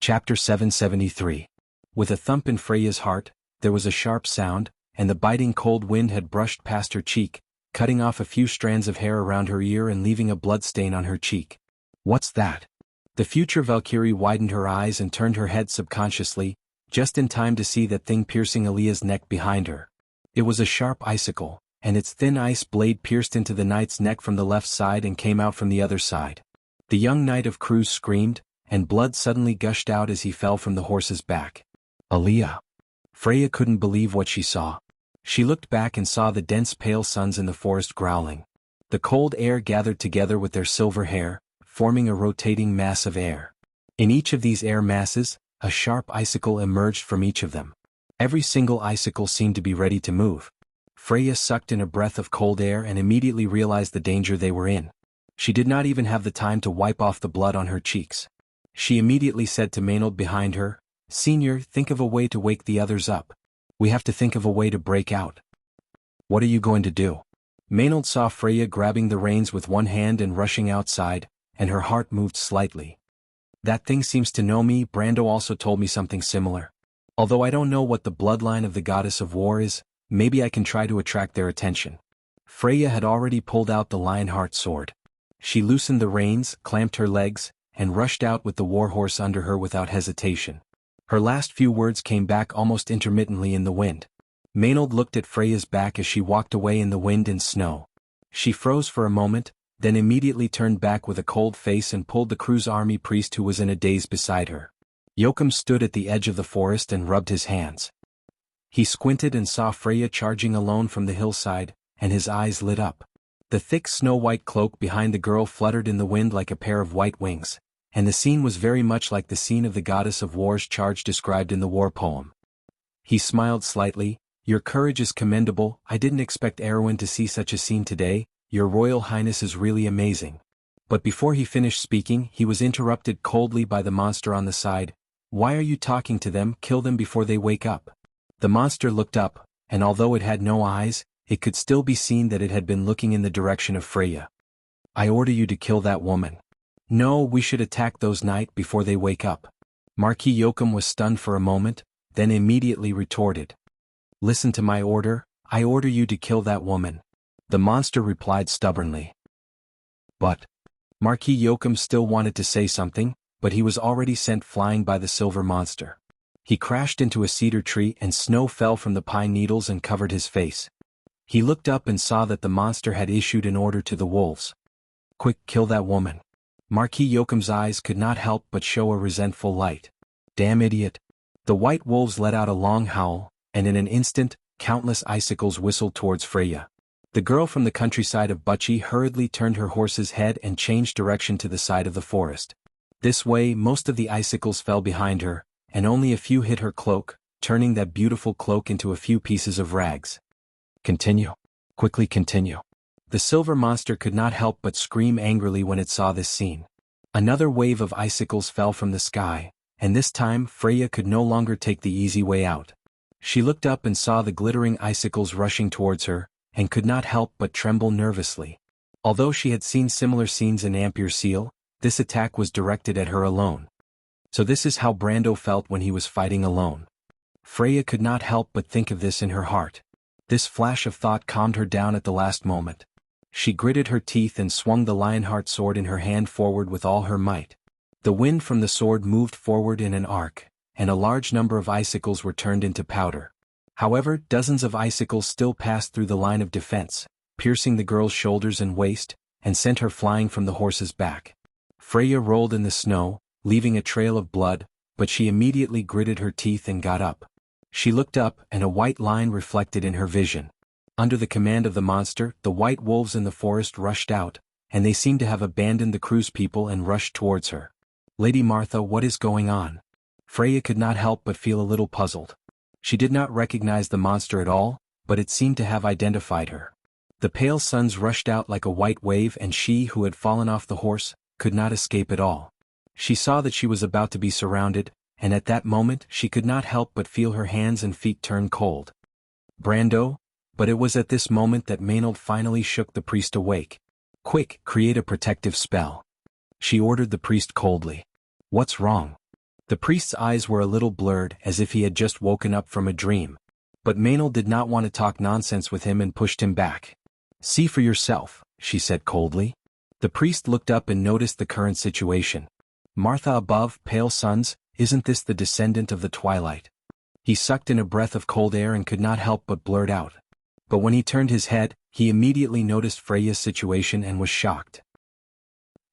Chapter 773. With a thump in Freya's heart, there was a sharp sound, and the biting cold wind had brushed past her cheek, cutting off a few strands of hair around her ear and leaving a bloodstain on her cheek. What's that? The future Valkyrie widened her eyes and turned her head subconsciously, just in time to see that thing piercing Aaliyah's neck behind her. It was a sharp icicle, and its thin ice blade pierced into the knight's neck from the left side and came out from the other side. The young knight of Cruz screamed, and blood suddenly gushed out as he fell from the horse's back. Aaliyah! Freya couldn't believe what she saw. She looked back and saw the dense pale suns in the forest growling. The cold air gathered together with their silver hair, forming a rotating mass of air. In each of these air masses, a sharp icicle emerged from each of them. Every single icicle seemed to be ready to move. Freya sucked in a breath of cold air and immediately realized the danger they were in. She did not even have the time to wipe off the blood on her cheeks. She immediately said to Maynard behind her, "Senior, think of a way to wake the others up. We have to think of a way to break out." "What are you going to do?" Maynard saw Freya grabbing the reins with one hand and rushing outside, and her heart moved slightly. "That thing seems to know me. Brando also told me something similar. Although I don't know what the bloodline of the goddess of war is, maybe I can try to attract their attention." Freya had already pulled out the Lionheart sword. She loosened the reins, clamped her legs, and rushed out with the warhorse under her without hesitation. Her last few words came back almost intermittently in the wind. Maynard looked at Freya's back as she walked away in the wind and snow. She froze for a moment, then immediately turned back with a cold face and pulled the Cruz army priest who was in a daze beside her. Joachim stood at the edge of the forest and rubbed his hands. He squinted and saw Freya charging alone from the hillside, and his eyes lit up. The thick snow-white cloak behind the girl fluttered in the wind like a pair of white wings, and the scene was very much like the scene of the goddess of war's charge described in the war poem. He smiled slightly. "Your courage is commendable. I didn't expect Erwin to see such a scene today. Your Royal Highness is really amazing." But before he finished speaking, he was interrupted coldly by the monster on the side. "Why are you talking to them? Kill them before they wake up." The monster looked up, and although it had no eyes, it could still be seen that it had been looking in the direction of Freya. "I order you to kill that woman." "No, we should attack those knight before they wake up." Marquis Joachim was stunned for a moment, then immediately retorted. "Listen to my order. I order you to kill that woman." The monster replied stubbornly. "But..." Marquis Joachim still wanted to say something, but he was already sent flying by the silver monster. He crashed into a cedar tree and snow fell from the pine needles and covered his face. He looked up and saw that the monster had issued an order to the wolves. "Quick, kill that woman." Marquis Joachim's eyes could not help but show a resentful light. "Damn idiot." The white wolves let out a long howl, and in an instant, countless icicles whistled towards Freya. The girl from the countryside of Bucci hurriedly turned her horse's head and changed direction to the side of the forest. This way, most of the icicles fell behind her, and only a few hit her cloak, turning that beautiful cloak into a few pieces of rags. "Continue. Quickly continue." The silver monster could not help but scream angrily when it saw this scene. Another wave of icicles fell from the sky, and this time Freya could no longer take the easy way out. She looked up and saw the glittering icicles rushing towards her, and could not help but tremble nervously. Although she had seen similar scenes in Ampere Seal, this attack was directed at her alone. So this is how Brando felt when he was fighting alone. Freya could not help but think of this in her heart. This flash of thought calmed her down at the last moment. She gritted her teeth and swung the Lionheart sword in her hand forward with all her might. The wind from the sword moved forward in an arc, and a large number of icicles were turned into powder. However, dozens of icicles still passed through the line of defense, piercing the girl's shoulders and waist, and sent her flying from the horse's back. Freya rolled in the snow, leaving a trail of blood, but she immediately gritted her teeth and got up. She looked up, and a white line reflected in her vision. Under the command of the monster, the white wolves in the forest rushed out, and they seemed to have abandoned the Cruz people and rushed towards her. "Lady Martha, what is going on?" Freya could not help but feel a little puzzled. She did not recognize the monster at all, but it seemed to have identified her. The pale suns rushed out like a white wave, and she, who had fallen off the horse, could not escape at all. She saw that she was about to be surrounded, and at that moment she could not help but feel her hands and feet turn cold. "Brando?" But it was at this moment that Maynard finally shook the priest awake. "Quick, create a protective spell." She ordered the priest coldly. "What's wrong?" The priest's eyes were a little blurred as if he had just woken up from a dream. But Maynard did not want to talk nonsense with him and pushed him back. "See for yourself," she said coldly. The priest looked up and noticed the current situation. "Martha above, pale suns, isn't this the descendant of the twilight?" He sucked in a breath of cold air and could not help but blurt out. But when he turned his head, he immediately noticed Freya's situation and was shocked.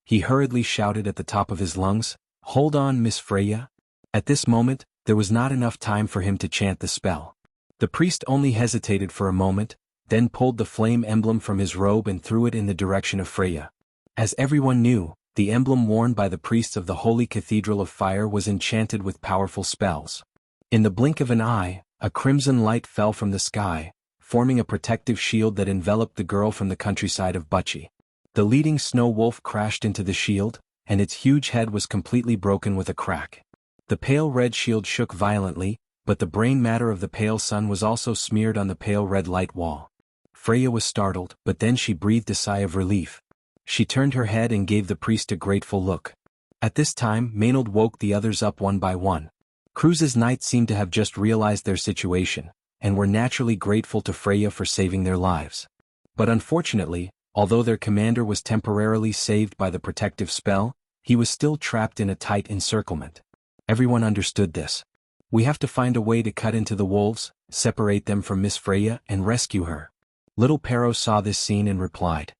He hurriedly shouted at the top of his lungs, "Hold on, Miss Freya." At this moment, there was not enough time for him to chant the spell. The priest only hesitated for a moment, then pulled the flame emblem from his robe and threw it in the direction of Freya. As everyone knew, the emblem worn by the priests of the Holy Cathedral of Fire was enchanted with powerful spells. In the blink of an eye, a crimson light fell from the sky, forming a protective shield that enveloped the girl from the countryside of Buchi. The leading snow wolf crashed into the shield, and its huge head was completely broken with a crack. The pale red shield shook violently, but the brain matter of the pale sun was also smeared on the pale red light wall. Freya was startled, but then she breathed a sigh of relief. She turned her head and gave the priest a grateful look. At this time, Maynard woke the others up one by one. Cruz's knights seemed to have just realized their situation, and were naturally grateful to Freya for saving their lives. But unfortunately, although their commander was temporarily saved by the protective spell, he was still trapped in a tight encirclement. Everyone understood this. "We have to find a way to cut into the wolves, separate them from Miss Freya, and rescue her." Little Pero saw this scene and replied.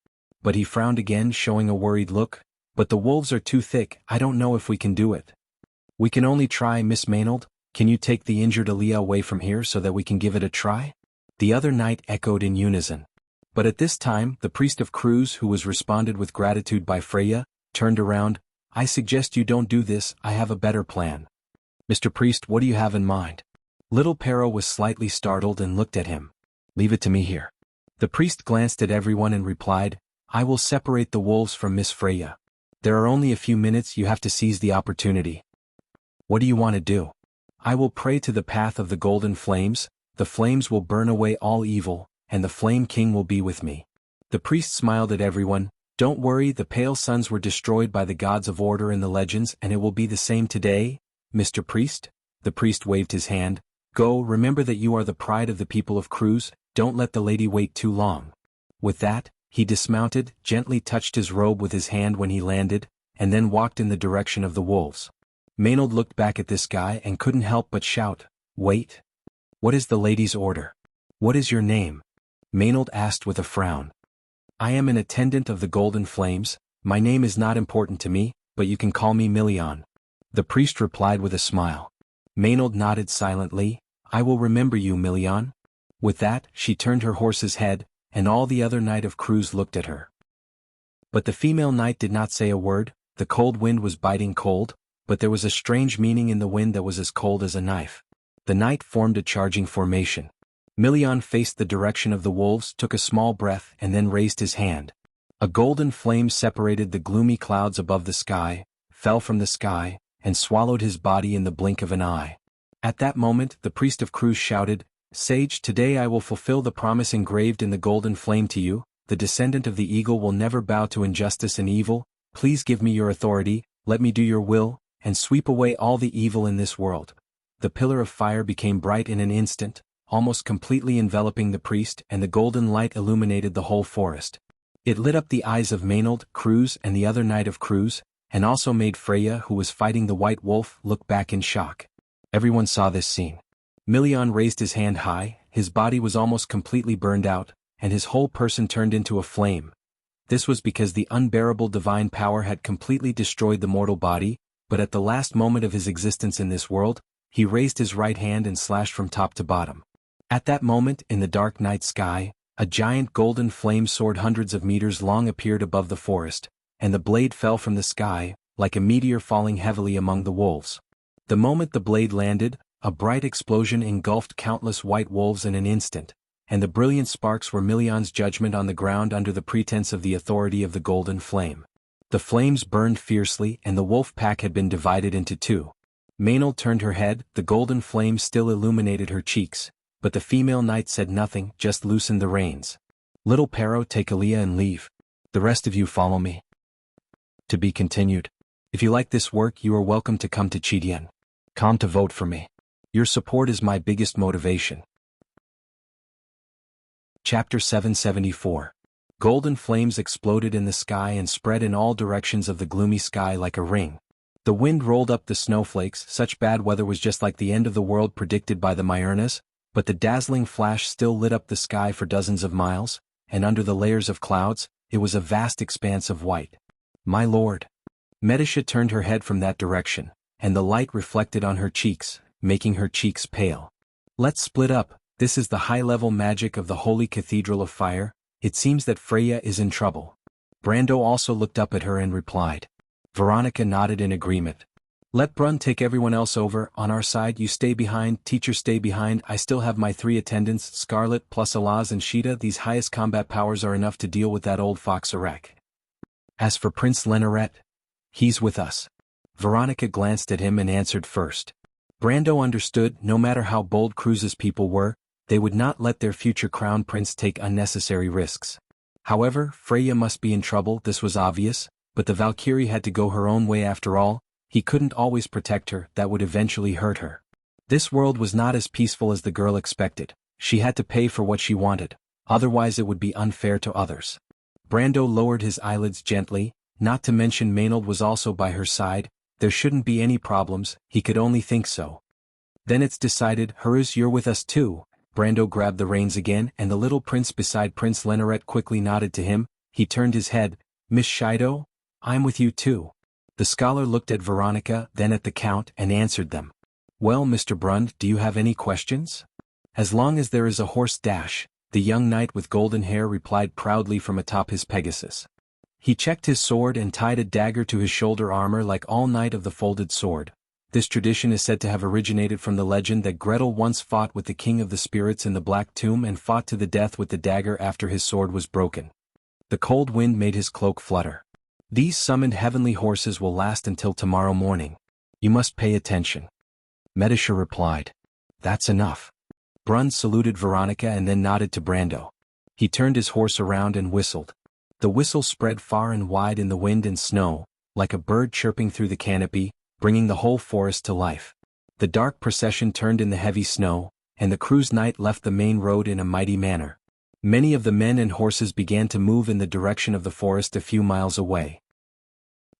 But he frowned again, showing a worried look. "But the wolves are too thick, I don't know if we can do it." "We can only try, Miss Maynard. Can you take the injured Aaliyah away from here so that we can give it a try?" The other knight echoed in unison. But at this time, the priest of Cruz, who was responded with gratitude by Freya, turned around. "I suggest you don't do this, I have a better plan." "Mr. Priest, what do you have in mind?" Little Pero was slightly startled and looked at him. "Leave it to me here." The priest glanced at everyone and replied, "I will separate the wolves from Miss Freya. There are only a few minutes, you have to seize the opportunity." "What do you want to do?" "I will pray to the path of the golden flames, the flames will burn away all evil, and the Flame King will be with me." The priest smiled at everyone. "Don't worry, the pale suns were destroyed by the gods of order in the legends and it will be the same today, Mr. Priest." The priest waved his hand. "Go, remember that you are the pride of the people of Cruz, don't let the lady wait too long." With that, he dismounted, gently touched his robe with his hand when he landed, and then walked in the direction of the wolves. Maynard looked back at this guy and couldn't help but shout, "Wait! What is the lady's order? What is your name?" Maynard asked with a frown. "I am an attendant of the Golden Flames, my name is not important to me, but you can call me Milian." The priest replied with a smile. Maynard nodded silently. "I will remember you, Milian." With that, she turned her horse's head, and all the other knight of Cruz looked at her. But the female knight did not say a word. The cold wind was biting cold, but there was a strange meaning in the wind that was as cold as a knife. The knight formed a charging formation. Milian faced the direction of the wolves, took a small breath and then raised his hand. A golden flame separated the gloomy clouds above the sky, fell from the sky, and swallowed his body in the blink of an eye. At that moment, the priest of Cruz shouted, "Sage, today I will fulfill the promise engraved in the golden flame to you. The descendant of the eagle will never bow to injustice and evil. Please give me your authority, let me do your will, and sweep away all the evil in this world." The pillar of fire became bright in an instant, almost completely enveloping the priest, and the golden light illuminated the whole forest. It lit up the eyes of Maynard, Cruz, and the other knight of Cruz, and also made Freya, who was fighting the white wolf, look back in shock. Everyone saw this scene. Milian raised his hand high, his body was almost completely burned out, and his whole person turned into a flame. This was because the unbearable divine power had completely destroyed the mortal body, but at the last moment of his existence in this world, he raised his right hand and slashed from top to bottom. At that moment, in the dark night sky, a giant golden flame sword hundreds of meters long appeared above the forest, and the blade fell from the sky, like a meteor falling heavily among the wolves. The moment the blade landed, a bright explosion engulfed countless white wolves in an instant, and the brilliant sparks were Milian's judgment on the ground under the pretense of the authority of the golden flame. The flames burned fiercely and the wolf pack had been divided into two. Maynard turned her head, the golden flame still illuminated her cheeks, but the female knight said nothing, just loosened the reins. "Little Pero, take Aaliyah and leave. The rest of you follow me." To be continued. If you like this work, you are welcome to come to Chidian. Come to vote for me. Your support is my biggest motivation. Chapter 774. Golden flames exploded in the sky and spread in all directions of the gloomy sky like a ring. The wind rolled up the snowflakes. Such bad weather was just like the end of the world predicted by the Myrnas, but the dazzling flash still lit up the sky for dozens of miles, and under the layers of clouds, it was a vast expanse of white. My lord. Medisha turned her head from that direction, and the light reflected on her cheeks, making her cheeks pale. Let's split up. This is the high-level magic of the Holy Cathedral of Fire. It seems that Freya is in trouble. Brando also looked up at her and replied. Veronica nodded in agreement. Let Brun take everyone else over. On our side you stay behind. Teacher stay behind. I still have my 3 attendants, Scarlet plus Alaz and Sheeta. These highest combat powers are enough to deal with that old fox Arek. As for Prince Leneret, he's with us. Veronica glanced at him and answered first. Brando understood, no matter how bold Cruz's people were, they would not let their future crown prince take unnecessary risks. However, Freya must be in trouble, this was obvious, but the Valkyrie had to go her own way after all. He couldn't always protect her, that would eventually hurt her. This world was not as peaceful as the girl expected. She had to pay for what she wanted, otherwise it would be unfair to others. Brando lowered his eyelids gently, not to mention Maynard was also by her side. There shouldn't be any problems, he could only think so. Then it's decided. Hers, you're with us too. Brando grabbed the reins again, and the little prince beside Prince Leneret quickly nodded to him. He turned his head. Miss Shido? I'm with you too. The scholar looked at Veronica, then at the Count, and answered them. Well, Mr. Brund, do you have any questions? As long as there is a horse dash, the young knight with golden hair replied proudly from atop his Pegasus. He checked his sword and tied a dagger to his shoulder armor like all knight of the folded sword. This tradition is said to have originated from the legend that Gretel once fought with the king of the spirits in the Black Tomb and fought to the death with the dagger after his sword was broken. The cold wind made his cloak flutter. These summoned heavenly horses will last until tomorrow morning. You must pay attention. Medisha replied. That's enough. Brun saluted Veronica and then nodded to Brando. He turned his horse around and whistled. The whistle spread far and wide in the wind and snow, like a bird chirping through the canopy, bringing the whole forest to life. The dark procession turned in the heavy snow, and the Cruz knight left the main road in a mighty manner. Many of the men and horses began to move in the direction of the forest a few miles away.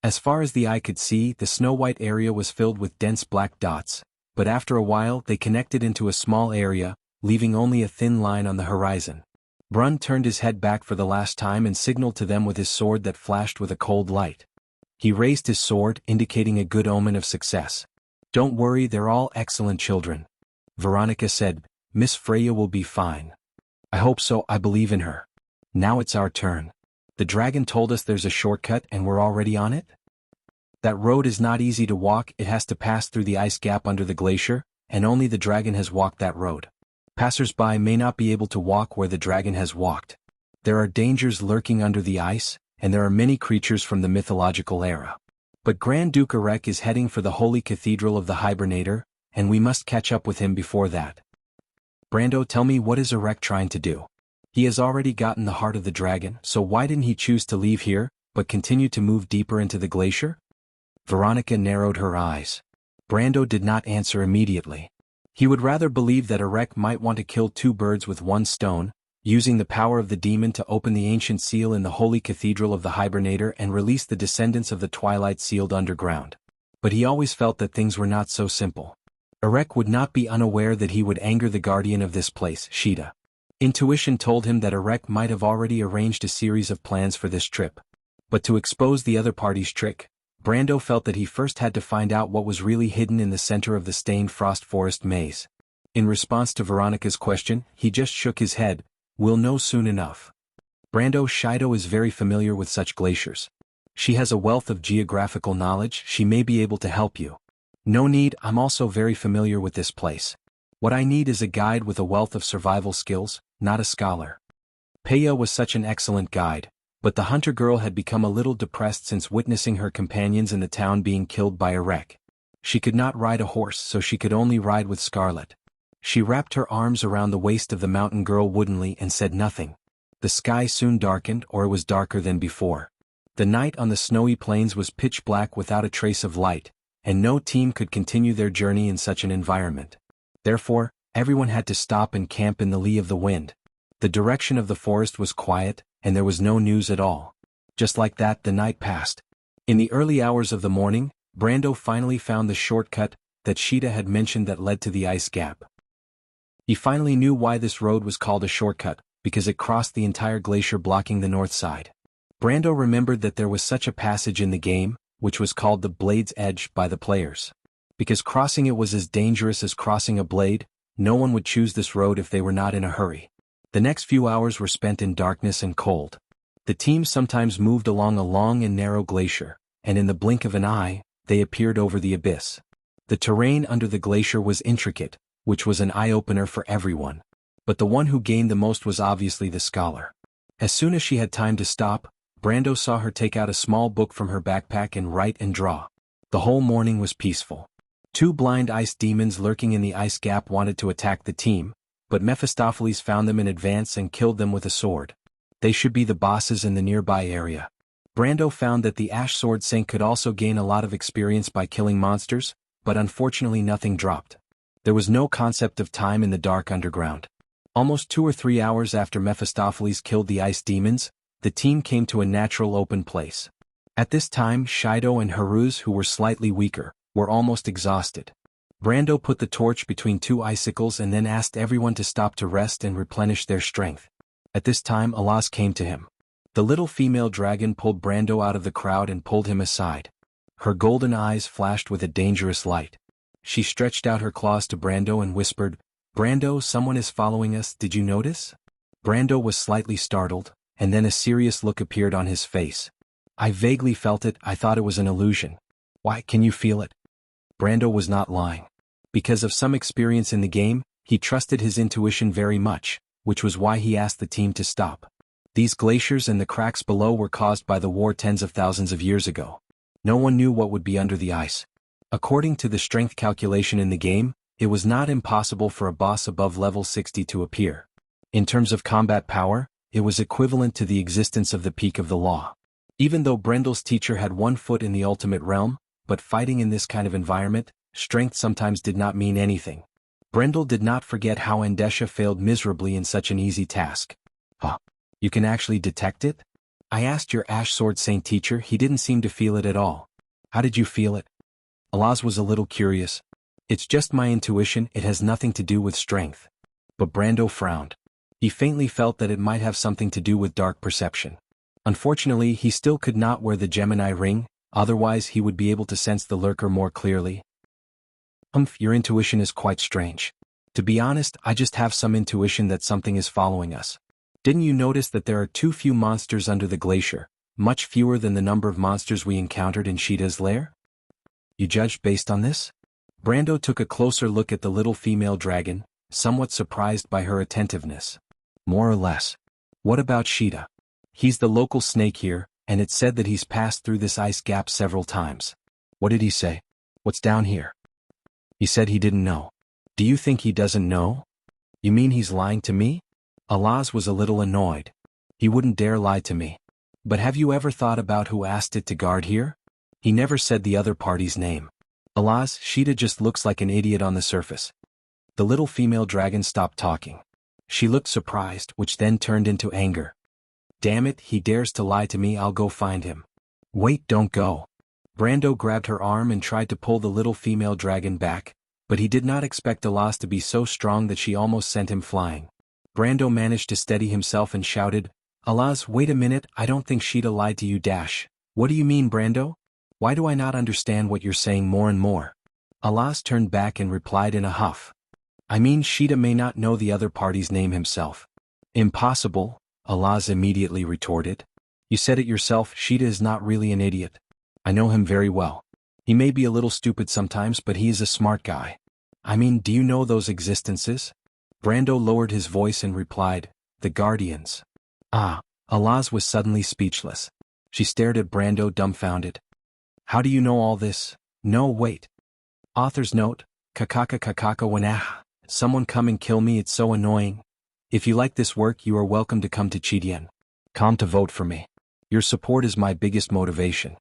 As far as the eye could see, the snow-white area was filled with dense black dots, but after a while they connected into a small area, leaving only a thin line on the horizon. Brun turned his head back for the last time and signaled to them with his sword that flashed with a cold light. He raised his sword, indicating a good omen of success. Don't worry, they're all excellent children. Veronica said, Miss Freya will be fine. I hope so, I believe in her. Now it's our turn. The dragon told us there's a shortcut and we're already on it? That road is not easy to walk, it has to pass through the ice gap under the glacier, and only the dragon has walked that road. Passers-by may not be able to walk where the dragon has walked. There are dangers lurking under the ice, and there are many creatures from the mythological era. But Grand Duke Arek is heading for the Holy Cathedral of the Hibernator, and we must catch up with him before that. Brando, tell me, what is Arek trying to do? He has already gotten the heart of the dragon, so why didn't he choose to leave here, but continue to move deeper into the glacier? Veronica narrowed her eyes. Brando did not answer immediately. He would rather believe that Arek might want to kill 2 birds with 1 stone, using the power of the demon to open the ancient seal in the Holy Cathedral of the Hibernator and release the descendants of the Twilight sealed underground. But he always felt that things were not so simple. Arek would not be unaware that he would anger the guardian of this place, Sheeta. Intuition told him that Arek might have already arranged a series of plans for this trip. But to expose the other party's trick, Brando felt that he first had to find out what was really hidden in the center of the stained frost forest maze. In response to Veronica's question, he just shook his head. We'll know soon enough. Brando, Shido is very familiar with such glaciers. She has a wealth of geographical knowledge, she may be able to help you. No need, I'm also very familiar with this place. What I need is a guide with a wealth of survival skills, not a scholar. Peya was such an excellent guide, but the hunter girl had become a little depressed since witnessing her companions in the town being killed by Arek. She could not ride a horse, so she could only ride with Scarlet. She wrapped her arms around the waist of the mountain girl woodenly and said nothing. The sky soon darkened, or it was darker than before. The night on the snowy plains was pitch black without a trace of light, and no team could continue their journey in such an environment. Therefore, everyone had to stop and camp in the lee of the wind. The direction of the forest was quiet, and there was no news at all. Just like that, the night passed. In the early hours of the morning, Brando finally found the shortcut that Sheeta had mentioned that led to the ice gap. He finally knew why this road was called a shortcut, because it crossed the entire glacier blocking the north side. Brando remembered that there was such a passage in the game, which was called the Blade's Edge by the players. Because crossing it was as dangerous as crossing a blade, no one would choose this road if they were not in a hurry. The next few hours were spent in darkness and cold. The team sometimes moved along a long and narrow glacier, and in the blink of an eye, they appeared over the abyss. The terrain under the glacier was intricate, which was an eye-opener for everyone. But the one who gained the most was obviously the scholar. As soon as she had time to stop, Brando saw her take out a small book from her backpack and write and draw. The whole morning was peaceful. 2 blind ice demons lurking in the ice gap wanted to attack the team, but Mephistopheles found them in advance and killed them with a sword. They should be the bosses in the nearby area. Brando found that the Ash Sword Saint could also gain a lot of experience by killing monsters, but unfortunately nothing dropped. There was no concept of time in the dark underground. Almost 2 or 3 hours after Mephistopheles killed the ice demons, the team came to a natural open place. At this time, Shido and Haruz, who were slightly weaker, were almost exhausted. Brando put the torch between 2 icicles and then asked everyone to stop to rest and replenish their strength. At this time, Alaz came to him. The little female dragon pulled Brando out of the crowd and pulled him aside. Her golden eyes flashed with a dangerous light. She stretched out her claws to Brando and whispered, "Brando, someone is following us, did you notice?" Brando was slightly startled, and then a serious look appeared on his face. "I vaguely felt it, I thought it was an illusion." "Why, can you feel it?" Brando was not lying. Because of some experience in the game, he trusted his intuition very much, which was why he asked the team to stop. These glaciers and the cracks below were caused by the war tens of thousands of years ago. No one knew what would be under the ice. According to the strength calculation in the game, it was not impossible for a boss above level 60 to appear. In terms of combat power, it was equivalent to the existence of the Peak of the Law. Even though Brendel's teacher had 1 foot in the ultimate realm, but fighting in this kind of environment, strength sometimes did not mean anything. Brendel did not forget how Andesha failed miserably in such an easy task. "Huh. You can actually detect it?" "I asked your Ash Sword Saint teacher, he didn't seem to feel it at all." "How did you feel it?" Alaz was a little curious. "It's just my intuition, it has nothing to do with strength." But Brando frowned. He faintly felt that it might have something to do with dark perception. Unfortunately, he still could not wear the Gemini ring, otherwise he would be able to sense the lurker more clearly. Your intuition is quite strange. To be honest, I just have some intuition that something is following us." "Didn't you notice that there are too few monsters under the glacier, much fewer than the number of monsters we encountered in Sheeta's lair?" "You judged based on this?" Brando took a closer look at the little female dragon, somewhat surprised by her attentiveness. "More or less. What about Sheeta?" "He's the local snake here, and it's said that he's passed through this ice gap several times." "What did he say? What's down here?" "He said he didn't know." "Do you think he doesn't know? You mean he's lying to me?" Alaz was a little annoyed. "He wouldn't dare lie to me." "But have you ever thought about who asked it to guard here?" "He never said the other party's name." "Alaz, Sheeta just looks like an idiot on the surface." The little female dragon stopped talking. She looked surprised, which then turned into anger. "Damn it, he dares to lie to me, I'll go find him." "Wait, don't go." Brando grabbed her arm and tried to pull the little female dragon back, but he did not expect Alaz to be so strong that she almost sent him flying. Brando managed to steady himself and shouted, "Alaz, wait a minute, I don't think Sheeta lied to you dash." "What do you mean, Brando? Why do I not understand what you're saying more and more?" Alaz turned back and replied in a huff. "I mean Sheeta may not know the other party's name himself." "Impossible," Alaz immediately retorted. "You said it yourself, Sheeta is not really an idiot. I know him very well. He may be a little stupid sometimes, but he is a smart guy." "I mean, do you know those existences?" Brando lowered his voice and replied, "The Guardians." "Ah." Alaz was suddenly speechless. She stared at Brando dumbfounded. "How do you know all this?" "No, wait. Author's note, kakaka kakaka wanah. Someone come and kill me, it's so annoying. If you like this work, you are welcome to come to Chidian.com to vote for me. Your support is my biggest motivation.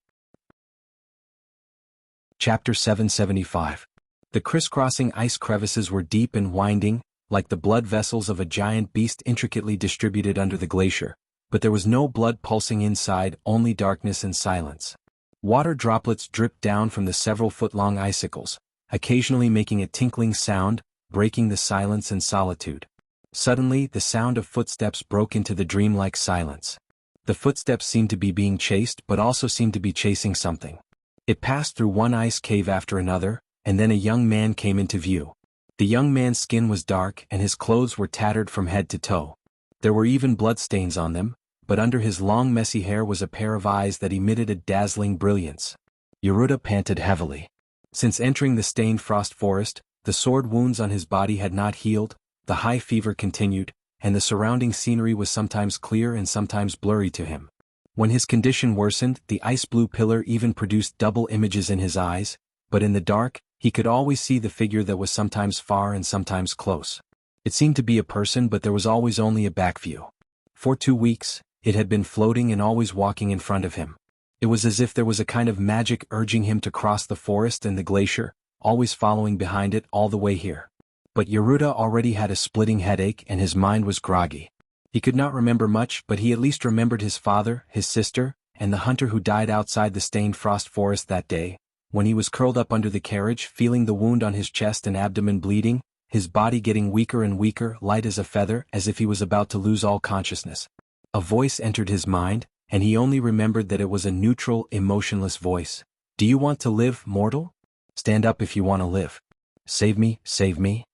Chapter 775. The crisscrossing ice crevices were deep and winding, like the blood vessels of a giant beast intricately distributed under the glacier, but there was no blood pulsing inside, only darkness and silence. Water droplets dripped down from the several-foot-long icicles, occasionally making a tinkling sound, breaking the silence and solitude. Suddenly, the sound of footsteps broke into the dreamlike silence. The footsteps seemed to be being chased but also seemed to be chasing something. It passed through one ice cave after another, and then a young man came into view. The young man's skin was dark and his clothes were tattered from head to toe. There were even bloodstains on them, but under his long messy hair was a pair of eyes that emitted a dazzling brilliance. Yeruta panted heavily. Since entering the stained frost forest, the sword wounds on his body had not healed, the high fever continued, and the surrounding scenery was sometimes clear and sometimes blurry to him. When his condition worsened, the ice-blue pillar even produced double images in his eyes, but in the dark, he could always see the figure that was sometimes far and sometimes close. It seemed to be a person, but there was always only a back view. For 2 weeks, it had been floating and always walking in front of him. It was as if there was a kind of magic urging him to cross the forest and the glacier, always following behind it all the way here. But Yeruta already had a splitting headache and his mind was groggy. He could not remember much, but he at least remembered his father, his sister, and the hunter who died outside the stained frost forest that day. When he was curled up under the carriage, feeling the wound on his chest and abdomen bleeding, his body getting weaker and weaker, light as a feather, as if he was about to lose all consciousness. A voice entered his mind, and he only remembered that it was a neutral, emotionless voice. "Do you want to live, mortal? Stand up if you want to live. Save me, save me."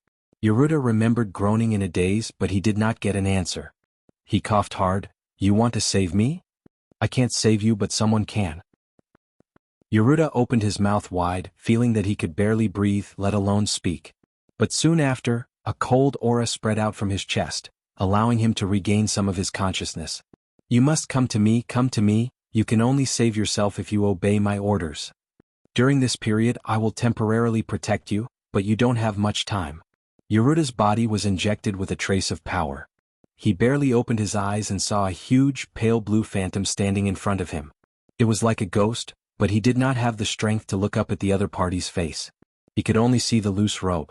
Yeruta remembered groaning in a daze, but he did not get an answer. He coughed hard. "You want to save me? I can't save you, but someone can." Yeruta opened his mouth wide, feeling that he could barely breathe, let alone speak. But soon after, a cold aura spread out from his chest, allowing him to regain some of his consciousness. "You must come to me, you can only save yourself if you obey my orders. During this period I will temporarily protect you, but you don't have much time." Yeruta's body was injected with a trace of power. He barely opened his eyes and saw a huge, pale blue phantom standing in front of him. It was like a ghost, but he did not have the strength to look up at the other party's face. He could only see the loose robe.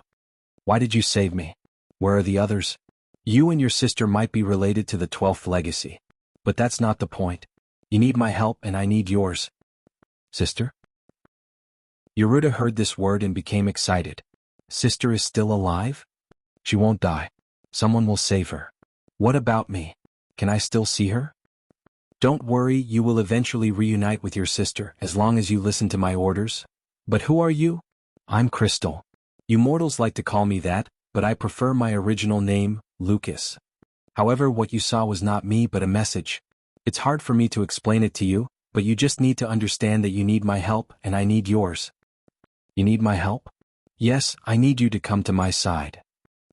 "Why did you save me? Where are the others? You and your sister might be related to the 12th legacy. But that's not the point. You need my help and I need yours." "Sister?" Yeruta heard this word and became excited. "Sister is still alive? She won't die. Someone will save her. What about me? Can I still see her?" "Don't worry, you will eventually reunite with your sister as long as you listen to my orders." "But who are you?" "I'm Crystal. You mortals like to call me that, but I prefer my original name, Lucas. However, what you saw was not me but a message. It's hard for me to explain it to you, but you just need to understand that you need my help and I need yours." "You need my help?" "Yes, I need you to come to my side."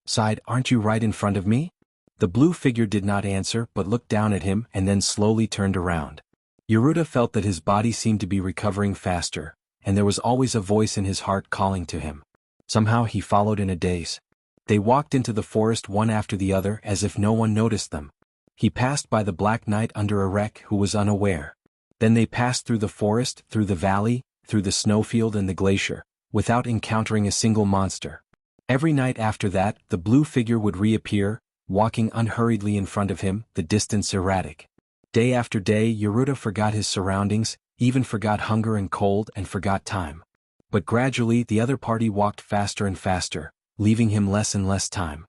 "Side, aren't you right in front of me?" The blue figure did not answer but looked down at him and then slowly turned around. Yeruta felt that his body seemed to be recovering faster, and there was always a voice in his heart calling to him. Somehow he followed in a daze. They walked into the forest one after the other as if no one noticed them. He passed by the Black Knight under a wreck who was unaware. Then they passed through the forest, through the valley, through the snowfield and the glacier, without encountering a single monster. Every night after that, the blue figure would reappear, walking unhurriedly in front of him, the distance erratic. Day after day, Yeruta forgot his surroundings, even forgot hunger and cold and forgot time. But gradually the other party walked faster and faster, leaving him less and less time.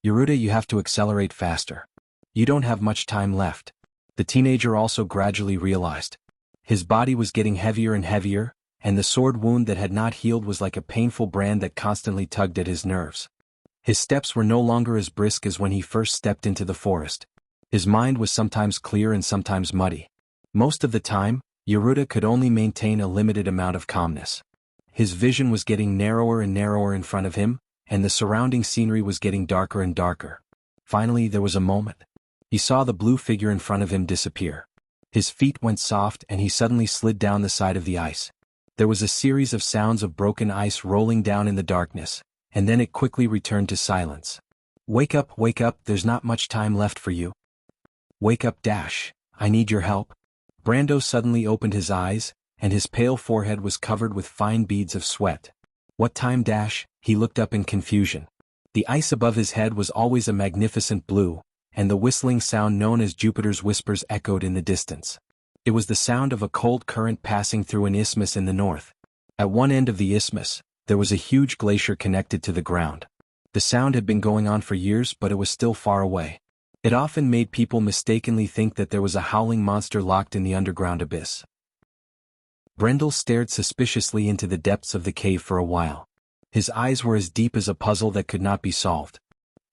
"Yeruta, you have to accelerate faster. You don't have much time left." The teenager also gradually realized. His body was getting heavier and heavier, and the sword wound that had not healed was like a painful brand that constantly tugged at his nerves. His steps were no longer as brisk as when he first stepped into the forest. His mind was sometimes clear and sometimes muddy. Most of the time, Yeruta could only maintain a limited amount of calmness. His vision was getting narrower and narrower in front of him, and the surrounding scenery was getting darker and darker. Finally, there was a moment. He saw the blue figure in front of him disappear. His feet went soft and he suddenly slid down the side of the ice. There was a series of sounds of broken ice rolling down in the darkness, and then it quickly returned to silence. Wake up, there's not much time left for you." "Wake up, Dash, I need your help." Brando suddenly opened his eyes, and his pale forehead was covered with fine beads of sweat. What time dash? He looked up in confusion. The ice above his head was always a magnificent blue, and the whistling sound known as Jupiter's whispers echoed in the distance. It was the sound of a cold current passing through an isthmus in the north. At one end of the isthmus, there was a huge glacier connected to the ground. The sound had been going on for years, but it was still far away. It often made people mistakenly think that there was a howling monster locked in the underground abyss. Brendel stared suspiciously into the depths of the cave for a while. His eyes were as deep as a puzzle that could not be solved.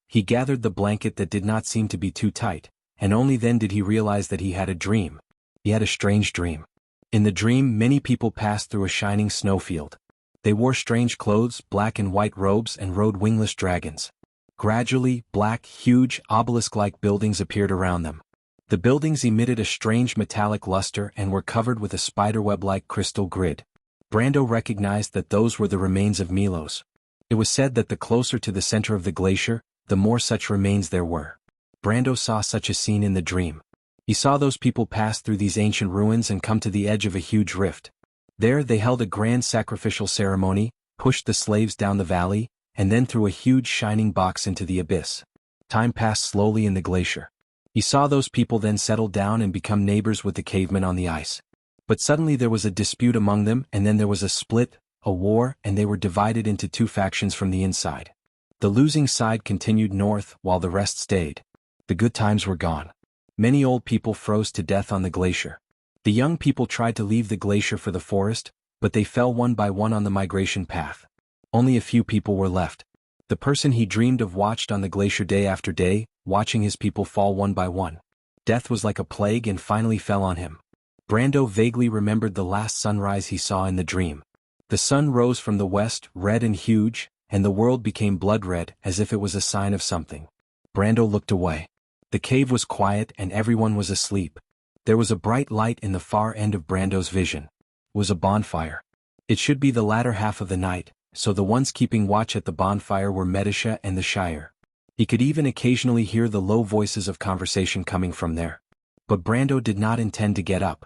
He gathered the blanket that did not seem to be too tight, and only then did he realize that he had a dream. He had a strange dream. In the dream, many people passed through a shining snowfield. They wore strange clothes, black and white robes, and rode wingless dragons. Gradually, black, huge, obelisk-like buildings appeared around them. The buildings emitted a strange metallic luster and were covered with a spiderweb-like crystal grid. Brando recognized that those were the remains of Milos. It was said that the closer to the center of the glacier, the more such remains there were. Brando saw such a scene in the dream. He saw those people pass through these ancient ruins and come to the edge of a huge rift. There they held a grand sacrificial ceremony, pushed the slaves down the valley, and then threw a huge shining box into the abyss. Time passed slowly in the glacier. He saw those people then settle down and become neighbors with the cavemen on the ice. But suddenly there was a dispute among them, and then there was a split, a war, and they were divided into two factions from the inside. The losing side continued north, while the rest stayed. The good times were gone. Many old people froze to death on the glacier. The young people tried to leave the glacier for the forest, but they fell one by one on the migration path. Only a few people were left. The person he dreamed of watched on the glacier day after day, watching his people fall one by one. Death was like a plague and finally fell on him. Brando vaguely remembered the last sunrise he saw in the dream. The sun rose from the west, red and huge, and the world became blood-red, as if it was a sign of something. Brando looked away. The cave was quiet and everyone was asleep. There was a bright light in the far end of Brando's vision. It was a bonfire. It should be the latter half of the night, so the ones keeping watch at the bonfire were Medisha and the Shire. He could even occasionally hear the low voices of conversation coming from there. But Brando did not intend to get up.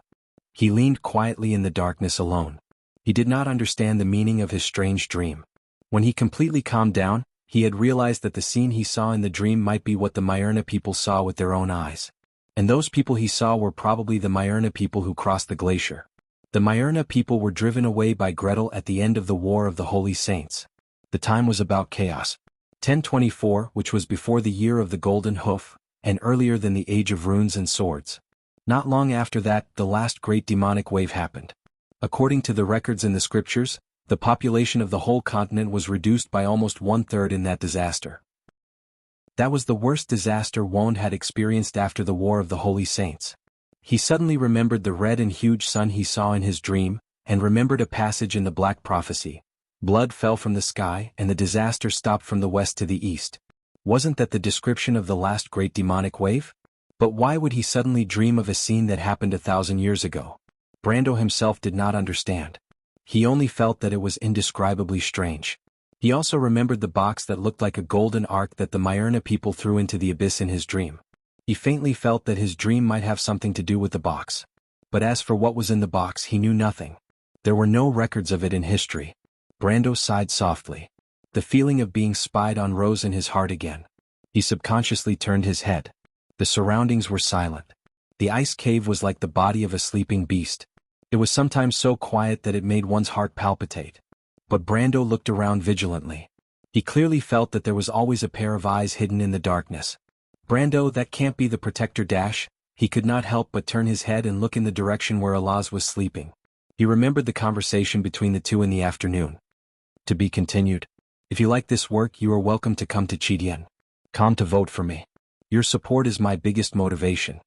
He leaned quietly in the darkness alone. He did not understand the meaning of his strange dream. When he completely calmed down, he had realized that the scene he saw in the dream might be what the Myrna people saw with their own eyes. And those people he saw were probably the Myrna people who crossed the glacier. The Myrna people were driven away by Gretel at the end of the War of the Holy Saints. The time was about chaos. 1024, which was before the year of the Golden Hoof, and earlier than the Age of Runes and Swords. Not long after that, the last great demonic wave happened. According to the records in the scriptures, the population of the whole continent was reduced by almost 1/3 in that disaster. That was the worst disaster Wand had experienced after the War of the Holy Saints. He suddenly remembered the red and huge sun he saw in his dream, and remembered a passage in the Black Prophecy. Blood fell from the sky and the disaster stopped from the west to the east. Wasn't that the description of the last great demonic wave? But why would he suddenly dream of a scene that happened 1,000 years ago? Brando himself did not understand. He only felt that it was indescribably strange. He also remembered the box that looked like a golden ark that the Myrna people threw into the abyss in his dream. He faintly felt that his dream might have something to do with the box. But as for what was in the box, he knew nothing. There were no records of it in history. Brando sighed softly. The feeling of being spied on rose in his heart again. He subconsciously turned his head. The surroundings were silent. The ice cave was like the body of a sleeping beast. It was sometimes so quiet that it made one's heart palpitate. But Brando looked around vigilantly. He clearly felt that there was always a pair of eyes hidden in the darkness. Brando, that can't be the protector dash. He could not help but turn his head and look in the direction where Alaz was sleeping. He remembered the conversation between the two in the afternoon. To be continued. If you like this work, you are welcome to come to Chidien. Come to vote for me. Your support is my biggest motivation.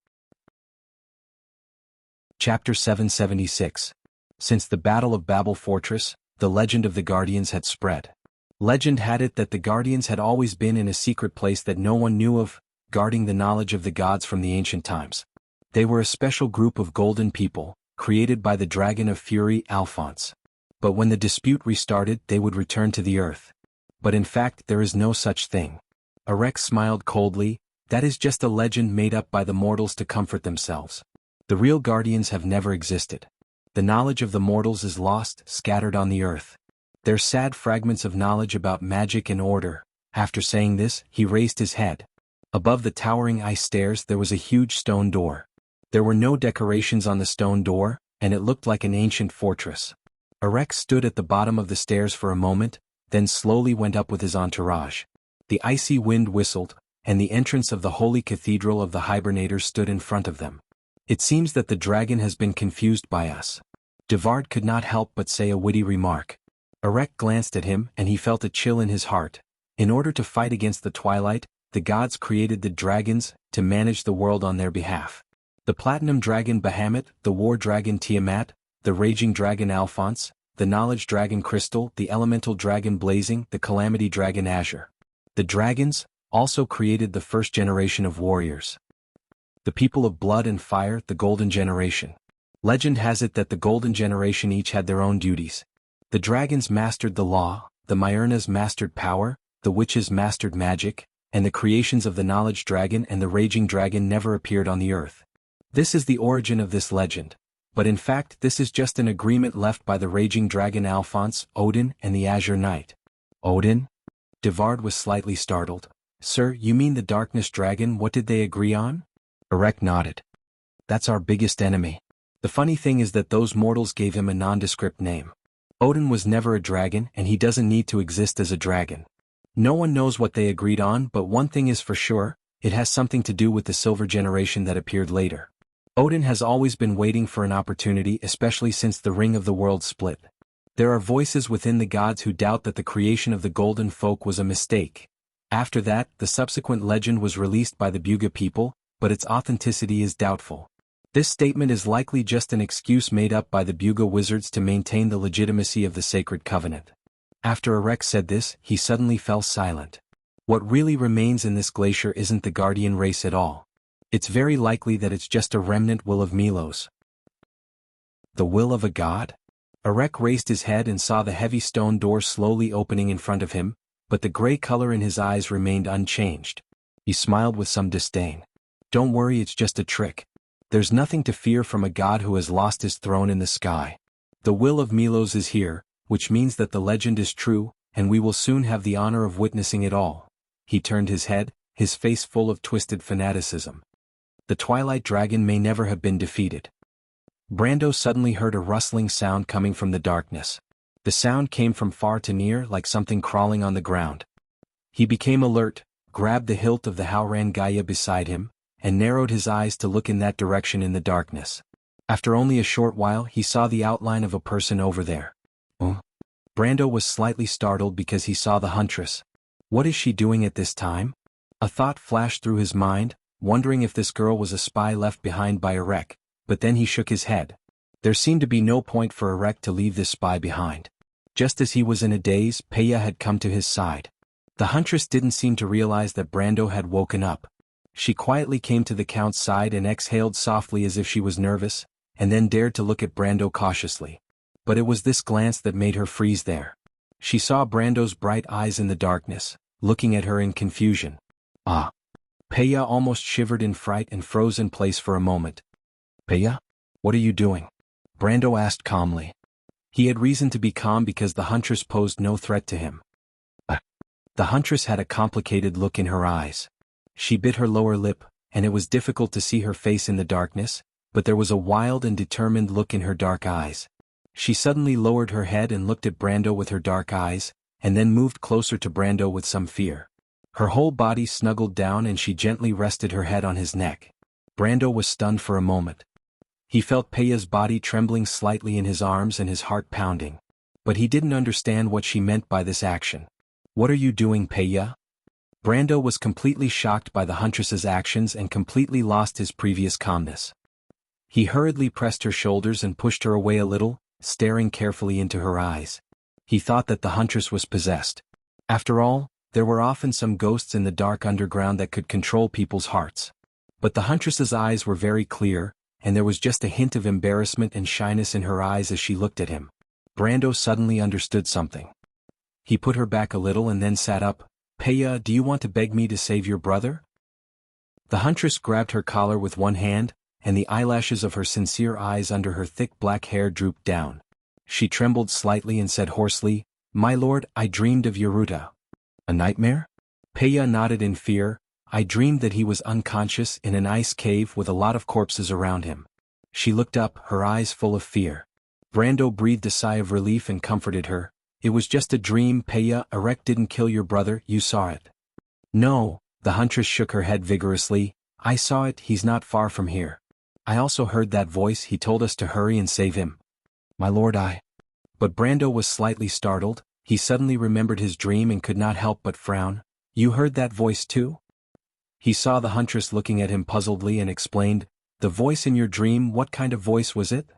Chapter 776. Since the Battle of Babel Fortress, the legend of the Guardians had spread. Legend had it that the Guardians had always been in a secret place that no one knew of, guarding the knowledge of the gods from the ancient times. They were a special group of golden people, created by the Dragon of Fury, Alphonse. But when the dispute restarted, they would return to the earth. But in fact, there is no such thing. Arex smiled coldly. That is just a legend made up by the mortals to comfort themselves. The real Guardians have never existed. The knowledge of the mortals is lost, scattered on the earth. They're sad fragments of knowledge about magic and order. After saying this, he raised his head. Above the towering ice stairs there was a huge stone door. There were no decorations on the stone door, and it looked like an ancient fortress. Erek stood at the bottom of the stairs for a moment, then slowly went up with his entourage. The icy wind whistled, and the entrance of the holy cathedral of the hibernators stood in front of them. It seems that the dragon has been confused by us. Devard could not help but say a witty remark. Erek glanced at him and he felt a chill in his heart. In order to fight against the twilight, the gods created the dragons to manage the world on their behalf. The platinum dragon Bahamut, the war dragon Tiamat, the raging dragon Alphonse, the knowledge dragon Crystal, the elemental dragon Blazing, the calamity dragon Azure. The dragons also created the first generation of warriors. The people of blood and fire, the golden generation. Legend has it that the golden generation each had their own duties. The dragons mastered the law, the Myrnas mastered power, the witches mastered magic, and the creations of the knowledge dragon and the raging dragon never appeared on the earth. This is the origin of this legend, but in fact this is just an agreement left by the raging dragon Alphonse, Odin, and the Azure Knight. Odin? Devard was slightly startled. Sir, you mean the darkness dragon? What did they agree on? Erek nodded. That's our biggest enemy. The funny thing is that those mortals gave him a nondescript name. Odin was never a dragon and he doesn't need to exist as a dragon. No one knows what they agreed on, but one thing is for sure, it has something to do with the silver generation that appeared later. Odin has always been waiting for an opportunity, especially since the Ring of the World split. There are voices within the gods who doubt that the creation of the golden folk was a mistake. After that, the subsequent legend was released by the Buga people, but its authenticity is doubtful. This statement is likely just an excuse made up by the Buga wizards to maintain the legitimacy of the sacred covenant. After Erek said this, he suddenly fell silent. What really remains in this glacier isn't the guardian race at all. It's very likely that it's just a remnant will of Milos. The will of a god? Erek raised his head and saw the heavy stone door slowly opening in front of him, but the gray color in his eyes remained unchanged. He smiled with some disdain. Don't worry, it's just a trick. There's nothing to fear from a god who has lost his throne in the sky. The will of Milos is here, which means that the legend is true, and we will soon have the honor of witnessing it all. He turned his head, his face full of twisted fanaticism. The Twilight Dragon may never have been defeated. Brando suddenly heard a rustling sound coming from the darkness. The sound came from far to near, like something crawling on the ground. He became alert, grabbed the hilt of the Howran Gaia beside him, and narrowed his eyes to look in that direction in the darkness. After only a short while he saw the outline of a person over there. Brando was slightly startled because he saw the huntress. What is she doing at this time? A thought flashed through his mind, wondering if this girl was a spy left behind by Erek, but then he shook his head. There seemed to be no point for Erek to leave this spy behind. Just as he was in a daze, Peya had come to his side. The huntress didn't seem to realize that Brando had woken up. She quietly came to the Count's side and exhaled softly as if she was nervous, and then dared to look at Brando cautiously. But it was this glance that made her freeze there. She saw Brando's bright eyes in the darkness, looking at her in confusion. Ah! Peya almost shivered in fright and froze in place for a moment. Peya? What are you doing? Brando asked calmly. He had reason to be calm because the huntress posed no threat to him. The huntress had a complicated look in her eyes. She bit her lower lip, and it was difficult to see her face in the darkness, but there was a wild and determined look in her dark eyes. She suddenly lowered her head and looked at Brando with her dark eyes, and then moved closer to Brando with some fear. Her whole body snuggled down and she gently rested her head on his neck. Brando was stunned for a moment. He felt Peya's body trembling slightly in his arms and his heart pounding. But he didn't understand what she meant by this action. What are you doing, Peya? Brando was completely shocked by the huntress's actions and completely lost his previous calmness. He hurriedly pressed her shoulders and pushed her away a little, staring carefully into her eyes. He thought that the huntress was possessed. After all, there were often some ghosts in the dark underground that could control people's hearts. But the huntress's eyes were very clear, and there was just a hint of embarrassment and shyness in her eyes as she looked at him. Brando suddenly understood something. He put her back a little and then sat up. Peya, do you want to beg me to save your brother? The huntress grabbed her collar with one hand, and the eyelashes of her sincere eyes under her thick black hair drooped down. She trembled slightly and said hoarsely, "My lord, I dreamed of Yaruta." "A nightmare?" Peya nodded in fear. "I dreamed that he was unconscious in an ice cave with a lot of corpses around him." She looked up, her eyes full of fear. Brando breathed a sigh of relief and comforted her. "It was just a dream, Peya. Erek didn't kill your brother, you saw it." "No," the huntress shook her head vigorously. "I saw it, he's not far from here. I also heard that voice, he told us to hurry and save him." "My lord, I—" But Brando was slightly startled. He suddenly remembered his dream and could not help but frown. "You heard that voice too?" He saw the huntress looking at him puzzledly and explained, "The voice in your dream, what kind of voice was it?"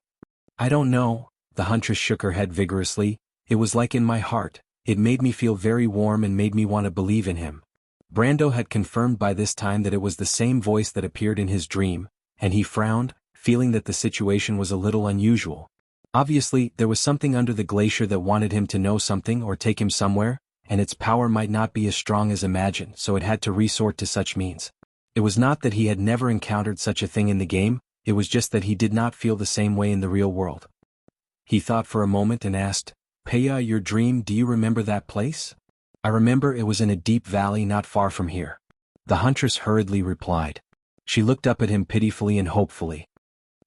"I don't know," the huntress shook her head vigorously. "It was like in my heart, it made me feel very warm and made me want to believe in him." Brando had confirmed by this time that it was the same voice that appeared in his dream, and he frowned, feeling that the situation was a little unusual. Obviously, there was something under the glacier that wanted him to know something or take him somewhere, and its power might not be as strong as imagined, so it had to resort to such means. It was not that he had never encountered such a thing in the game, it was just that he did not feel the same way in the real world. He thought for a moment and asked, "Peya, your dream, do you remember that place?" "I remember it was in a deep valley not far from here," the huntress hurriedly replied. She looked up at him pitifully and hopefully.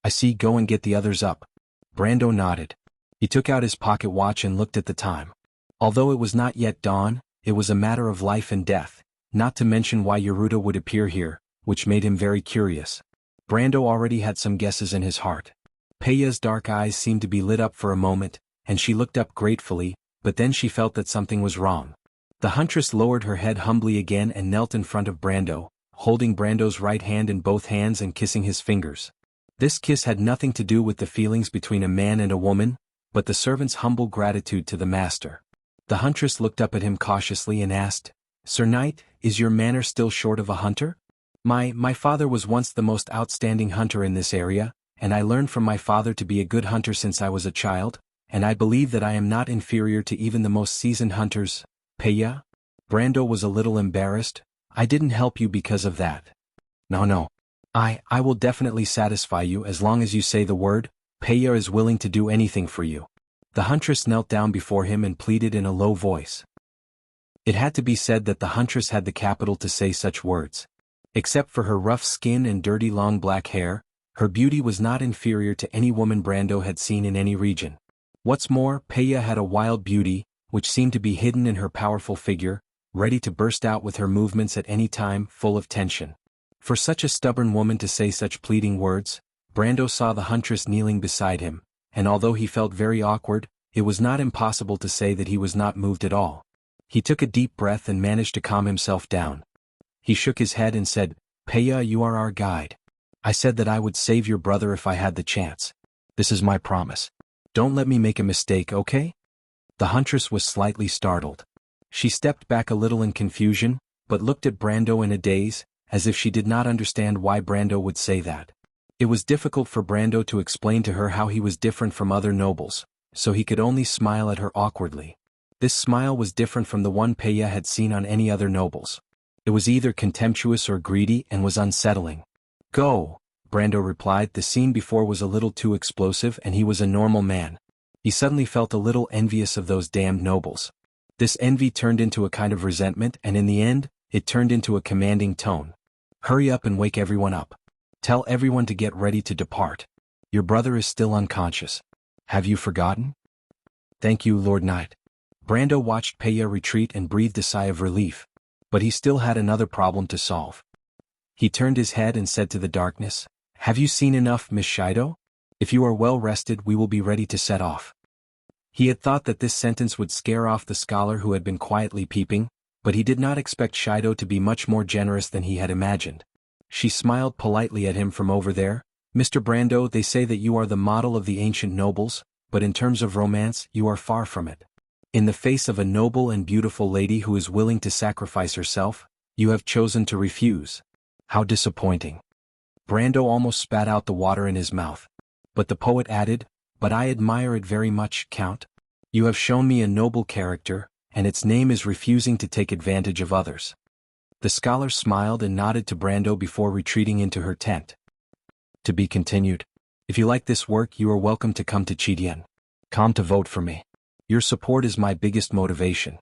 "I see, go and get the others up." Brando nodded. He took out his pocket watch and looked at the time. Although it was not yet dawn, it was a matter of life and death, not to mention why Yaruta would appear here, which made him very curious. Brando already had some guesses in his heart. Peya's dark eyes seemed to be lit up for a moment, and she looked up gratefully, but then she felt that something was wrong. The huntress lowered her head humbly again and knelt in front of Brando, holding Brando's right hand in both hands and kissing his fingers. This kiss had nothing to do with the feelings between a man and a woman, but the servant's humble gratitude to the master. The huntress looked up at him cautiously and asked, "Sir Knight, is your manor still short of a hunter?" My father was once the most outstanding hunter in this area, and I learned from my father to be a good hunter since I was a child, and I believe that I am not inferior to even the most seasoned hunters, Peya." Brando was a little embarrassed. "I didn't help you because of that." No. I will definitely satisfy you as long as you say the word. Peya is willing to do anything for you." The huntress knelt down before him and pleaded in a low voice. It had to be said that the huntress had the capital to say such words. Except for her rough skin and dirty long black hair, her beauty was not inferior to any woman Brando had seen in any region. What's more, Peya had a wild beauty, which seemed to be hidden in her powerful figure, ready to burst out with her movements at any time, full of tension. For such a stubborn woman to say such pleading words, Brando saw the huntress kneeling beside him, and although he felt very awkward, it was not impossible to say that he was not moved at all. He took a deep breath and managed to calm himself down. He shook his head and said, "Peya, you are our guide. I said that I would save your brother if I had the chance. This is my promise. Don't let me make a mistake, okay?" The huntress was slightly startled. She stepped back a little in confusion, but looked at Brando in a daze, as if she did not understand why Brando would say that. It was difficult for Brando to explain to her how he was different from other nobles, so he could only smile at her awkwardly. This smile was different from the one Peya had seen on any other nobles. It was either contemptuous or greedy and was unsettling. "Go," Brando replied. The scene before was a little too explosive and he was a normal man. He suddenly felt a little envious of those damned nobles. This envy turned into a kind of resentment and in the end, it turned into a commanding tone. "Hurry up and wake everyone up. Tell everyone to get ready to depart. Your brother is still unconscious. Have you forgotten?" "Thank you, Lord Knight." Brando watched Peya retreat and breathed a sigh of relief. But he still had another problem to solve. He turned his head and said to the darkness, "Have you seen enough, Miss Shido? If you are well rested we will be ready to set off." He had thought that this sentence would scare off the scholar who had been quietly peeping, but he did not expect Shido to be much more generous than he had imagined. She smiled politely at him from over there. "Mr. Brando, they say that you are the model of the ancient nobles, but in terms of romance, you are far from it. In the face of a noble and beautiful lady who is willing to sacrifice herself, you have chosen to refuse. How disappointing." Brando almost spat out the water in his mouth. But the poet added, "But I admire it very much, Count. You have shown me a noble character, and its name is refusing to take advantage of others." The scholar smiled and nodded to Brando before retreating into her tent. To be continued. If you like this work, you are welcome to come to Jianghu to vote for me. Your support is my biggest motivation.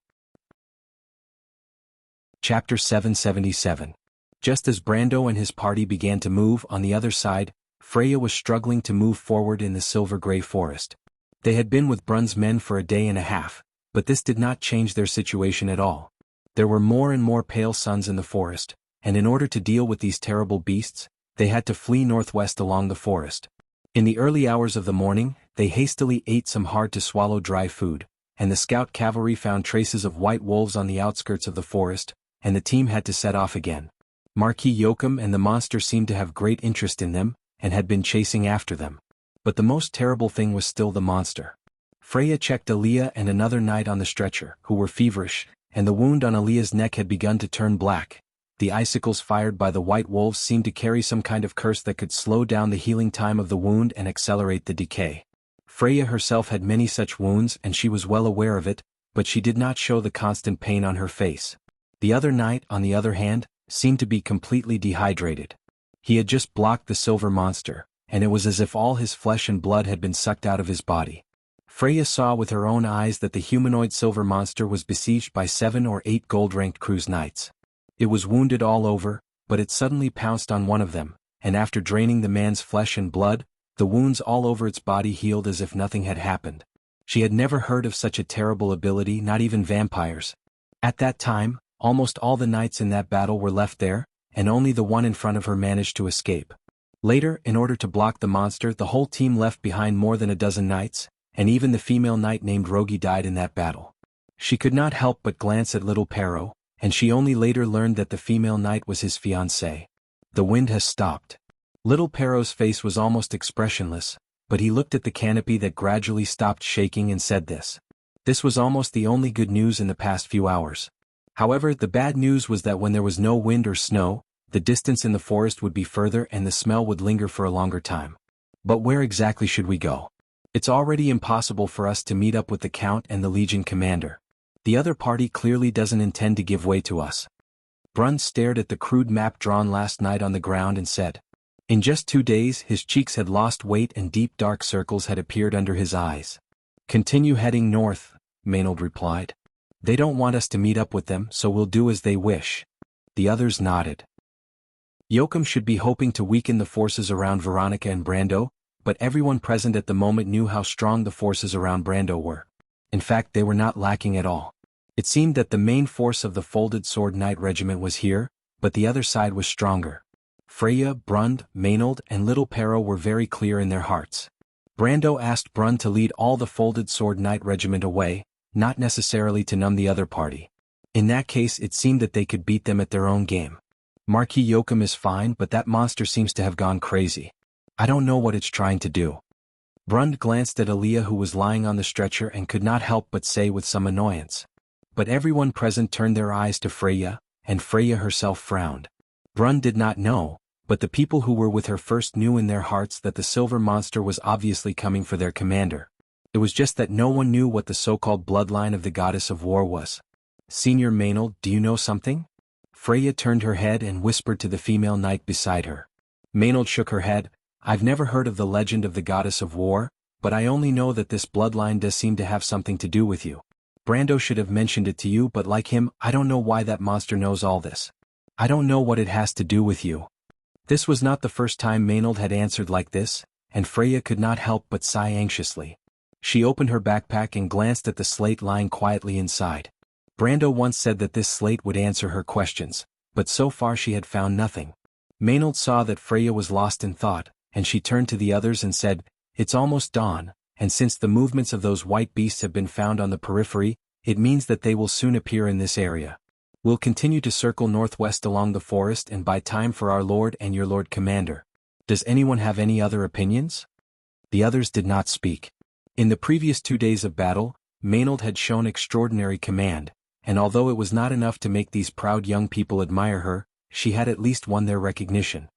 Chapter 777. Just as Brando and his party began to move on the other side, Freya was struggling to move forward in the silver-gray forest. They had been with Brun's men for a day and a half, but this did not change their situation at all. There were more and more pale suns in the forest, and in order to deal with these terrible beasts, they had to flee northwest along the forest. In the early hours of the morning, they hastily ate some hard-to-swallow dry food, and the scout cavalry found traces of white wolves on the outskirts of the forest, and the team had to set off again. Marquis Yoakum and the monster seemed to have great interest in them, and had been chasing after them. But the most terrible thing was still the monster. Freya checked Aaliyah and another knight on the stretcher, who were feverish, and the wound on Aaliyah's neck had begun to turn black. The icicles fired by the white wolves seemed to carry some kind of curse that could slow down the healing time of the wound and accelerate the decay. Freya herself had many such wounds and she was well aware of it, but she did not show the constant pain on her face. The other knight, on the other hand, seemed to be completely dehydrated. He had just blocked the silver monster, and it was as if all his flesh and blood had been sucked out of his body. Freya saw with her own eyes that the humanoid silver monster was besieged by 7 or 8 gold-ranked cruise knights. It was wounded all over, but it suddenly pounced on one of them, and after draining the man's flesh and blood, the wounds all over its body healed as if nothing had happened. She had never heard of such a terrible ability, not even vampires. At that time, almost all the knights in that battle were left there, and only the one in front of her managed to escape. Later, in order to block the monster, the whole team left behind more than a dozen knights, and even the female knight named Rogi died in that battle. She could not help but glance at little Pero, and she only later learned that the female knight was his fiancée. The wind has stopped. Little Pero's face was almost expressionless, but he looked at the canopy that gradually stopped shaking and said this. This was almost the only good news in the past few hours. However, the bad news was that when there was no wind or snow, the distance in the forest would be further and the smell would linger for a longer time. But where exactly should we go? It's already impossible for us to meet up with the Count and the Legion commander. The other party clearly doesn't intend to give way to us. Brun stared at the crude map drawn last night on the ground and said. In just 2 days his cheeks had lost weight and deep dark circles had appeared under his eyes. Continue heading north, Maynard replied. They don't want us to meet up with them, so we'll do as they wish. The others nodded. Yoakum should be hoping to weaken the forces around Veronica and Brando, but everyone present at the moment knew how strong the forces around Brando were. In fact, they were not lacking at all. It seemed that the main force of the Folded Sword Knight Regiment was here, but the other side was stronger. Freya, Brund, Maynard, and little Pero were very clear in their hearts. Brando asked Brun to lead all the Folded Sword Knight Regiment away, not necessarily to numb the other party. In that case it seemed that they could beat them at their own game. Marquis Yoakum is fine, but that monster seems to have gone crazy. I don't know what it's trying to do. Brund glanced at Aaliyah, who was lying on the stretcher, and could not help but say with some annoyance. But everyone present turned their eyes to Freya, and Freya herself frowned. Brund did not know, but the people who were with her first knew in their hearts that the silver monster was obviously coming for their commander. It was just that no one knew what the so-called bloodline of the goddess of war was. Senior Maynard, do you know something? Freya turned her head and whispered to the female knight beside her. Maynard shook her head. I've never heard of the legend of the goddess of war, but I only know that this bloodline does seem to have something to do with you. Brando should have mentioned it to you, but like him, I don't know why that monster knows all this. I don't know what it has to do with you. This was not the first time Maynard had answered like this, and Freya could not help but sigh anxiously. She opened her backpack and glanced at the slate lying quietly inside. Brando once said that this slate would answer her questions, but so far she had found nothing. Maynard saw that Freya was lost in thought, and she turned to the others and said, It's almost dawn, and since the movements of those white beasts have been found on the periphery, it means that they will soon appear in this area. We'll continue to circle northwest along the forest and buy time for our lord and your lord commander. Does anyone have any other opinions? The others did not speak. In the previous 2 days of battle, Maynard had shown extraordinary command, and although it was not enough to make these proud young people admire her, she had at least won their recognition.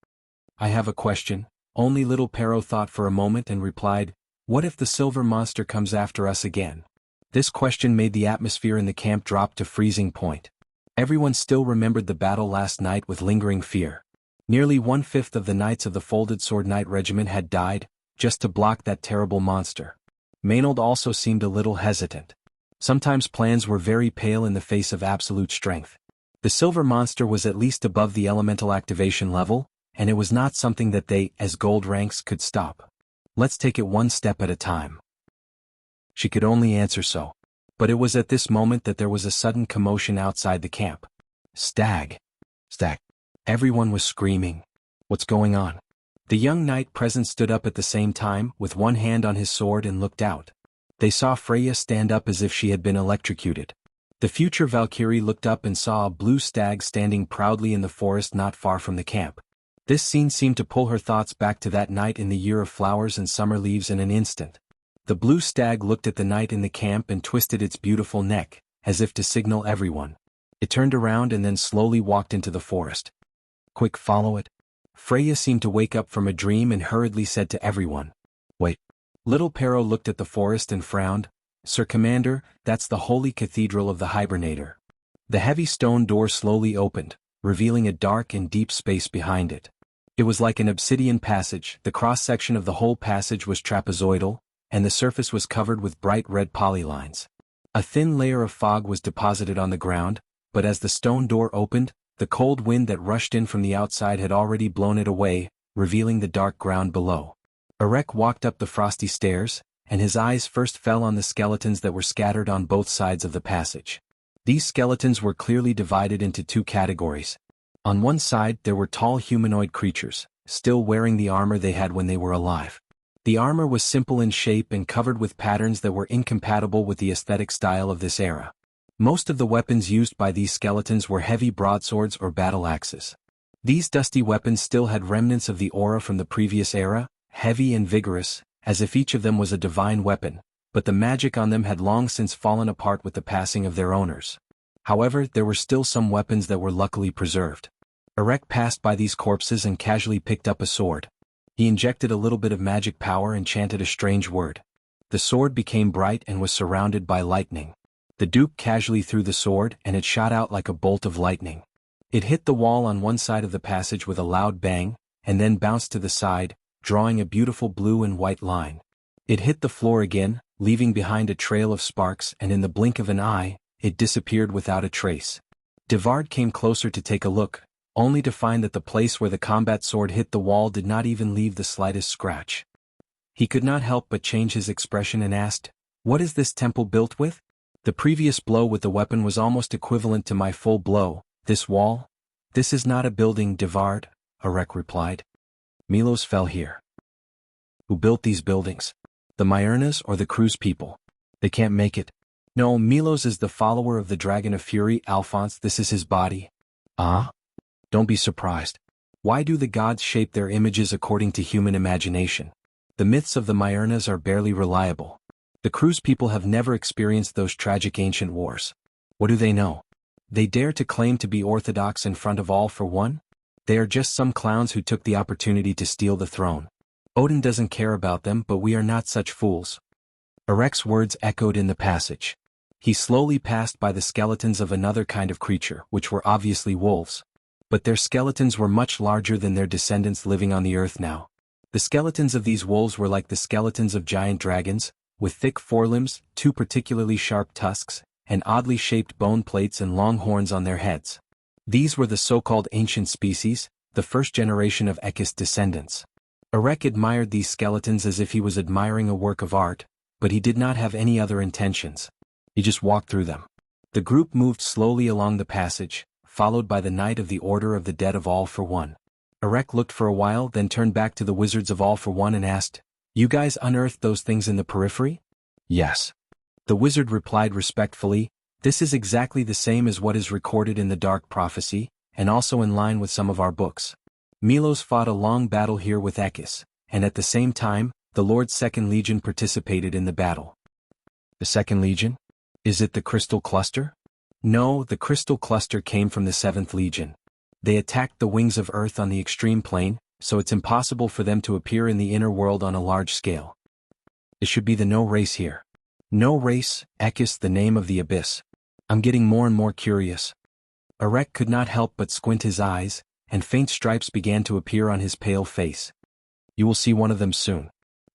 I have a question. Only little Pero thought for a moment and replied, What if the silver monster comes after us again? This question made the atmosphere in the camp drop to freezing point. Everyone still remembered the battle last night with lingering fear. Nearly 1/5 of the knights of the Folded Sword Knight Regiment had died, just to block that terrible monster. Maynard also seemed a little hesitant. Sometimes plans were very pale in the face of absolute strength. The silver monster was at least above the elemental activation level, and it was not something that they, as gold ranks, could stop. Let's take it one step at a time. She could only answer so. But it was at this moment that there was a sudden commotion outside the camp. Stag! Stag! Everyone was screaming. What's going on? The young knight present stood up at the same time, with one hand on his sword, and looked out. They saw Freya stand up as if she had been electrocuted. The future Valkyrie looked up and saw a blue stag standing proudly in the forest not far from the camp. This scene seemed to pull her thoughts back to that night in the year of flowers and summer leaves in an instant. The blue stag looked at the knight in the camp and twisted its beautiful neck, as if to signal everyone. It turned around and then slowly walked into the forest. Quick, follow it. Freya seemed to wake up from a dream and hurriedly said to everyone. Wait. Little Pero looked at the forest and frowned. Sir Commander, that's the holy cathedral of the Hibernator. The heavy stone door slowly opened, revealing a dark and deep space behind it. It was like an obsidian passage. The cross-section of the whole passage was trapezoidal, and the surface was covered with bright red polylines. A thin layer of fog was deposited on the ground, but as the stone door opened, the cold wind that rushed in from the outside had already blown it away, revealing the dark ground below. Erek walked up the frosty stairs, and his eyes first fell on the skeletons that were scattered on both sides of the passage. These skeletons were clearly divided into two categories. On one side there were tall humanoid creatures, still wearing the armor they had when they were alive. The armor was simple in shape and covered with patterns that were incompatible with the aesthetic style of this era. Most of the weapons used by these skeletons were heavy broadswords or battle axes. These dusty weapons still had remnants of the aura from the previous era, heavy and vigorous, as if each of them was a divine weapon, but the magic on them had long since fallen apart with the passing of their owners. However, there were still some weapons that were luckily preserved. Erek passed by these corpses and casually picked up a sword. He injected a little bit of magic power and chanted a strange word. The sword became bright and was surrounded by lightning. The Duke casually threw the sword and it shot out like a bolt of lightning. It hit the wall on one side of the passage with a loud bang, and then bounced to the side, drawing a beautiful blue and white line. It hit the floor again, leaving behind a trail of sparks, and in the blink of an eye, it disappeared without a trace. Devard came closer to take a look, only to find that the place where the combat sword hit the wall did not even leave the slightest scratch. He could not help but change his expression and asked, "What is this temple built with?" "The previous blow with the weapon was almost equivalent to my full blow. This wall? This is not a building, Devard," Erek replied. "Milos fell here." "Who built these buildings? The Myrnas or the Cruz people? They can't make it." "No, Milos is the follower of the Dragon of Fury, Alphonse. This is his body." "Ah? Don't be surprised. Why do the gods shape their images according to human imagination? The myths of the Myrnas are barely reliable. The Cruz people have never experienced those tragic ancient wars. What do they know? They dare to claim to be orthodox in front of all for one? They are just some clowns who took the opportunity to steal the throne. Odin doesn't care about them, but we are not such fools." Erek's words echoed in the passage. He slowly passed by the skeletons of another kind of creature, which were obviously wolves. But their skeletons were much larger than their descendants living on the earth now. The skeletons of these wolves were like the skeletons of giant dragons, with thick forelimbs, two particularly sharp tusks, and oddly shaped bone plates and long horns on their heads. These were the so-called ancient species, the first generation of Ekis descendants. Erek admired these skeletons as if he was admiring a work of art, but he did not have any other intentions. He just walked through them. The group moved slowly along the passage, followed by the Knight of the Order of the Dead of All for One. Erek looked for a while, then turned back to the Wizards of All for One and asked, "You guys unearthed those things in the periphery?" "Yes." The wizard replied respectfully, "This is exactly the same as what is recorded in the Dark Prophecy, and also in line with some of our books. Milos fought a long battle here with Ekis, and at the same time, the Lord's Second Legion participated in the battle." "The Second Legion? Is it the Crystal Cluster?" "No, the Crystal Cluster came from the Seventh Legion. They attacked the Wings of Earth on the extreme plane, so it's impossible for them to appear in the inner world on a large scale. It should be the No Race here." "No Race, Ekis, the name of the abyss. I'm getting more and more curious." Erek could not help but squint his eyes, and faint stripes began to appear on his pale face. "You will see one of them soon."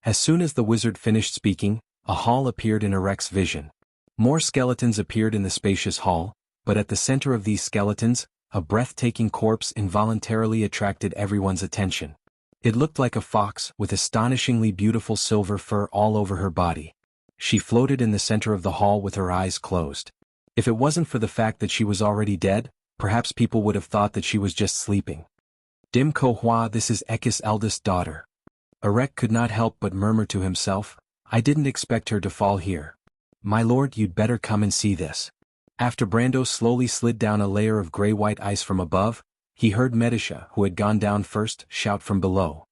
As soon as the wizard finished speaking, a hall appeared in Arek's vision. More skeletons appeared in the spacious hall, but at the center of these skeletons, a breathtaking corpse involuntarily attracted everyone's attention. It looked like a fox with astonishingly beautiful silver fur all over her body. She floated in the center of the hall with her eyes closed. If it wasn't for the fact that she was already dead, perhaps people would have thought that she was just sleeping. "Dim Ko Hua, this is Ekis' eldest daughter." Arek could not help but murmur to himself, "I didn't expect her to fall here. My lord, you'd better come and see this." After Brando slowly slid down a layer of gray-white ice from above, he heard Medisha, who had gone down first, shout from below.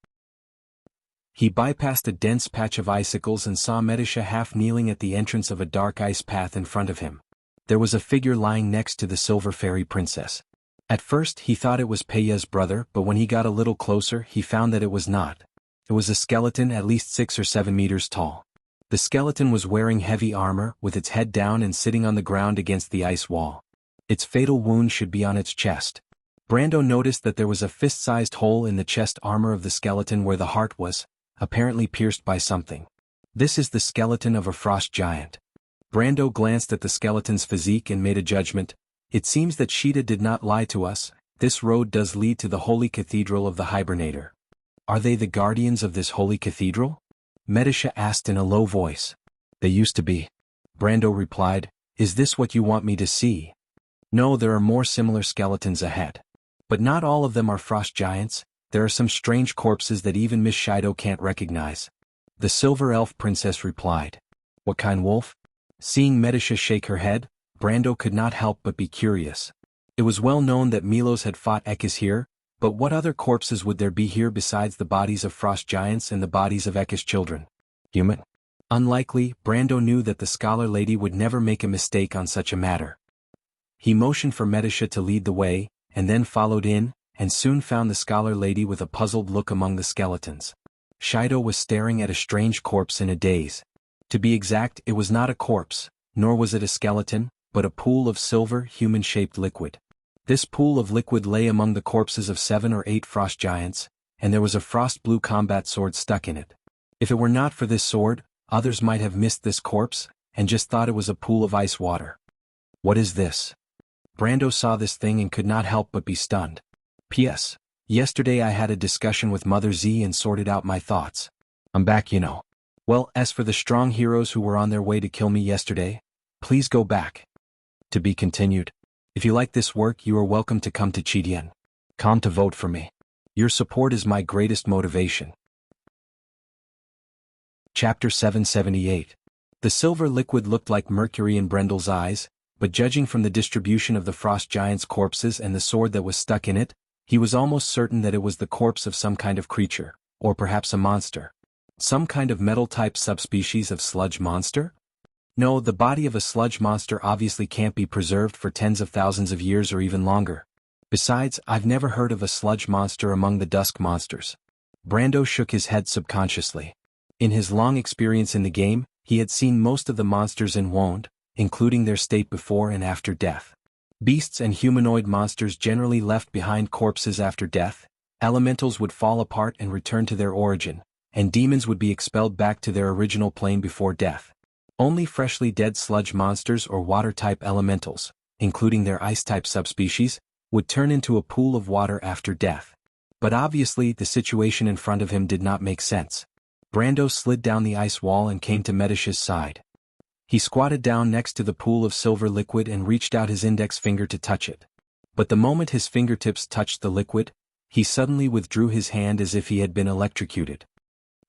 He bypassed a dense patch of icicles and saw Medisha half kneeling at the entrance of a dark ice path in front of him. There was a figure lying next to the silver fairy princess. At first he thought it was Peiya's brother, but when he got a little closer he found that it was not. It was a skeleton at least 6 or 7 meters tall. The skeleton was wearing heavy armor, with its head down and sitting on the ground against the ice wall. Its fatal wound should be on its chest. Brando noticed that there was a fist-sized hole in the chest armor of the skeleton where the heart was, apparently pierced by something. This is the skeleton of a frost giant. Brando glanced at the skeleton's physique and made a judgment. It seems that Sheeta did not lie to us. This road does lead to the holy cathedral of the Hibernator. Are they the guardians of this holy cathedral? Medisha asked in a low voice. They used to be. Brando replied, "Is this what you want me to see?" "No, there are more similar skeletons ahead. But not all of them are frost giants. There are some strange corpses that even Miss Shido can't recognize." The silver elf princess replied. "What kind, wolf?" Seeing Medisha shake her head, Brando could not help but be curious. It was well known that Milos had fought Ekis here, but what other corpses would there be here besides the bodies of frost giants and the bodies of Ekis children? Human? Unlikely. Brando knew that the scholar lady would never make a mistake on such a matter. He motioned for Medisha to lead the way, and then followed in, and soon found the scholar lady with a puzzled look among the skeletons. Shido was staring at a strange corpse in a daze. To be exact, it was not a corpse, nor was it a skeleton, but a pool of silver, human-shaped liquid. This pool of liquid lay among the corpses of 7 or 8 frost giants, and there was a frost-blue combat sword stuck in it. If it were not for this sword, others might have missed this corpse, and just thought it was a pool of ice water. What is this? Brando saw this thing and could not help but be stunned. P.S. Yesterday I had a discussion with Mother Z and sorted out my thoughts. I'm back, you know. Well, as for the strong heroes who were on their way to kill me yesterday, please go back. To be continued. If you like this work, you are welcome to come to Chidian. Come to vote for me. Your support is my greatest motivation. Chapter 778. The silver liquid looked like mercury in Brendel's eyes, but judging from the distribution of the frost giant's corpses and the sword that was stuck in it, he was almost certain that it was the corpse of some kind of creature, or perhaps a monster. Some kind of metal-type subspecies of sludge monster? No, the body of a sludge monster obviously can't be preserved for tens of thousands of years or even longer. Besides, I've never heard of a sludge monster among the dusk monsters. Brando shook his head subconsciously. In his long experience in the game, he had seen most of the monsters in Wond, including their state before and after death. Beasts and humanoid monsters generally left behind corpses after death, elementals would fall apart and return to their origin, and demons would be expelled back to their original plane before death. Only freshly dead sludge monsters or water-type elementals, including their ice-type subspecies, would turn into a pool of water after death. But obviously the situation in front of him did not make sense. Brando slid down the ice wall and came to Medisha's side. He squatted down next to the pool of silver liquid and reached out his index finger to touch it. But the moment his fingertips touched the liquid, he suddenly withdrew his hand as if he had been electrocuted.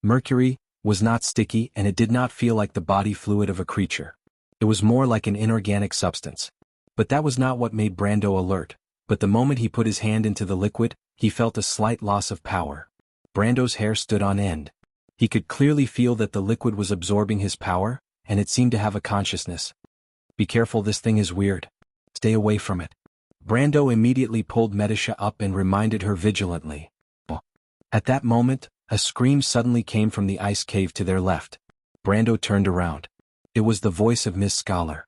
Mercury was not sticky and it did not feel like the body fluid of a creature. It was more like an inorganic substance. But that was not what made Brando alert, but the moment he put his hand into the liquid, he felt a slight loss of power. Brando's hair stood on end. He could clearly feel that the liquid was absorbing his power, and it seemed to have a consciousness. Be careful, this thing is weird. Stay away from it. Brando immediately pulled Medisha up and reminded her vigilantly. At that moment, a scream suddenly came from the ice cave to their left. Brando turned around. It was the voice of Miss Scholar.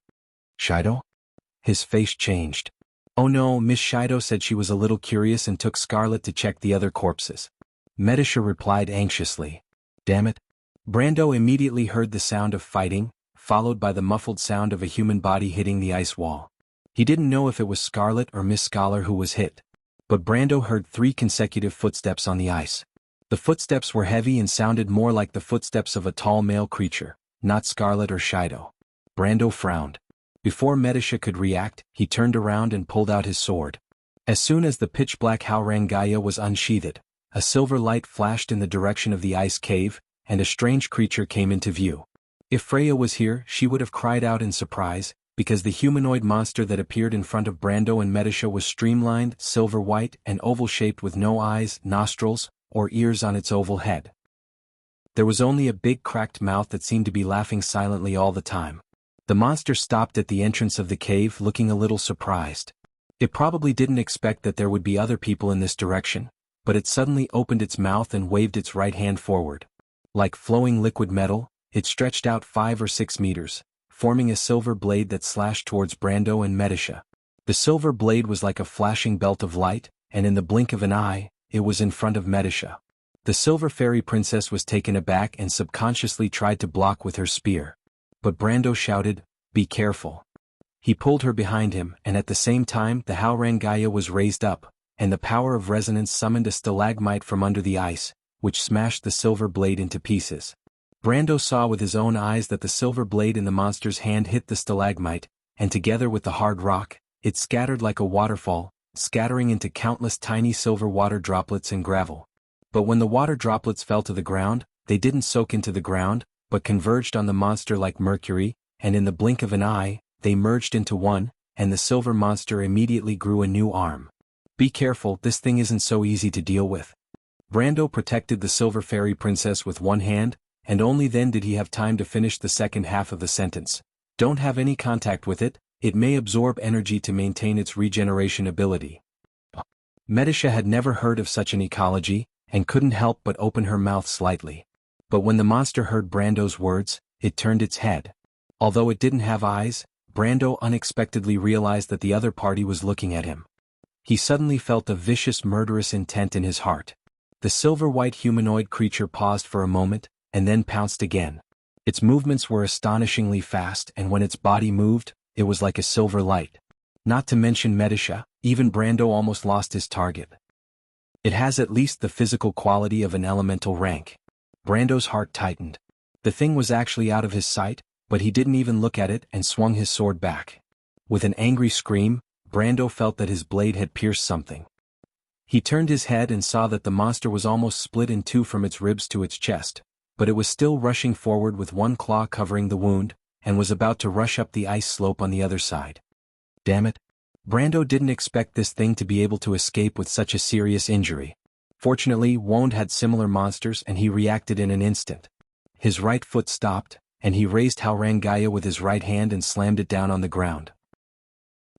Shido? His face changed. Oh no, Miss Shido said she was a little curious and took Scarlet to check the other corpses. Medisha replied anxiously. Damn it. Brando immediately heard the sound of fighting, followed by the muffled sound of a human body hitting the ice wall. He didn't know if it was Scarlet or Miss Scholar who was hit. But Brando heard 3 consecutive footsteps on the ice. The footsteps were heavy and sounded more like the footsteps of a tall male creature, not Scarlet or Shido. Brando frowned. Before Medisha could react, he turned around and pulled out his sword. As soon as the pitch-black Haurangaya was unsheathed, a silver light flashed in the direction of the ice cave, and a strange creature came into view. If Freya was here, she would have cried out in surprise, because the humanoid monster that appeared in front of Brando and Medisha was streamlined, silver-white, and oval-shaped with no eyes, nostrils, or ears on its oval head. There was only a big cracked mouth that seemed to be laughing silently all the time. The monster stopped at the entrance of the cave looking a little surprised. It probably didn't expect that there would be other people in this direction, but it suddenly opened its mouth and waved its right hand forward. Like flowing liquid metal, it stretched out 5 or 6 meters, forming a silver blade that slashed towards Brando and Medisha. The silver blade was like a flashing belt of light, and in the blink of an eye, it was in front of Medisha. The silver fairy princess was taken aback and subconsciously tried to block with her spear. But Brando shouted, "Be careful." He pulled her behind him, and at the same time the Haurangaya was raised up, and the power of resonance summoned a stalagmite from under the ice, which smashed the silver blade into pieces. Brando saw with his own eyes that the silver blade in the monster's hand hit the stalagmite, and together with the hard rock, it scattered like a waterfall, scattering into countless tiny silver water droplets and gravel. But when the water droplets fell to the ground, they didn't soak into the ground, but converged on the monster like mercury, and in the blink of an eye, they merged into one, and the silver monster immediately grew a new arm. Be careful, this thing isn't so easy to deal with. Brando protected the silver fairy princess with one hand, and only then did he have time to finish the second half of the sentence. Don't have any contact with it, it may absorb energy to maintain its regeneration ability. Medisha had never heard of such an ecology, and couldn't help but open her mouth slightly. But when the monster heard Brando's words, it turned its head. Although it didn't have eyes, Brando unexpectedly realized that the other party was looking at him. He suddenly felt a vicious murderous intent in his heart. The silver-white humanoid creature paused for a moment, and then pounced again. Its movements were astonishingly fast, and when its body moved, it was like a silver light. Not to mention Medisha, even Brando almost lost his target. It has at least the physical quality of an elemental rank. Brando's heart tightened. The thing was actually out of his sight, but he didn't even look at it and swung his sword back. With an angry scream, Brando felt that his blade had pierced something. He turned his head and saw that the monster was almost split in 2 from its ribs to its chest, but it was still rushing forward with one claw covering the wound, and was about to rush up the ice slope on the other side. Damn it. Brando didn't expect this thing to be able to escape with such a serious injury. Fortunately, Wond had similar monsters and he reacted in an instant. His right foot stopped, and he raised Haurangaya with his right hand and slammed it down on the ground.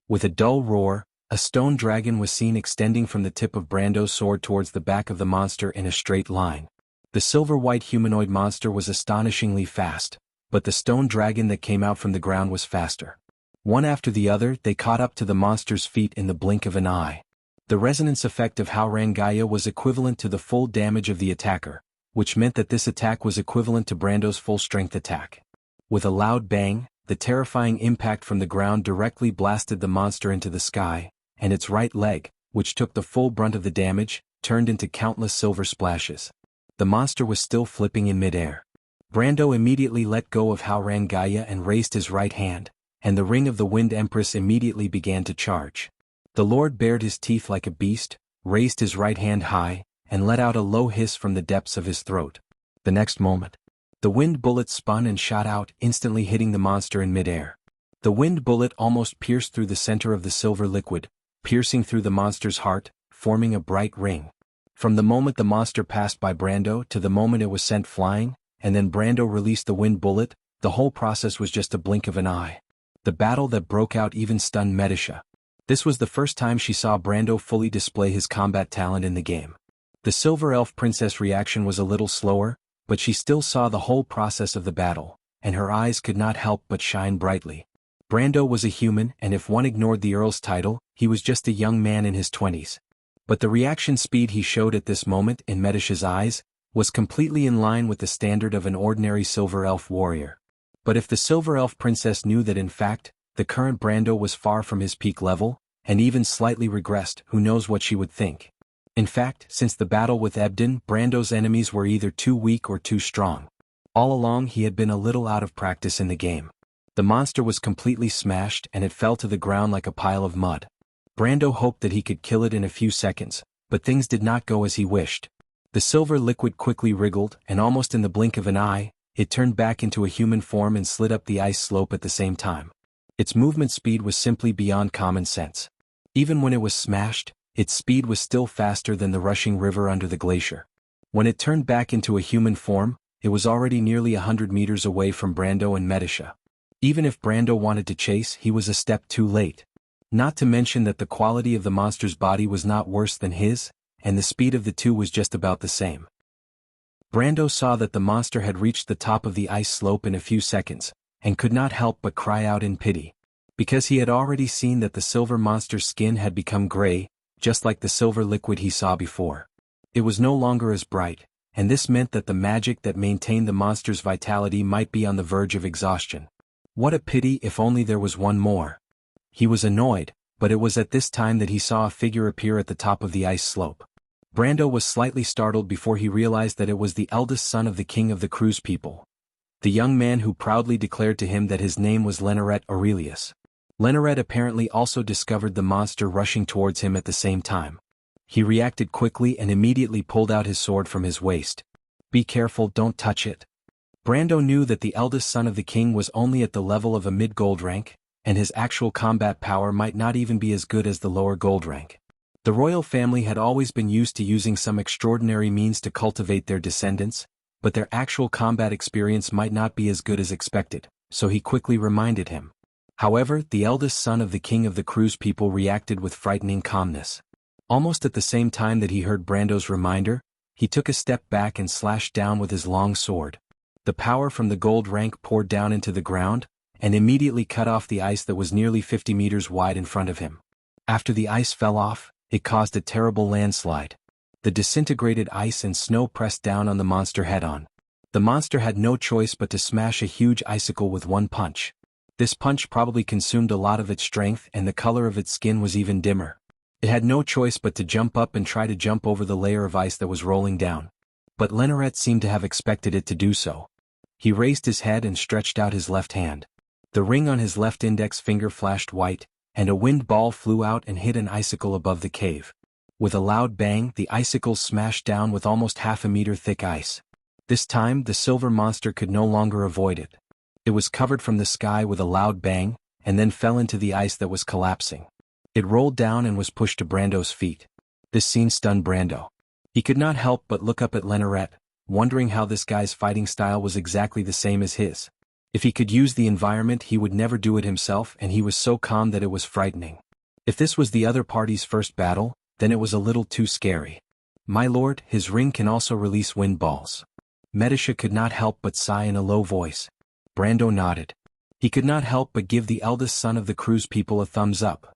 With a dull roar, a stone dragon was seen extending from the tip of Brando's sword towards the back of the monster in a straight line. The silver-white humanoid monster was astonishingly fast, but the stone dragon that came out from the ground was faster. One after the other, they caught up to the monster's feet in the blink of an eye. The resonance effect of Haurangaya was equivalent to the full damage of the attacker, which meant that this attack was equivalent to Brando's full-strength attack. With a loud bang, the terrifying impact from the ground directly blasted the monster into the sky, and its right leg, which took the full brunt of the damage, turned into countless silver splashes. The monster was still flipping in midair. Brando immediately let go of Haurangaya and raised his right hand, and the ring of the Wind Empress immediately began to charge. The Lord bared his teeth like a beast, raised his right hand high, and let out a low hiss from the depths of his throat. The next moment, the wind bullet spun and shot out, instantly hitting the monster in midair. The wind bullet almost pierced through the center of the silver liquid, piercing through the monster's heart, forming a bright ring. From the moment the monster passed by Brando to the moment it was sent flying, and then Brando released the wind bullet, the whole process was just a blink of an eye. The battle that broke out even stunned Medisha. This was the first time she saw Brando fully display his combat talent in the game. The Silver Elf Princess reaction was a little slower, but she still saw the whole process of the battle, and her eyes could not help but shine brightly. Brando was a human, and if one ignored the Earl's title, he was just a young man in his 20s. But the reaction speed he showed at this moment in Medicia's eyes was completely in line with the standard of an ordinary Silver Elf warrior. But if the Silver Elf princess knew that in fact, the current Brando was far from his peak level, and even slightly regressed, who knows what she would think. In fact, since the battle with Ebden, Brando's enemies were either too weak or too strong. All along he had been a little out of practice in the game. The monster was completely smashed and it fell to the ground like a pile of mud. Brando hoped that he could kill it in a few seconds, but things did not go as he wished. The silver liquid quickly wriggled, and almost in the blink of an eye, it turned back into a human form and slid up the ice slope at the same time. Its movement speed was simply beyond common sense. Even when it was smashed, its speed was still faster than the rushing river under the glacier. When it turned back into a human form, it was already nearly 100 meters away from Brando and Medicia. Even if Brando wanted to chase, he was a step too late. Not to mention that the quality of the monster's body was not worse than his, and the speed of the two was just about the same. Brando saw that the monster had reached the top of the ice slope in a few seconds, and could not help but cry out in pity. Because he had already seen that the silver monster's skin had become gray, just like the silver liquid he saw before. It was no longer as bright, and this meant that the magic that maintained the monster's vitality might be on the verge of exhaustion. What a pity if only there was one more. He was annoyed, but it was at this time that he saw a figure appear at the top of the ice slope. Brando was slightly startled before he realized that it was the eldest son of the king of the Cruise people. The young man who proudly declared to him that his name was Leneret Aurelius. Leneret apparently also discovered the monster rushing towards him at the same time. He reacted quickly and immediately pulled out his sword from his waist. "Be careful, don't touch it." Brando knew that the eldest son of the king was only at the level of a mid-gold rank, and his actual combat power might not even be as good as the lower gold rank. The royal family had always been used to using some extraordinary means to cultivate their descendants, but their actual combat experience might not be as good as expected, so he quickly reminded him. However, the eldest son of the king of the Cruise people reacted with frightening calmness. Almost at the same time that he heard Brando's reminder, he took a step back and slashed down with his long sword. The power from the gold rank poured down into the ground, and immediately cut off the ice that was nearly 50 meters wide in front of him. After the ice fell off, it caused a terrible landslide. The disintegrated ice and snow pressed down on the monster head-on. The monster had no choice but to smash a huge icicle with one punch. This punch probably consumed a lot of its strength, and the color of its skin was even dimmer. It had no choice but to jump up and try to jump over the layer of ice that was rolling down. But Leneret seemed to have expected it to do so. He raised his head and stretched out his left hand. The ring on his left index finger flashed white, and a wind ball flew out and hit an icicle above the cave. With a loud bang, the icicles smashed down with almost half a meter thick ice. This time, the silver monster could no longer avoid it. It was covered from the sky with a loud bang, and then fell into the ice that was collapsing. It rolled down and was pushed to Brando's feet. This scene stunned Brando. He could not help but look up at Leneret, wondering how this guy's fighting style was exactly the same as his. If he could use the environment, he would never do it himself, and he was so calm that it was frightening. If this was the other party's first battle, then it was a little too scary. "My lord, his ring can also release wind balls." Medicia could not help but sigh in a low voice. Brando nodded. He could not help but give the eldest son of the Cruise people a thumbs up.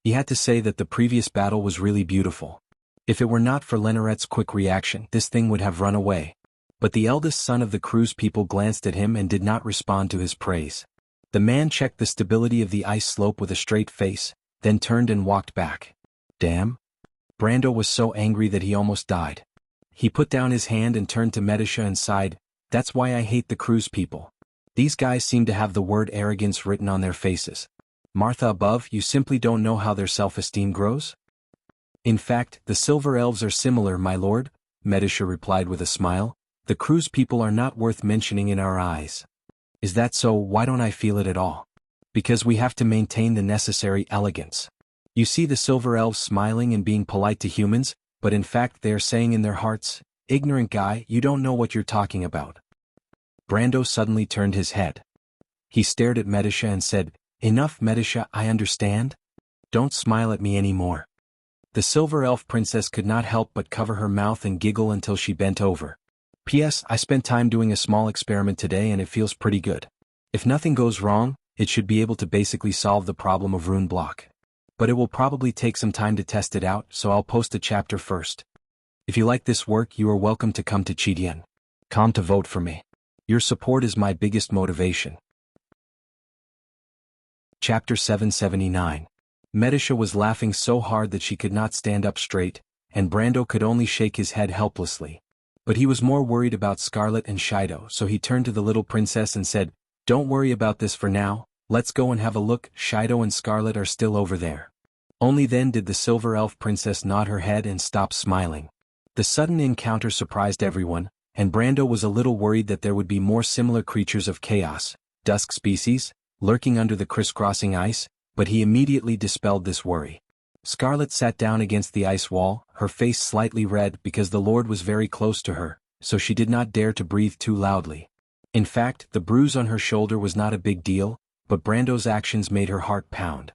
He had to say that the previous battle was really beautiful. If it were not for Leneret's quick reaction, this thing would have run away. But the eldest son of the Cruise people glanced at him and did not respond to his praise. The man checked the stability of the ice slope with a straight face, then turned and walked back. Damn. Brando was so angry that he almost died. He put down his hand and turned to Medicia and sighed, "That's why I hate the Cruise people. These guys seem to have the word arrogance written on their faces. Martha above, you simply don't know how their self-esteem grows?" "In fact, the Silver Elves are similar, my lord," Medicia replied with a smile. "The Cruise people are not worth mentioning in our eyes." "Is that so? Why don't I feel it at all?" "Because we have to maintain the necessary elegance. You see the Silver Elves smiling and being polite to humans, but in fact they are saying in their hearts, 'Ignorant guy, you don't know what you're talking about.'" Brando suddenly turned his head. He stared at Medicia and said, "Enough, Medicia, I understand. Don't smile at me anymore." The Silver Elf princess could not help but cover her mouth and giggle until she bent over. "P.S. I spent time doing a small experiment today and it feels pretty good. If nothing goes wrong, it should be able to basically solve the problem of rune block. But it will probably take some time to test it out, so I'll post a chapter first. If you like this work, you are welcome to come to Jianghu to vote for me. Your support is my biggest motivation. Chapter 779. Medisha was laughing so hard that she could not stand up straight, and Brando could only shake his head helplessly. But he was more worried about Scarlet and Shido, so he turned to the little princess and said, "Don't worry about this for now, let's go and have a look. Shido and Scarlet are still over there." Only then did the silver elf princess nod her head and stop smiling. The sudden encounter surprised everyone, and Brando was a little worried that there would be more similar creatures of chaos, dusk species, lurking under the crisscrossing ice, but he immediately dispelled this worry. Scarlet sat down against the ice wall, her face slightly red because the Lord was very close to her, so she did not dare to breathe too loudly. In fact, the bruise on her shoulder was not a big deal, but Brando's actions made her heart pound.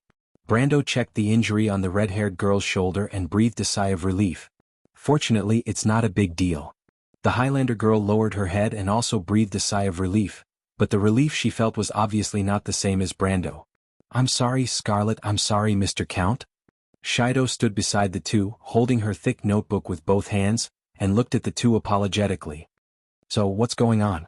Brando checked the injury on the red-haired girl's shoulder and breathed a sigh of relief. Fortunately, it's not a big deal. The Highlander girl lowered her head and also breathed a sigh of relief, but the relief she felt was obviously not the same as Brando. "I'm sorry, Scarlet, I'm sorry, Mr. Count." Shido stood beside the two, holding her thick notebook with both hands, and looked at the two apologetically. "So, what's going on?"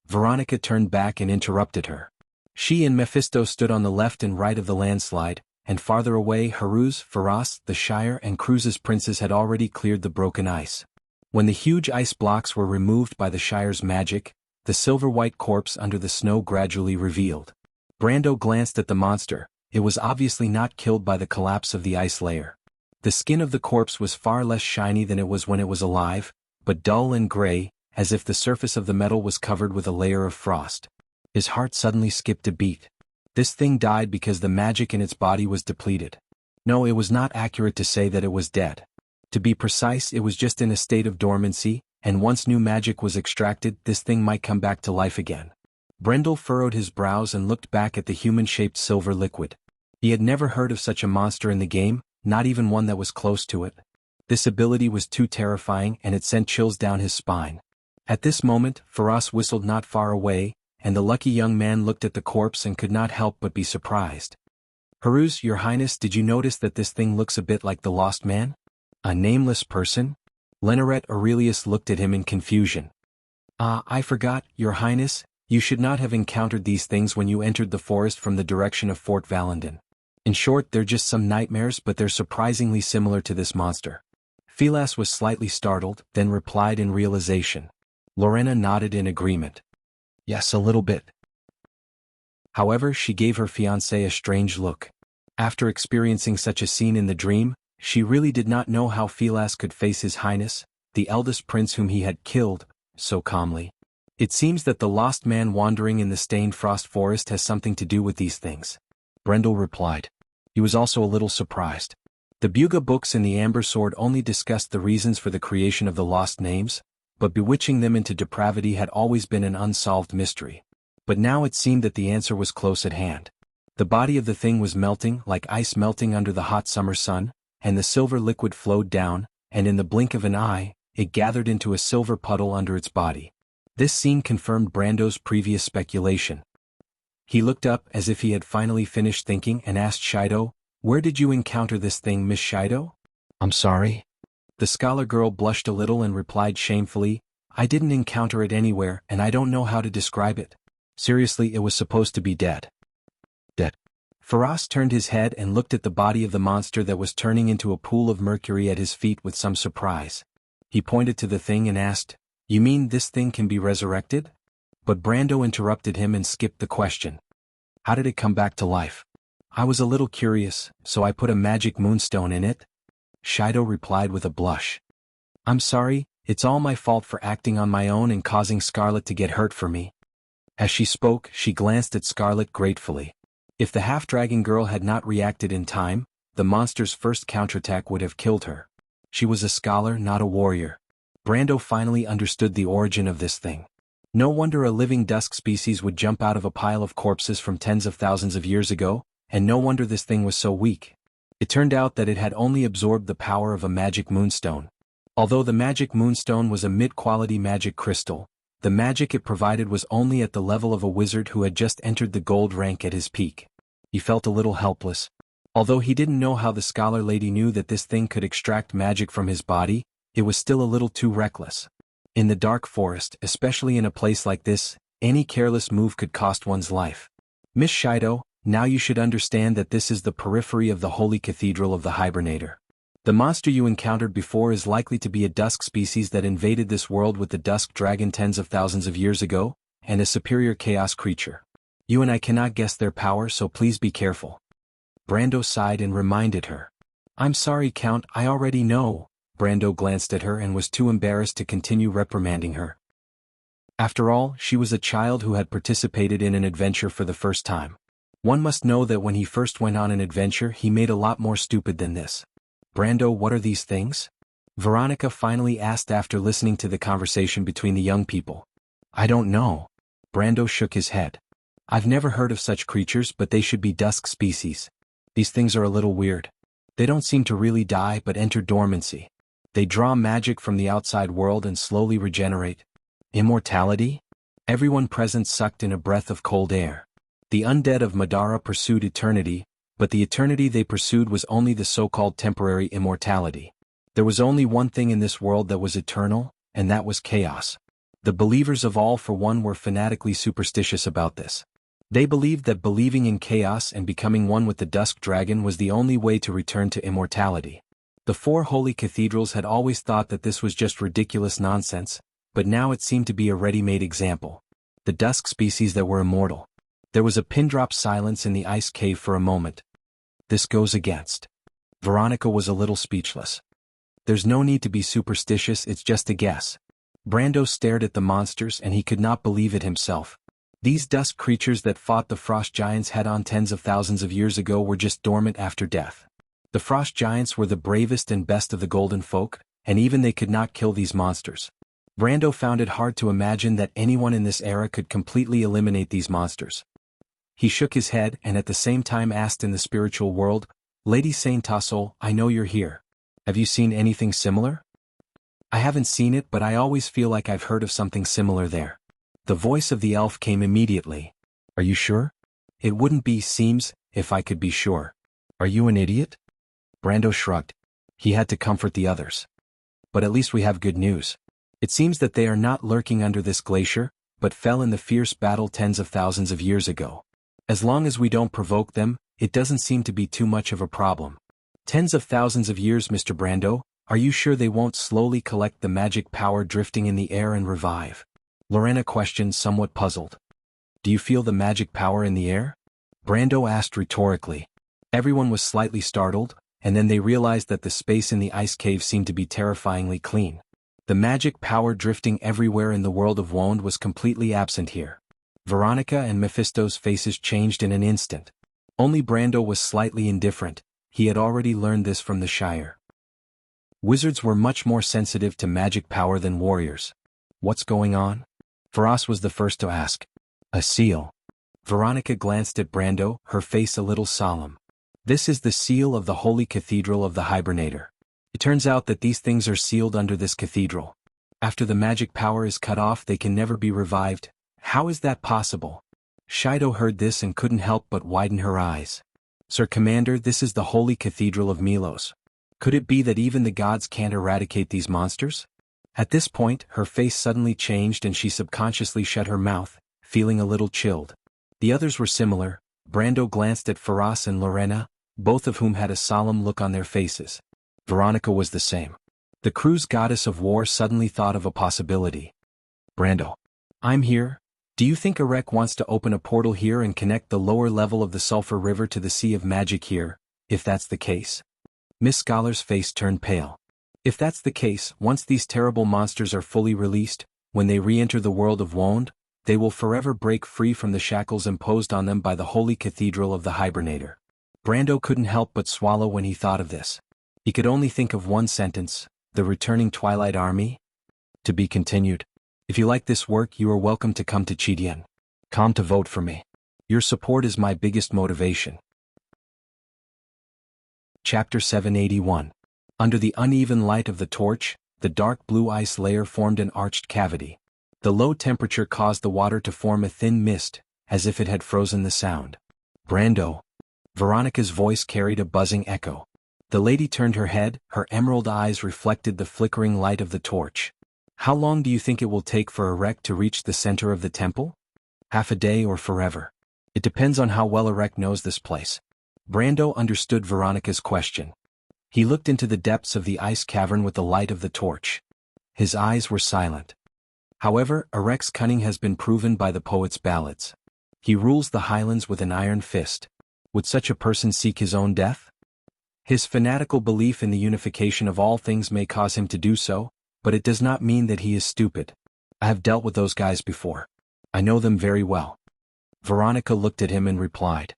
Veronica turned back and interrupted her. She and Mephisto stood on the left and right of the landslide, and farther away Haruz, Faraz, the Shire and Cruz's princes had already cleared the broken ice. When the huge ice blocks were removed by the Shire's magic, the silver-white corpse under the snow gradually revealed. Brando glanced at the monster. It was obviously not killed by the collapse of the ice layer. The skin of the corpse was far less shiny than it was when it was alive, but dull and gray, as if the surface of the metal was covered with a layer of frost. His heart suddenly skipped a beat. This thing died because the magic in its body was depleted. No, it was not accurate to say that it was dead. To be precise, it was just in a state of dormancy, and once new magic was extracted, this thing might come back to life again. Brendel furrowed his brows and looked back at the human-shaped silver liquid. He had never heard of such a monster in the game, not even one that was close to it. This ability was too terrifying and it sent chills down his spine. At this moment, Faraz whistled not far away, and the lucky young man looked at the corpse and could not help but be surprised. "Haruz, your highness, did you notice that this thing looks a bit like the lost man? A nameless person?" Leneret Aurelius looked at him in confusion. I forgot, your highness, you should not have encountered these things when you entered the forest from the direction of Fort Valendon. In short, they're just some nightmares, but they're surprisingly similar to this monster." Philas was slightly startled, then replied in realization. Lorena nodded in agreement. "Yes, a little bit." However, she gave her fiancé a strange look. After experiencing such a scene in the dream, she really did not know how Philas could face his highness, the eldest prince whom he had killed, so calmly. "It seems that the lost man wandering in the stained frost forest has something to do with these things," Brendel replied. He was also a little surprised. The Buga books in the Amber Sword only discussed the reasons for the creation of the lost names, but bewitching them into depravity had always been an unsolved mystery. But now it seemed that the answer was close at hand. The body of the thing was melting like ice melting under the hot summer sun, and the silver liquid flowed down, and in the blink of an eye, it gathered into a silver puddle under its body. This scene confirmed Brando's previous speculation. He looked up as if he had finally finished thinking and asked Shido, "Where did you encounter this thing, Miss Shido?" "I'm sorry." The scholar girl blushed a little and replied shamefully, "I didn't encounter it anywhere and I don't know how to describe it. Seriously, it was supposed to be dead." "Dead?" Faraz turned his head and looked at the body of the monster that was turning into a pool of mercury at his feet with some surprise. He pointed to the thing and asked, "You mean this thing can be resurrected?" But Brando interrupted him and skipped the question. "How did it come back to life?" "I was a little curious, so I put a magic moonstone in it." Shido replied with a blush. "I'm sorry, it's all my fault for acting on my own and causing Scarlet to get hurt for me." As she spoke, she glanced at Scarlet gratefully. If the half-dragon girl had not reacted in time, the monster's first counterattack would have killed her. She was a scholar, not a warrior. Brando finally understood the origin of this thing. No wonder a living dusk species would jump out of a pile of corpses from tens of thousands of years ago, and no wonder this thing was so weak. It turned out that it had only absorbed the power of a magic moonstone. Although the magic moonstone was a mid-quality magic crystal, The magic it provided was only at the level of a wizard who had just entered the gold rank at his peak. He felt a little helpless. Although he didn't know how the scholar lady knew that this thing could extract magic from his body, it was still a little too reckless. In the dark forest, especially in a place like this, any careless move could cost one's life. Miss Shido, now you should understand that this is the periphery of the holy cathedral of the Hibernator. The monster you encountered before is likely to be a dusk species that invaded this world with the dusk dragon tens of thousands of years ago, and a superior chaos creature. You and I cannot guess their power, so please be careful. Brando sighed and reminded her. I'm sorry, Count, I already know. Brando glanced at her and was too embarrassed to continue reprimanding her. After all, she was a child who had participated in an adventure for the first time. One must know that when he first went on an adventure he made a lot more stupid than this. Brando, what are these things? Veronica finally asked after listening to the conversation between the young people. I don't know. Brando shook his head. I've never heard of such creatures, but they should be dusk species. These things are a little weird. They don't seem to really die but enter dormancy. They draw magic from the outside world and slowly regenerate. Immortality? Everyone present sucked in a breath of cold air. The undead of Madara pursued eternity, but the eternity they pursued was only the so-called temporary immortality. There was only one thing in this world that was eternal, and that was chaos. The believers of All for One were fanatically superstitious about this. They believed that believing in chaos and becoming one with the Dusk Dragon was the only way to return to immortality. The four holy cathedrals had always thought that this was just ridiculous nonsense, but now it seemed to be a ready-made example. The dusk species that were immortal. There was a pin-drop silence in the ice cave for a moment. This goes against. Veronica was a little speechless. There's no need to be superstitious, it's just a guess. Brando stared at the monsters and he could not believe it himself. These dusk creatures that fought the frost giants head-on tens of thousands of years ago were just dormant after death. The frost giants were the bravest and best of the golden folk, and even they could not kill these monsters. Brando found it hard to imagine that anyone in this era could completely eliminate these monsters. He shook his head and at the same time asked in the spiritual world, Lady Saint Tassel, I know you're here. Have you seen anything similar? I haven't seen it, but I always feel like I've heard of something similar there. The voice of the elf came immediately. Are you sure? It wouldn't be seems, if I could be sure. Are you an idiot? Brando shrugged. He had to comfort the others. But at least we have good news. It seems that they are not lurking under this glacier, but fell in the fierce battle tens of thousands of years ago. As long as we don't provoke them, it doesn't seem to be too much of a problem. Tens of thousands of years, Mr. Brando, are you sure they won't slowly collect the magic power drifting in the air and revive? Lorena questioned, somewhat puzzled. Do you feel the magic power in the air? Brando asked rhetorically. Everyone was slightly startled, and then they realized that the space in the ice cave seemed to be terrifyingly clean. The magic power drifting everywhere in the world of Wond was completely absent here. Veronica and Mephisto's faces changed in an instant. Only Brando was slightly indifferent. He had already learned this from the Shire. Wizards were much more sensitive to magic power than warriors. What's going on? Faraz was the first to ask. A seal. Veronica glanced at Brando, her face a little solemn. This is the seal of the Holy Cathedral of the Hibernator. It turns out that these things are sealed under this cathedral. After the magic power is cut off, they can never be revived. How is that possible? Shido heard this and couldn't help but widen her eyes. Sir Commander, this is the Holy Cathedral of Milos. Could it be that even the gods can't eradicate these monsters? At this point, her face suddenly changed and she subconsciously shut her mouth, feeling a little chilled. The others were similar. Brando glanced at Faraz and Lorena, both of whom had a solemn look on their faces. Veronica was the same. The crew's goddess of war suddenly thought of a possibility. Brando. I'm here. Do you think Erek wants to open a portal here and connect the lower level of the Sulphur River to the Sea of Magic here, if that's the case? Miss Scholar's face turned pale. If that's the case, once these terrible monsters are fully released, when they re-enter the world of Wond, they will forever break free from the shackles imposed on them by the Holy Cathedral of the Hibernator. Brando couldn't help but swallow when he thought of this. He could only think of one sentence, the returning Twilight Army? To be continued. If you like this work, you are welcome to come to Chidian. Come to vote for me. Your support is my biggest motivation. Chapter 781. Under the uneven light of the torch, the dark blue ice layer formed an arched cavity. The low temperature caused the water to form a thin mist, as if it had frozen the sound. Brando. Veronica's voice carried a buzzing echo. The lady turned her head, her emerald eyes reflected the flickering light of the torch. How long do you think it will take for a wreck to reach the center of the temple? Half a day or forever? It depends on how well Erek knows this place. Brando understood Veronica's question. He looked into the depths of the ice cavern with the light of the torch. His eyes were silent. However, Erek's cunning has been proven by the poet's ballads. He rules the highlands with an iron fist. Would such a person seek his own death? His fanatical belief in the unification of all things may cause him to do so, but it does not mean that he is stupid. I have dealt with those guys before. I know them very well. Veronica looked at him and replied.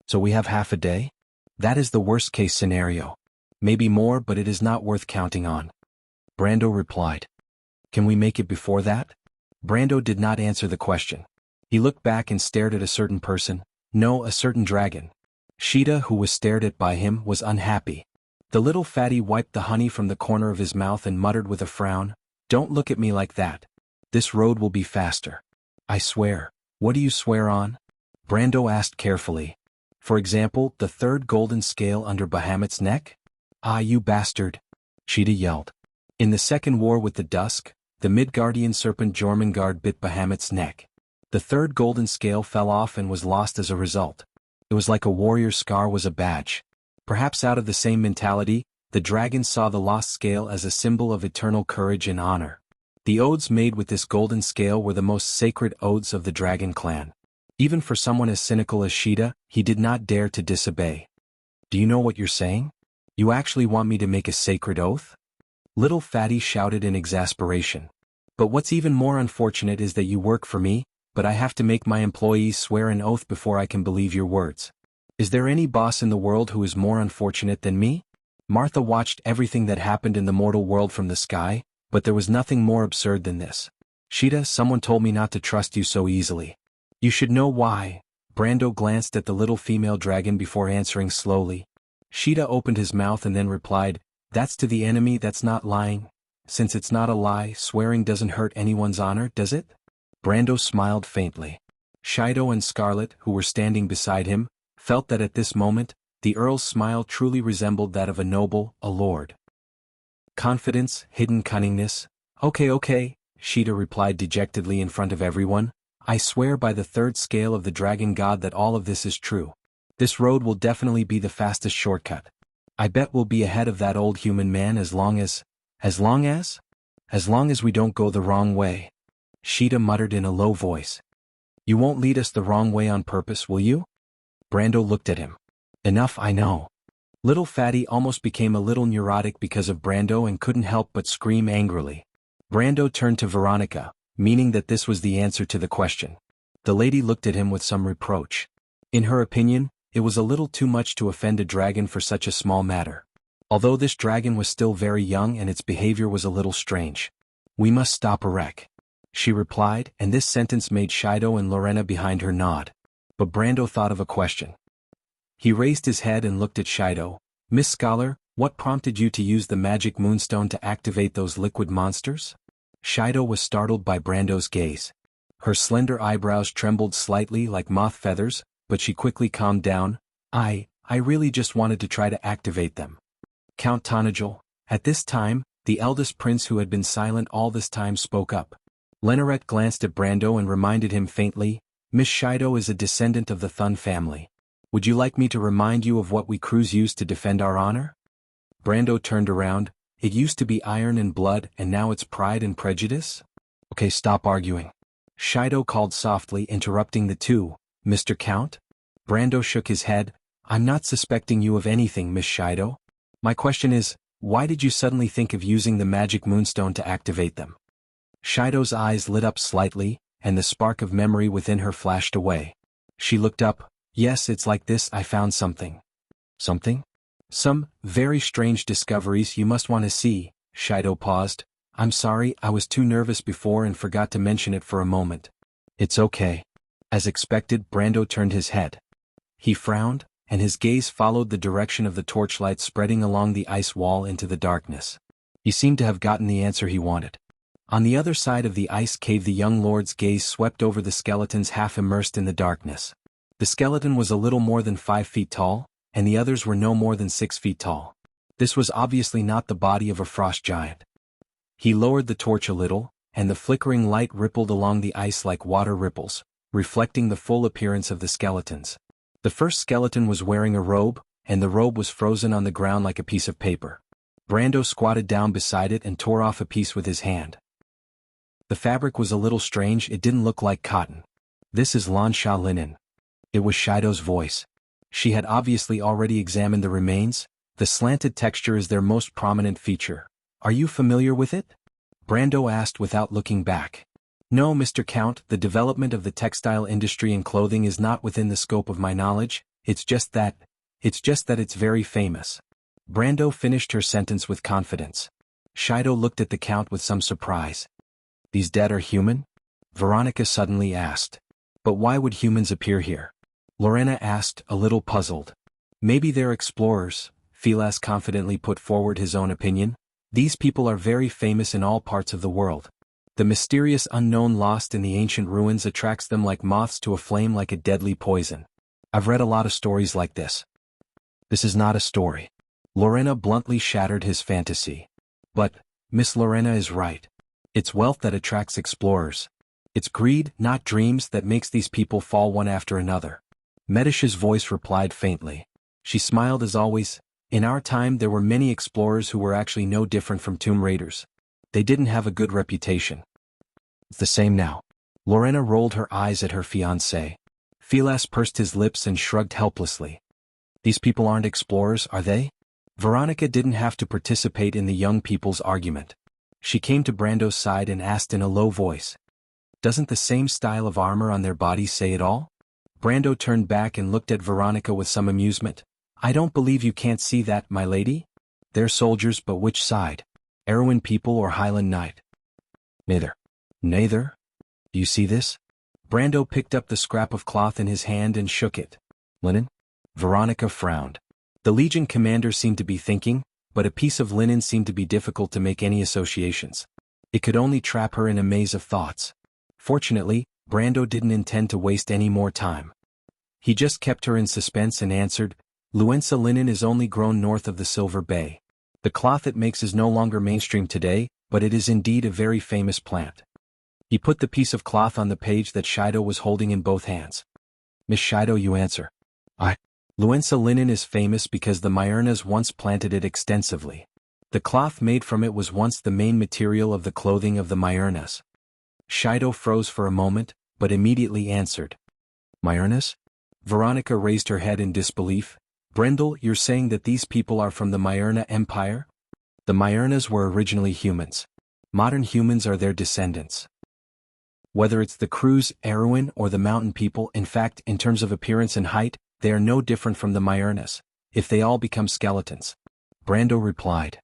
So we have half a day? That is the worst-case scenario. Maybe more, but it is not worth counting on. Brando replied. Can we make it before that? Brando did not answer the question. He looked back and stared at a certain person. No, a certain dragon. Sheeta, who was stared at by him, was unhappy. The little fatty wiped the honey from the corner of his mouth and muttered with a frown, Don't look at me like that. This road will be faster. I swear. What do you swear on? Brando asked carefully. For example, the third golden scale under Bahamut's neck? Ah, you bastard! Sheeta yelled. In the second war with the Dusk, the Midgardian serpent Jormungand bit Bahamut's neck. The third golden scale fell off and was lost as a result. It was like a warrior's scar was a badge. Perhaps out of the same mentality, the dragon saw the lost scale as a symbol of eternal courage and honor. The oaths made with this golden scale were the most sacred oaths of the dragon clan. Even for someone as cynical as Sheeta, he did not dare to disobey. Do you know what you're saying? You actually want me to make a sacred oath? Little Fatty shouted in exasperation. But what's even more unfortunate is that you work for me, but I have to make my employees swear an oath before I can believe your words. Is there any boss in the world who is more unfortunate than me? Martha watched everything that happened in the mortal world from the sky, but there was nothing more absurd than this. Sheeta, someone told me not to trust you so easily. You should know why. Brando glanced at the little female dragon before answering slowly. Sheeta opened his mouth and then replied, That's to the enemy that's not lying. Since it's not a lie, swearing doesn't hurt anyone's honor, does it? Brando smiled faintly. Shido and Scarlet, who were standing beside him, felt that at this moment, the Earl's smile truly resembled that of a noble, a lord. Confidence, hidden cunningness. Okay, Sheeta replied dejectedly in front of everyone. I swear by the third scale of the dragon god that all of this is true. This road will definitely be the fastest shortcut. I bet we'll be ahead of that old human man as long as we don't go the wrong way. Sheeta muttered in a low voice. You won't lead us the wrong way on purpose, will you? Brando looked at him. Enough, I know. Little Fatty almost became a little neurotic because of Brando and couldn't help but scream angrily. Brando turned to Veronica, meaning that this was the answer to the question. The lady looked at him with some reproach. In her opinion, it was a little too much to offend a dragon for such a small matter. Although this dragon was still very young and its behavior was a little strange. We must stop Erek. She replied, and this sentence made Shido and Lorena behind her nod. But Brando thought of a question. He raised his head and looked at Shido. Miss Scholar, what prompted you to use the magic moonstone to activate those liquid monsters? Shido was startled by Brando's gaze. Her slender eyebrows trembled slightly like moth feathers, but she quickly calmed down. I really just wanted to try to activate them. Count Tonajal. At this time, the eldest prince who had been silent all this time spoke up. Leneret glanced at Brando and reminded him faintly, Miss Shido is a descendant of the Thun family. Would you like me to remind you of what we crews used to defend our honor? Brando turned around. It used to be iron and blood and now it's pride and prejudice? Okay, stop arguing. Shido called softly, interrupting the two. Mr. Count? Brando shook his head. I'm not suspecting you of anything, Miss Shido. My question is, why did you suddenly think of using the magic moonstone to activate them? Shido's eyes lit up slightly, and the spark of memory within her flashed away. She looked up. Yes, it's like this, I found something. Something? Some very strange discoveries you must want to see. Shido paused. I'm sorry, I was too nervous before and forgot to mention it for a moment. It's okay. As expected, Brando turned his head. He frowned, and his gaze followed the direction of the torchlight spreading along the ice wall into the darkness. He seemed to have gotten the answer he wanted. On the other side of the ice cave the young lord's gaze swept over the skeletons half immersed in the darkness. The skeleton was a little more than 5 feet tall, and the others were no more than 6 feet tall. This was obviously not the body of a frost giant. He lowered the torch a little, and the flickering light rippled along the ice like water ripples, reflecting the full appearance of the skeletons. The first skeleton was wearing a robe, and the robe was frozen on the ground like a piece of paper. Brando squatted down beside it and tore off a piece with his hand. The fabric was a little strange, it didn't look like cotton. "This is Lansha linen." It was Shido's voice. She had obviously already examined the remains. The slanted texture is their most prominent feature. "Are you familiar with it?" Brando asked without looking back. "No, Mr. Count, the development of the textile industry in clothing is not within the scope of my knowledge, it's just that it's very famous." Brando finished her sentence with confidence. Shido looked at the Count with some surprise. "These dead are human?" Veronica suddenly asked. "But why would humans appear here?" Lorena asked, a little puzzled. "Maybe they're explorers," Filas confidently put forward his own opinion. "These people are very famous in all parts of the world. The mysterious unknown lost in the ancient ruins attracts them like moths to a flame, like a deadly poison. I've read a lot of stories like this." "This is not a story." Lorena bluntly shattered his fantasy. "But, Miss Lorena is right. It's wealth that attracts explorers. It's greed, not dreams, that makes these people fall one after another." Medish's voice replied faintly. She smiled as always. "In our time there were many explorers who were actually no different from tomb raiders. They didn't have a good reputation. It's the same now." Lorena rolled her eyes at her fiancé. Filas pursed his lips and shrugged helplessly. "These people aren't explorers, are they?" Veronica didn't have to participate in the young people's argument. She came to Brando's side and asked in a low voice, "Doesn't the same style of armor on their bodies say it all?" Brando turned back and looked at Veronica with some amusement. "I don't believe you can't see that, my lady. They're soldiers, but which side? Erewhon people or Highland Knight?" "Neither." "Neither? Do you see this?" Brando picked up the scrap of cloth in his hand and shook it. "Linen?" Veronica frowned. The Legion commander seemed to be thinking, but a piece of linen seemed to be difficult to make any associations. It could only trap her in a maze of thoughts. Fortunately, Brando didn't intend to waste any more time. He just kept her in suspense and answered, "Luensa linen is only grown north of the Silver Bay. The cloth it makes is no longer mainstream today, but it is indeed a very famous plant." He put the piece of cloth on the page that Shido was holding in both hands. "Miss Shido, you answer." Luensa linen is famous because the Myurnas once planted it extensively. The cloth made from it was once the main material of the clothing of the Myurnas." Shido froze for a moment, but immediately answered. "Myurnas?" Veronica raised her head in disbelief. "Brendel, you're saying that these people are from the Myurna Empire?" "The Myurnas were originally humans. Modern humans are their descendants. Whether it's the Cruz, Erewhon, or the mountain people, in fact, in terms of appearance and height, they are no different from the Myurnas, if they all become skeletons." Brando replied.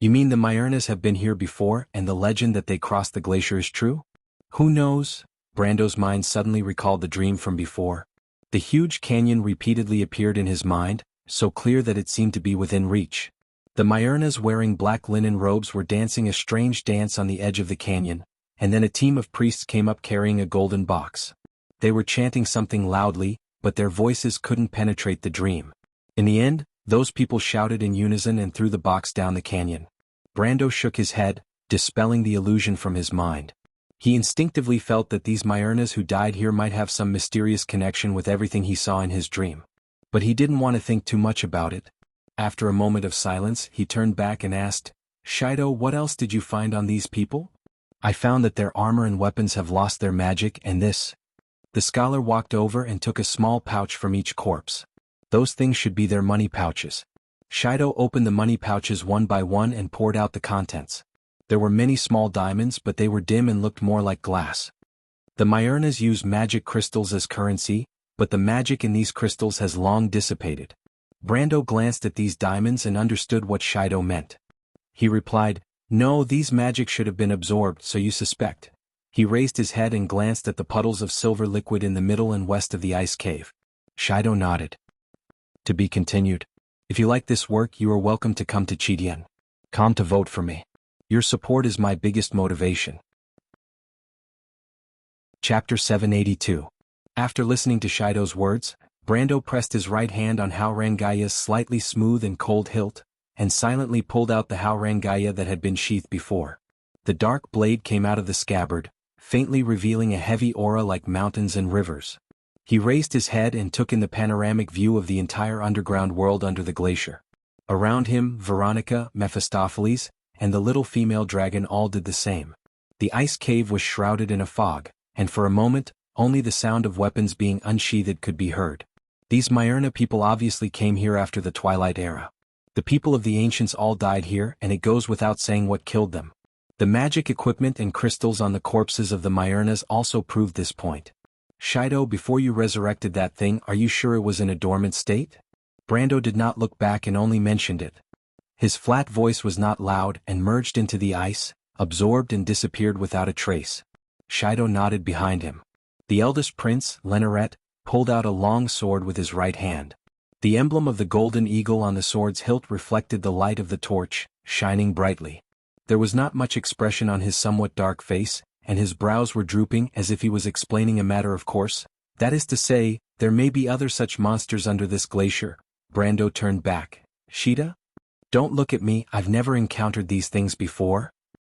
"You mean the Myurnas have been here before and the legend that they crossed the glacier is true?" "Who knows?" Brando's mind suddenly recalled the dream from before. The huge canyon repeatedly appeared in his mind, so clear that it seemed to be within reach. The Myurnas wearing black linen robes were dancing a strange dance on the edge of the canyon, and then a team of priests came up carrying a golden box. They were chanting something loudly, but their voices couldn't penetrate the dream. In the end, those people shouted in unison and threw the box down the canyon. Brando shook his head, dispelling the illusion from his mind. He instinctively felt that these Myurnas who died here might have some mysterious connection with everything he saw in his dream. But he didn't want to think too much about it. After a moment of silence, he turned back and asked, "Shido, what else did you find on these people?" "I found that their armor and weapons have lost their magic, and this." The scholar walked over and took a small pouch from each corpse. "Those things should be their money pouches." Shido opened the money pouches one by one and poured out the contents. There were many small diamonds, but they were dim and looked more like glass. The Myurnas use magic crystals as currency, but the magic in these crystals has long dissipated. Brando glanced at these diamonds and understood what Shido meant. He replied, "No, these magic should have been absorbed, so you suspect." He raised his head and glanced at the puddles of silver liquid in the middle and west of the ice cave. Shido nodded. "To be continued. If you like this work, you are welcome to come to Chidian. Come to vote for me. Your support is my biggest motivation. Chapter 782. After listening to Shido's words, Brando pressed his right hand on Haorangaya's slightly smooth and cold hilt, and silently pulled out the Haorangaya that had been sheathed before. The dark blade came out of the scabbard, faintly revealing a heavy aura like mountains and rivers. He raised his head and took in the panoramic view of the entire underground world under the glacier. Around him, Veronica, Mephistopheles, and the little female dragon all did the same. The ice cave was shrouded in a fog, and for a moment, only the sound of weapons being unsheathed could be heard. These Myrna people obviously came here after the Twilight Era. The people of the ancients all died here, and it goes without saying what killed them. The magic equipment and crystals on the corpses of the Myrnas also proved this point. Shido, before you resurrected that thing, are you sure it was in a dormant state? Brando did not look back and only mentioned it. His flat voice was not loud and merged into the ice, absorbed and disappeared without a trace. Shido nodded behind him. The eldest prince, Leneret, pulled out a long sword with his right hand. The emblem of the golden eagle on the sword's hilt reflected the light of the torch, shining brightly. There was not much expression on his somewhat dark face, and his brows were drooping as if he was explaining a matter of course. That is to say, there may be other such monsters under this glacier. Brando turned back. Shida? Don't look at me, I've never encountered these things before.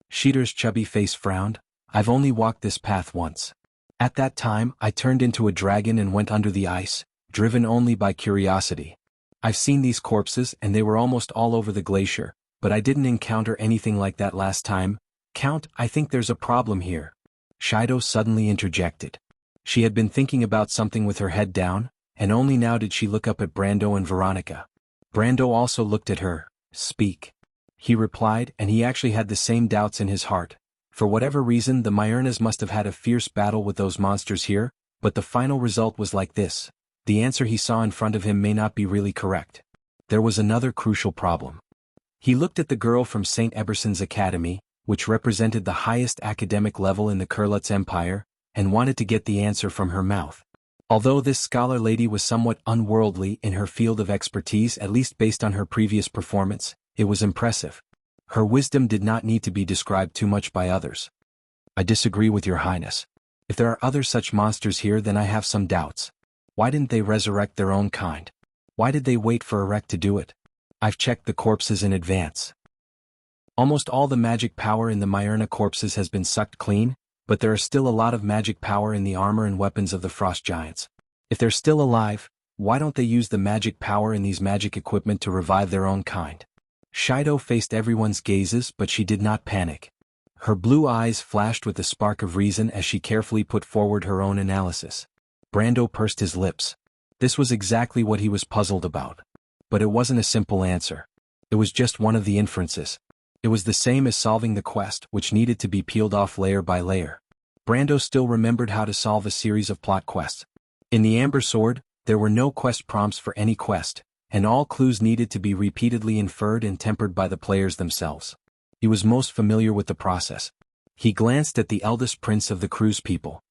Shida's chubby face frowned. I've only walked this path once. At that time, I turned into a dragon and went under the ice, driven only by curiosity. I've seen these corpses and they were almost all over the glacier, but I didn't encounter anything like that last time. Count, I think there's a problem here. Shido suddenly interjected. She had been thinking about something with her head down, and only now did she look up at Brando and Veronica. Brando also looked at her. Speak. He replied, and he actually had the same doubts in his heart. For whatever reason, the Myrnas must have had a fierce battle with those monsters here, but the final result was like this. The answer he saw in front of him may not be really correct. There was another crucial problem. He looked at the girl from St. Eberson's Academy, which represented the highest academic level in the Kurlutz Empire, and wanted to get the answer from her mouth. Although this scholar lady was somewhat unworldly in her field of expertise, at least based on her previous performance, it was impressive. Her wisdom did not need to be described too much by others. I disagree with your highness. If there are other such monsters here, then I have some doubts. Why didn't they resurrect their own kind? Why did they wait for Erect to do it? I've checked the corpses in advance. Almost all the magic power in the Myrna corpses has been sucked clean, but there are still a lot of magic power in the armor and weapons of the frost giants. If they're still alive, why don't they use the magic power in these magic equipment to revive their own kind? Shido faced everyone's gazes, but she did not panic. Her blue eyes flashed with the spark of reason as she carefully put forward her own analysis. Brando pursed his lips. This was exactly what he was puzzled about. But it wasn't a simple answer. It was just one of the inferences. It was the same as solving the quest, which needed to be peeled off layer by layer. Brando still remembered how to solve a series of plot quests. In the Amber Sword, there were no quest prompts for any quest, and all clues needed to be repeatedly inferred and tempered by the players themselves. He was most familiar with the process. He glanced at the eldest prince of the Cruz people.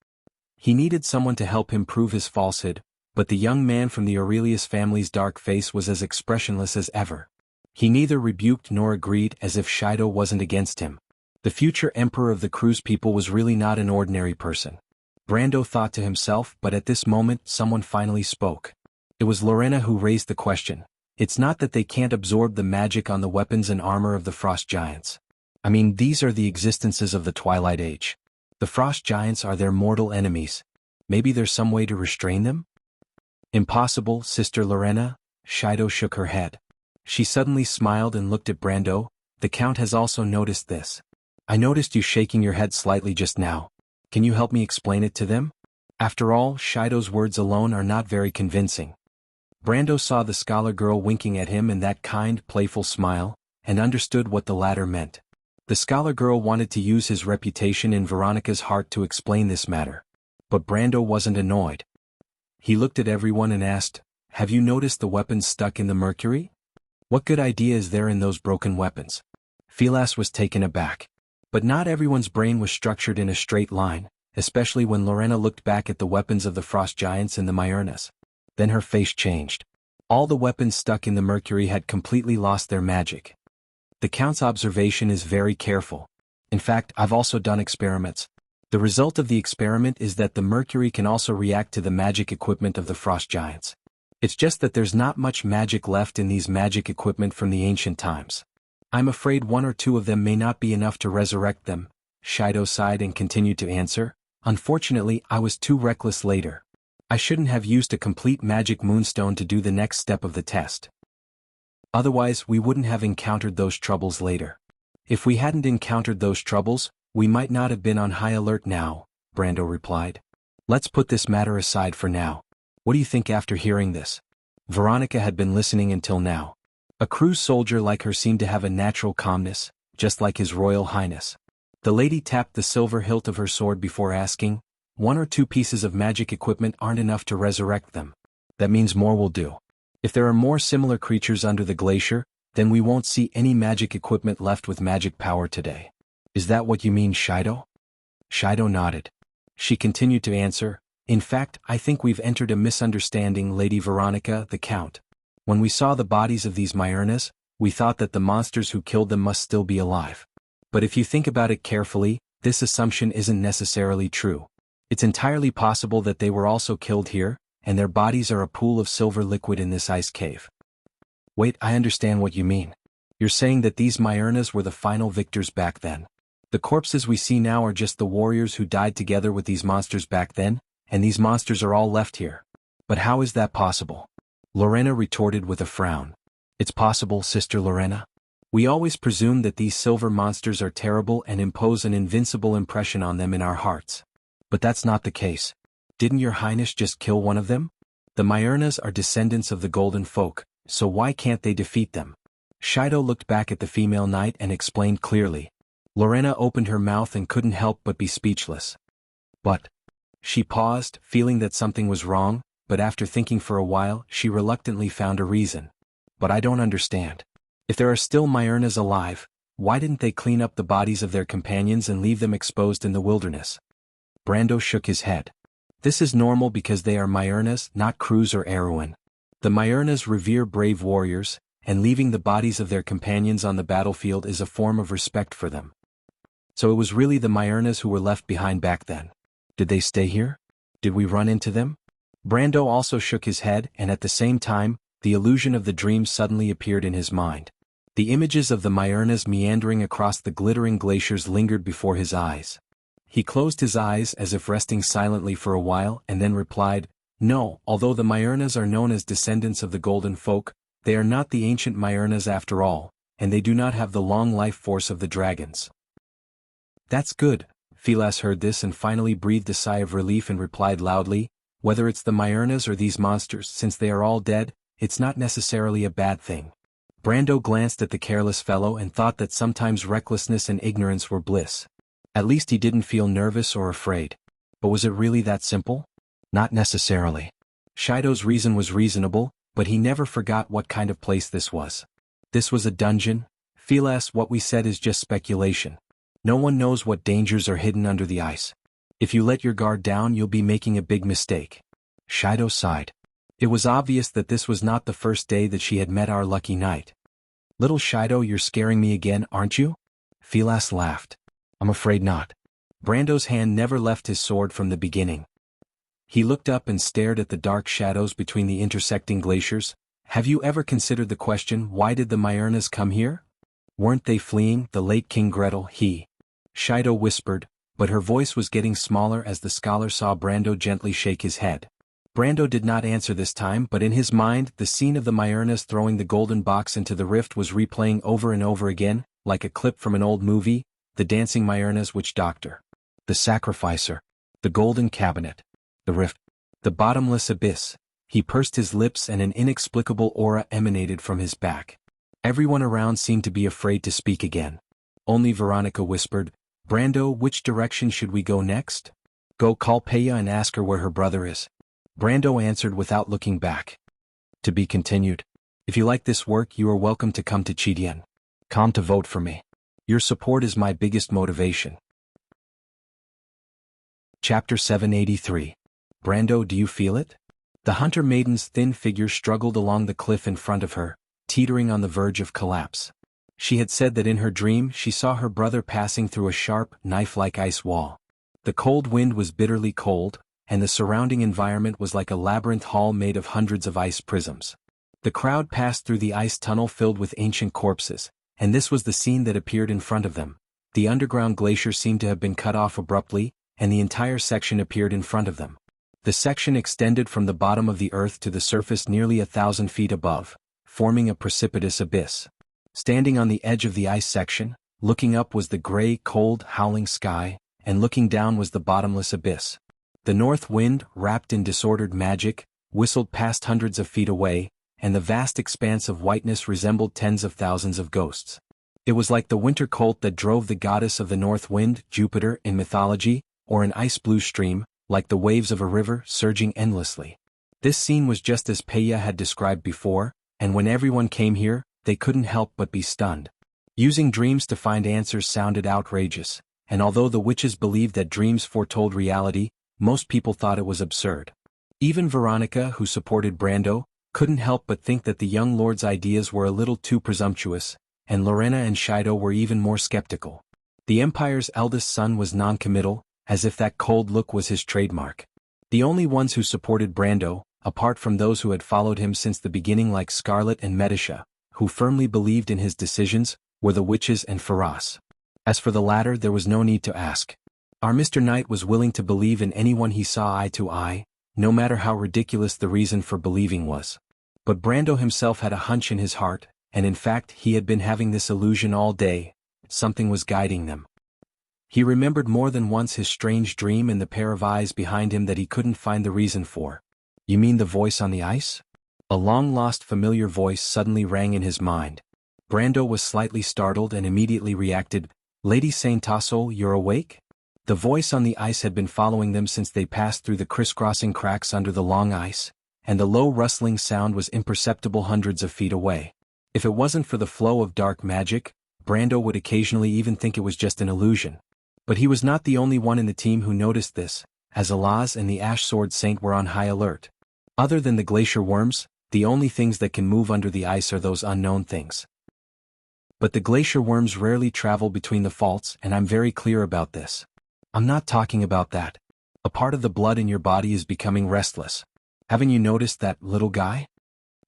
He needed someone to help him prove his falsehood, but the young man from the Aurelius family's dark face was as expressionless as ever. He neither rebuked nor agreed, as if Shido wasn't against him. The future emperor of the Cruz people was really not an ordinary person. Brando thought to himself, but at this moment someone finally spoke. It was Lorena who raised the question. It's not that they can't absorb the magic on the weapons and armor of the frost giants. I mean, these are the existences of the Twilight Age. The frost giants are their mortal enemies. Maybe there's some way to restrain them? Impossible, Sister Lorena. Shido shook her head. She suddenly smiled and looked at Brando. The Count has also noticed this. I noticed you shaking your head slightly just now. Can you help me explain it to them? After all, Shido's words alone are not very convincing. Brando saw the scholar girl winking at him in that kind, playful smile, and understood what the latter meant. The scholar girl wanted to use his reputation in Veronica's heart to explain this matter. But Brando wasn't annoyed. He looked at everyone and asked, have you noticed the weapons stuck in the mercury? What good idea is there in those broken weapons? Philas was taken aback. But not everyone's brain was structured in a straight line, especially when Lorena looked back at the weapons of the frost giants and the Myrnas. Then her face changed. All the weapons stuck in the mercury had completely lost their magic. The Count's observation is very careful. In fact, I've also done experiments. The result of the experiment is that the mercury can also react to the magic equipment of the frost giants. It's just that there's not much magic left in these magic equipment from the ancient times. I'm afraid one or two of them may not be enough to resurrect them. Shido sighed and continued to answer. Unfortunately, I was too reckless later. I shouldn't have used a complete magic moonstone to do the next step of the test. Otherwise, we wouldn't have encountered those troubles later. If we hadn't encountered those troubles, we might not have been on high alert now, Brando replied. Let's put this matter aside for now. What do you think after hearing this? Veronica had been listening until now. A cruise soldier like her seemed to have a natural calmness, just like His Royal Highness. The lady tapped the silver hilt of her sword before asking, one or two pieces of magic equipment aren't enough to resurrect them. That means more will do. If there are more similar creatures under the glacier, then we won't see any magic equipment left with magic power today. Is that what you mean, Shido? Shido nodded. She continued to answer, in fact, I think we've entered a misunderstanding, Lady Veronica, the Count. When we saw the bodies of these Myurnas, we thought that the monsters who killed them must still be alive. But if you think about it carefully, this assumption isn't necessarily true. It's entirely possible that they were also killed here, and their bodies are a pool of silver liquid in this ice cave. Wait, I understand what you mean. You're saying that these Myurnas were the final victors back then. The corpses we see now are just the warriors who died together with these monsters back then, and these monsters are all left here. But how is that possible? Lorena retorted with a frown. It's possible, Sister Lorena. We always presume that these silver monsters are terrible and impose an invincible impression on them in our hearts. But that's not the case. Didn't Your Highness just kill one of them? The Myurnas are descendants of the Golden Folk, so why can't they defeat them? Shido looked back at the female knight and explained clearly. Lorena opened her mouth and couldn't help but be speechless. But she paused, feeling that something was wrong, but after thinking for a while, she reluctantly found a reason. But I don't understand. If there are still Myurnas alive, why didn't they clean up the bodies of their companions and leave them exposed in the wilderness? Brando shook his head. This is normal because they are Myurnas, not Cruz or Erwin. The Myurnas revere brave warriors, and leaving the bodies of their companions on the battlefield is a form of respect for them. So it was really the Myurnas who were left behind back then. Did they stay here? Did we run into them? Brando also shook his head, and at the same time, the illusion of the dream suddenly appeared in his mind. The images of the Myurnas meandering across the glittering glaciers lingered before his eyes. He closed his eyes as if resting silently for a while and then replied, No, although the Myurnas are known as descendants of the Golden Folk, they are not the ancient Myurnas after all, and they do not have the long life force of the dragons. That's good. Philas heard this and finally breathed a sigh of relief and replied loudly, Whether it's the Myurnas or these monsters, since they are all dead, it's not necessarily a bad thing. Brando glanced at the careless fellow and thought that sometimes recklessness and ignorance were bliss. At least he didn't feel nervous or afraid. But was it really that simple? Not necessarily. Shido's reason was reasonable, but he never forgot what kind of place this was. This was a dungeon. Philas, what we said is just speculation. No one knows what dangers are hidden under the ice. If you let your guard down, you'll be making a big mistake. Shido sighed. It was obvious that this was not the first day that she had met our lucky knight. Little Shido, you're scaring me again, aren't you? Philas laughed. I'm afraid not. Brando's hand never left his sword from the beginning. He looked up and stared at the dark shadows between the intersecting glaciers. Have you ever considered the question, why did the Myurnas come here? Weren't they fleeing the late King Gretel? Shido whispered, but her voice was getting smaller as the scholar saw Brando gently shake his head. Brando did not answer this time, but in his mind, the scene of the Myurnas throwing the golden box into the rift was replaying over and over again, like a clip from an old movie, the dancing Myurnas witch doctor. The sacrificer. The golden cabinet. The rift. The bottomless abyss. He pursed his lips and an inexplicable aura emanated from his back. Everyone around seemed to be afraid to speak again. Only Veronica whispered, Brando, which direction should we go next? Go call Peya and ask her where her brother is. Brando answered without looking back. To be continued. If you like this work, you are welcome to come to Chidien. Come to vote for me. Your support is my biggest motivation. Chapter 783. Brando, do you feel it? The hunter maiden's thin figure struggled along the cliff in front of her, teetering on the verge of collapse. She had said that in her dream she saw her brother passing through a sharp, knife-like ice wall. The cold wind was bitterly cold, and the surrounding environment was like a labyrinth hall made of hundreds of ice prisms. The crowd passed through the ice tunnel filled with ancient corpses, and this was the scene that appeared in front of them. The underground glacier seemed to have been cut off abruptly, and the entire section appeared in front of them. The section extended from the bottom of the earth to the surface nearly 1,000 feet above, forming a precipitous abyss. Standing on the edge of the ice section, looking up was the gray, cold, howling sky, and looking down was the bottomless abyss. The north wind, wrapped in disordered magic, whistled past hundreds of feet away, and the vast expanse of whiteness resembled tens of thousands of ghosts. It was like the winter colt that drove the goddess of the north wind, Jupiter, in mythology, or an ice-blue stream, like the waves of a river surging endlessly. This scene was just as Peya had described before, and when everyone came here, they couldn't help but be stunned. Using dreams to find answers sounded outrageous, and although the witches believed that dreams foretold reality, most people thought it was absurd. Even Veronica, who supported Brando, couldn't help but think that the young lord's ideas were a little too presumptuous, and Lorena and Shido were even more skeptical. The Empire's eldest son was non-committal, as if that cold look was his trademark. The only ones who supported Brando, apart from those who had followed him since the beginning like Scarlet and Medisha, who firmly believed in his decisions, were the witches and Faraz. As for the latter, there was no need to ask. Our Mr. Knight was willing to believe in anyone he saw eye to eye, no matter how ridiculous the reason for believing was. But Brando himself had a hunch in his heart, and in fact he had been having this illusion all day. Something was guiding them. He remembered more than once his strange dream and the pair of eyes behind him that he couldn't find the reason for. You mean the voice on the ice? A long-lost familiar voice suddenly rang in his mind. Brando was slightly startled and immediately reacted, "Lady Saint Tassel, you're awake?" The voice on the ice had been following them since they passed through the crisscrossing cracks under the long ice, and the low rustling sound was imperceptible hundreds of feet away. If it wasn't for the flow of dark magic, Brando would occasionally even think it was just an illusion. But he was not the only one in the team who noticed this, as Alaz and the Ash Sword Saint were on high alert. Other than the glacier worms, the only things that can move under the ice are those unknown things. But the glacier worms rarely travel between the faults, and I'm very clear about this. I'm not talking about that. A part of the blood in your body is becoming restless. Haven't you noticed that, little guy?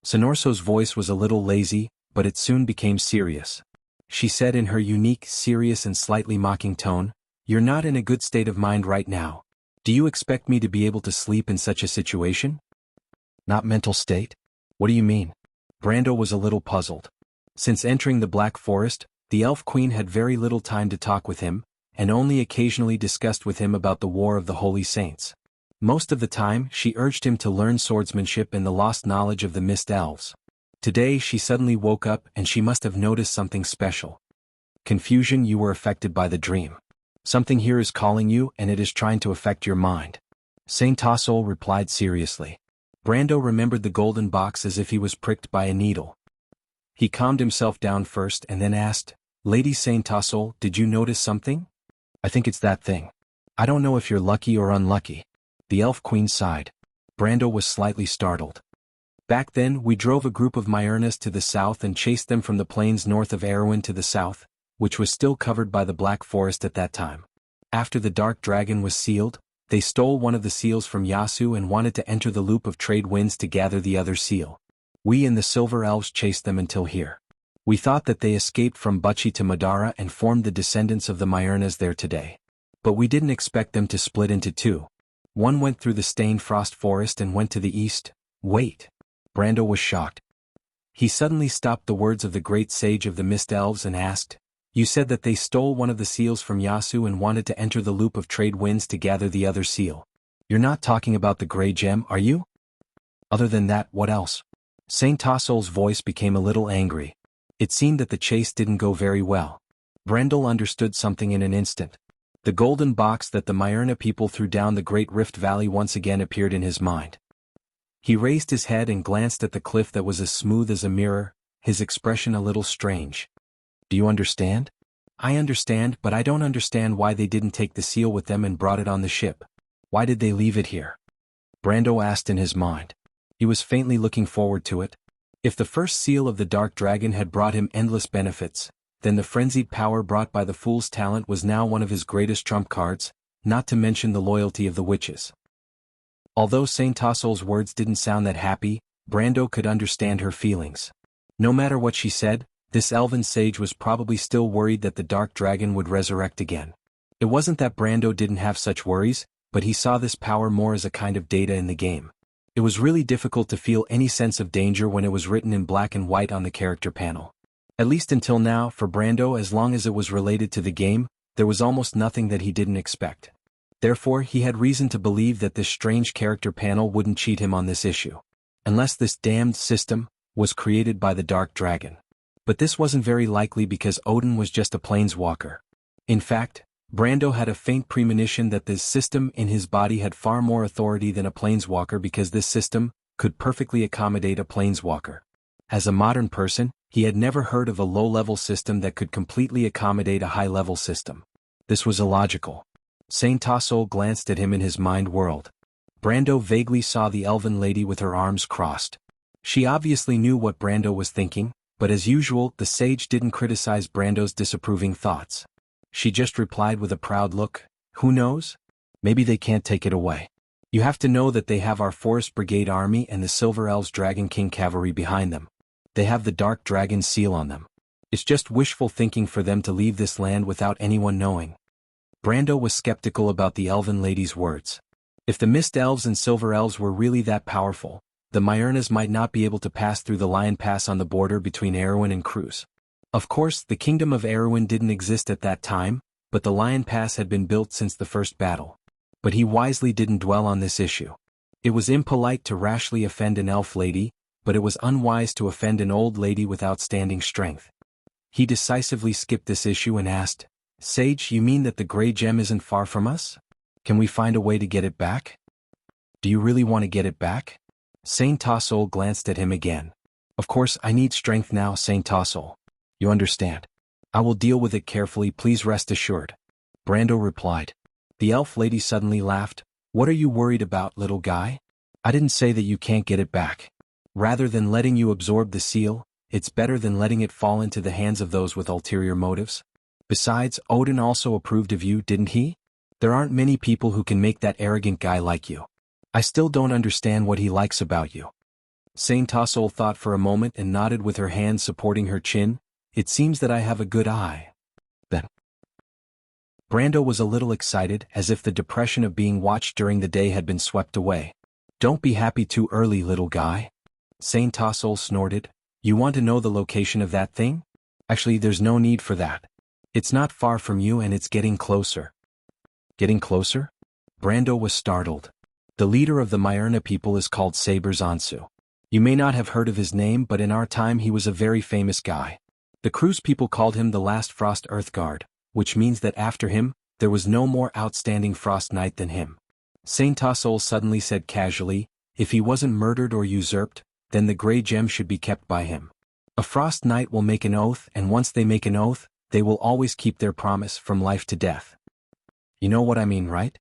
Sonorso's voice was a little lazy, but it soon became serious. She said in her unique, serious and slightly mocking tone, "You're not in a good state of mind right now. Do you expect me to be able to sleep in such a situation?" "Not mental state? What do you mean?" Brando was a little puzzled. Since entering the Black Forest, the Elf Queen had very little time to talk with him, and only occasionally discussed with him about the War of the Holy Saints. Most of the time, she urged him to learn swordsmanship and the lost knowledge of the Mist Elves. Today she suddenly woke up and she must have noticed something special. "Confusion, you were affected by the dream. Something here is calling you and it is trying to affect your mind." Saint Tassel replied seriously. Brando remembered the golden box as if he was pricked by a needle. He calmed himself down first and then asked, "Lady Saint Tassel, did you notice something?" "I think it's that thing. I don't know if you're lucky or unlucky." The Elf Queen sighed. Brando was slightly startled. "Back then we drove a group of Myrnas to the south and chased them from the plains north of Erewhon to the south, which was still covered by the Black Forest at that time. After the Dark Dragon was sealed, they stole one of the seals from Yasu and wanted to enter the loop of trade winds to gather the other seal. We and the Silver Elves chased them until here. We thought that they escaped from Buchi to Madara and formed the descendants of the Myrnas there today. But we didn't expect them to split into two. One went through the Stained Frost Forest and went to the east." "Wait." Brando was shocked. He suddenly stopped the words of the great sage of the Mist Elves and asked, "You said that they stole one of the seals from Yasu and wanted to enter the loop of trade winds to gather the other seal. You're not talking about the gray gem, are you? Other than that, what else?" Saint Tassel's voice became a little angry. It seemed that the chase didn't go very well. Brendel understood something in an instant. The golden box that the Myrna people threw down the Great Rift Valley once again appeared in his mind. He raised his head and glanced at the cliff that was as smooth as a mirror, his expression a little strange. "Do you understand?" "I understand, but I don't understand why they didn't take the seal with them and brought it on the ship. Why did they leave it here?" Brando asked in his mind. He was faintly looking forward to it. If the first seal of the Dark Dragon had brought him endless benefits, then the frenzied power brought by the fool's talent was now one of his greatest trump cards, not to mention the loyalty of the witches. Although Saint Tassol's words didn't sound that happy, Brando could understand her feelings. No matter what she said, this elven sage was probably still worried that the Dark Dragon would resurrect again. It wasn't that Brando didn't have such worries, but he saw this power more as a kind of data in the game. It was really difficult to feel any sense of danger when it was written in black and white on the character panel. At least until now, for Brando, as long as it was related to the game, there was almost nothing that he didn't expect. Therefore, he had reason to believe that this strange character panel wouldn't cheat him on this issue. Unless this damned system was created by the Dark Dragon. But this wasn't very likely because Odin was just a planeswalker. In fact, Brando had a faint premonition that this system in his body had far more authority than a planeswalker because this system could perfectly accommodate a planeswalker. As a modern person, he had never heard of a low-level system that could completely accommodate a high-level system. This was illogical. Saint Tassol glanced at him in his mind world. Brando vaguely saw the elven lady with her arms crossed. She obviously knew what Brando was thinking, but as usual, the sage didn't criticize Brando's disapproving thoughts. She just replied with a proud look, "Who knows? Maybe they can't take it away. You have to know that they have our Forest Brigade army and the Silver Elves Dragon King cavalry behind them. They have the Dark Dragon seal on them. It's just wishful thinking for them to leave this land without anyone knowing." Brando was skeptical about the elven lady's words. If the Mist Elves and Silver Elves were really that powerful, the Myrnas might not be able to pass through the Lion Pass on the border between Erewhon and Cruz. Of course, the Kingdom of Erewhon didn't exist at that time, but the Lion Pass had been built since the first battle. But he wisely didn't dwell on this issue. It was impolite to rashly offend an elf lady, but it was unwise to offend an old lady with outstanding strength. He decisively skipped this issue and asked, "Sage, you mean that the gray gem isn't far from us? Can we find a way to get it back?" "Do you really want to get it back?" Saint Tassol glanced at him again. "Of course I need strength now, Saint Tassol. You understand. I will deal with it carefully, please rest assured." Brando replied. The elf lady suddenly laughed. "What are you worried about, little guy? I didn't say that you can't get it back. Rather than letting you absorb the seal, it's better than letting it fall into the hands of those with ulterior motives. Besides, Odin also approved of you, didn't he? There aren't many people who can make that arrogant guy like you. I still don't understand what he likes about you." Saint Tassol thought for a moment and nodded with her hand supporting her chin. "It seems that I have a good eye. Then." Brando was a little excited, as if the depression of being watched during the day had been swept away. "Don't be happy too early, little guy." Saint Tassol snorted. "You want to know the location of that thing? Actually, there's no need for that. It's not far from you and it's getting closer." "Getting closer?" Brando was startled. The leader of the Myrna people is called Saber Zansu. You may not have heard of his name, but in our time he was a very famous guy. The Cruz people called him the last Frost Earthguard, which means that after him, there was no more outstanding Frost Knight than him. Saint Tassol suddenly said casually, "If he wasn't murdered or usurped, then the gray gem should be kept by him. A Frost Knight will make an oath, and once they make an oath, they will always keep their promise from life to death. You know what I mean, right?"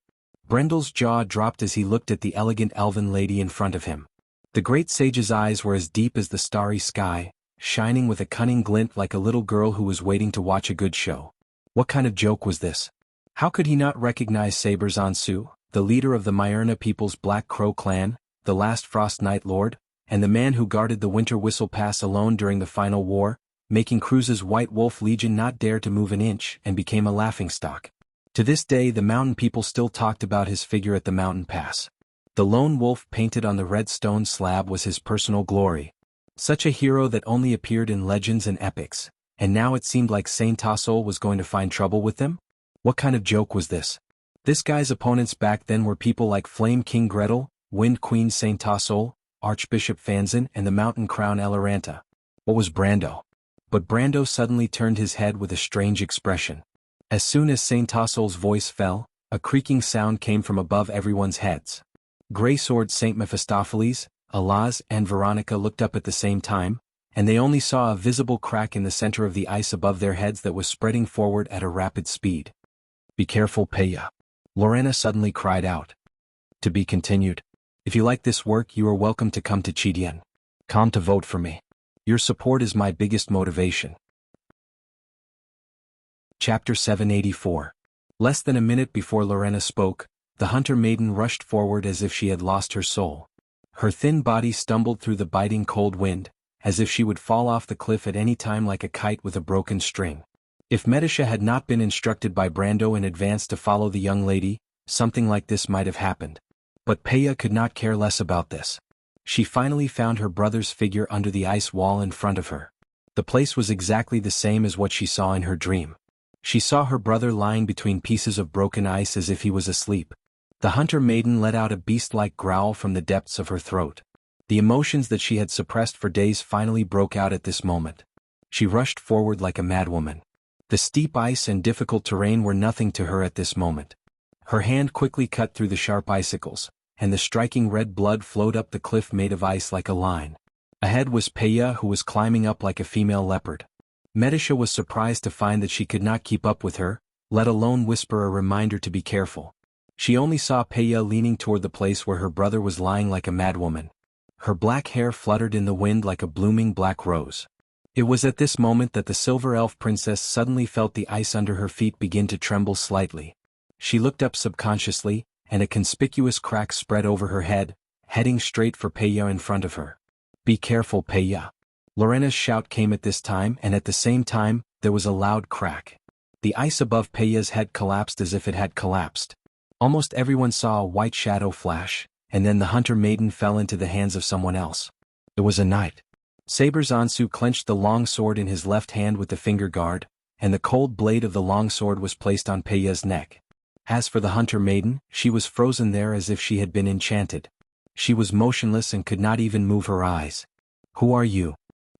Brendel's jaw dropped as he looked at the elegant elven lady in front of him. The great sage's eyes were as deep as the starry sky, shining with a cunning glint like a little girl who was waiting to watch a good show. What kind of joke was this? How could he not recognize Saber Zansu, the leader of the Myrna people's Black Crow clan, the last Frost Knight Lord, and the man who guarded the Winter Whistle Pass alone during the final war, making Cruz's White Wolf Legion not dare to move an inch and became a laughingstock? To this day the mountain people still talked about his figure at the mountain pass. The lone wolf painted on the red stone slab was his personal glory. Such a hero that only appeared in legends and epics, and now it seemed like Saint Tassol was going to find trouble with them? What kind of joke was this? This guy's opponents back then were people like Flame King Gretel, Wind Queen Saint Tassol, Archbishop Fanzin and the Mountain Crown Eloranta. What was Brando? But Brando suddenly turned his head with a strange expression. As soon as Saint Tassol's voice fell, a creaking sound came from above everyone's heads. Grey-sword Saint Mephistopheles, Alaz and Veronica looked up at the same time, and they only saw a visible crack in the center of the ice above their heads that was spreading forward at a rapid speed. "Be careful, Peya," Lorena suddenly cried out. To be continued. If you like this work, you are welcome to come to Chidien. Come to vote for me. Your support is my biggest motivation. Chapter 784. Less than a minute before Lorena spoke, the hunter maiden rushed forward as if she had lost her soul. Her thin body stumbled through the biting cold wind, as if she would fall off the cliff at any time like a kite with a broken string. If Medisha had not been instructed by Brando in advance to follow the young lady, something like this might have happened. But Peya could not care less about this. She finally found her brother's figure under the ice wall in front of her. The place was exactly the same as what she saw in her dream. She saw her brother lying between pieces of broken ice as if he was asleep. The hunter maiden let out a beast-like growl from the depths of her throat. The emotions that she had suppressed for days finally broke out at this moment. She rushed forward like a madwoman. The steep ice and difficult terrain were nothing to her at this moment. Her hand quickly cut through the sharp icicles, and the striking red blood flowed up the cliff made of ice like a line. Ahead was Peya, who was climbing up like a female leopard. Medisha was surprised to find that she could not keep up with her, let alone whisper a reminder to be careful. She only saw Peya leaning toward the place where her brother was lying like a madwoman. Her black hair fluttered in the wind like a blooming black rose. It was at this moment that the silver elf princess suddenly felt the ice under her feet begin to tremble slightly. She looked up subconsciously, and a conspicuous crack spread over her head, heading straight for Peya in front of her. "Be careful, Peya." Lorena's shout came at this time, and at the same time, there was a loud crack. The ice above Peya's head collapsed as if it had collapsed. Almost everyone saw a white shadow flash, and then the hunter maiden fell into the hands of someone else. It was a knight. Saber Zansu clenched the long sword in his left hand with the finger guard, and the cold blade of the long sword was placed on Peya's neck. As for the hunter maiden, she was frozen there as if she had been enchanted. She was motionless and could not even move her eyes. "Who are you?"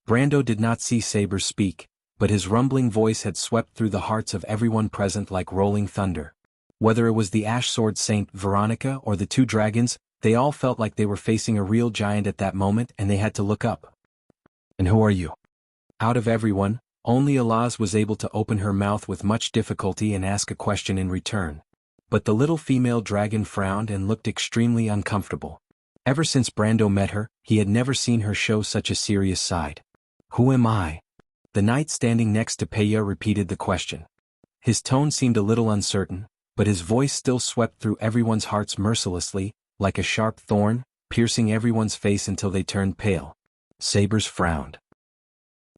Brando did not see Saber speak, but his rumbling voice had swept through the hearts of everyone present like rolling thunder. Whether it was the Ash Sword Saint Veronica or the two dragons, they all felt like they were facing a real giant at that moment, and they had to look up. "And who are you?" Out of everyone, only Alaz was able to open her mouth with much difficulty and ask a question in return. But the little female dragon frowned and looked extremely uncomfortable. Ever since Brando met her, he had never seen her show such a serious side. "Who am I?" The knight standing next to Peya repeated the question. His tone seemed a little uncertain, but his voice still swept through everyone's hearts mercilessly, like a sharp thorn, piercing everyone's face until they turned pale. Sabers frowned.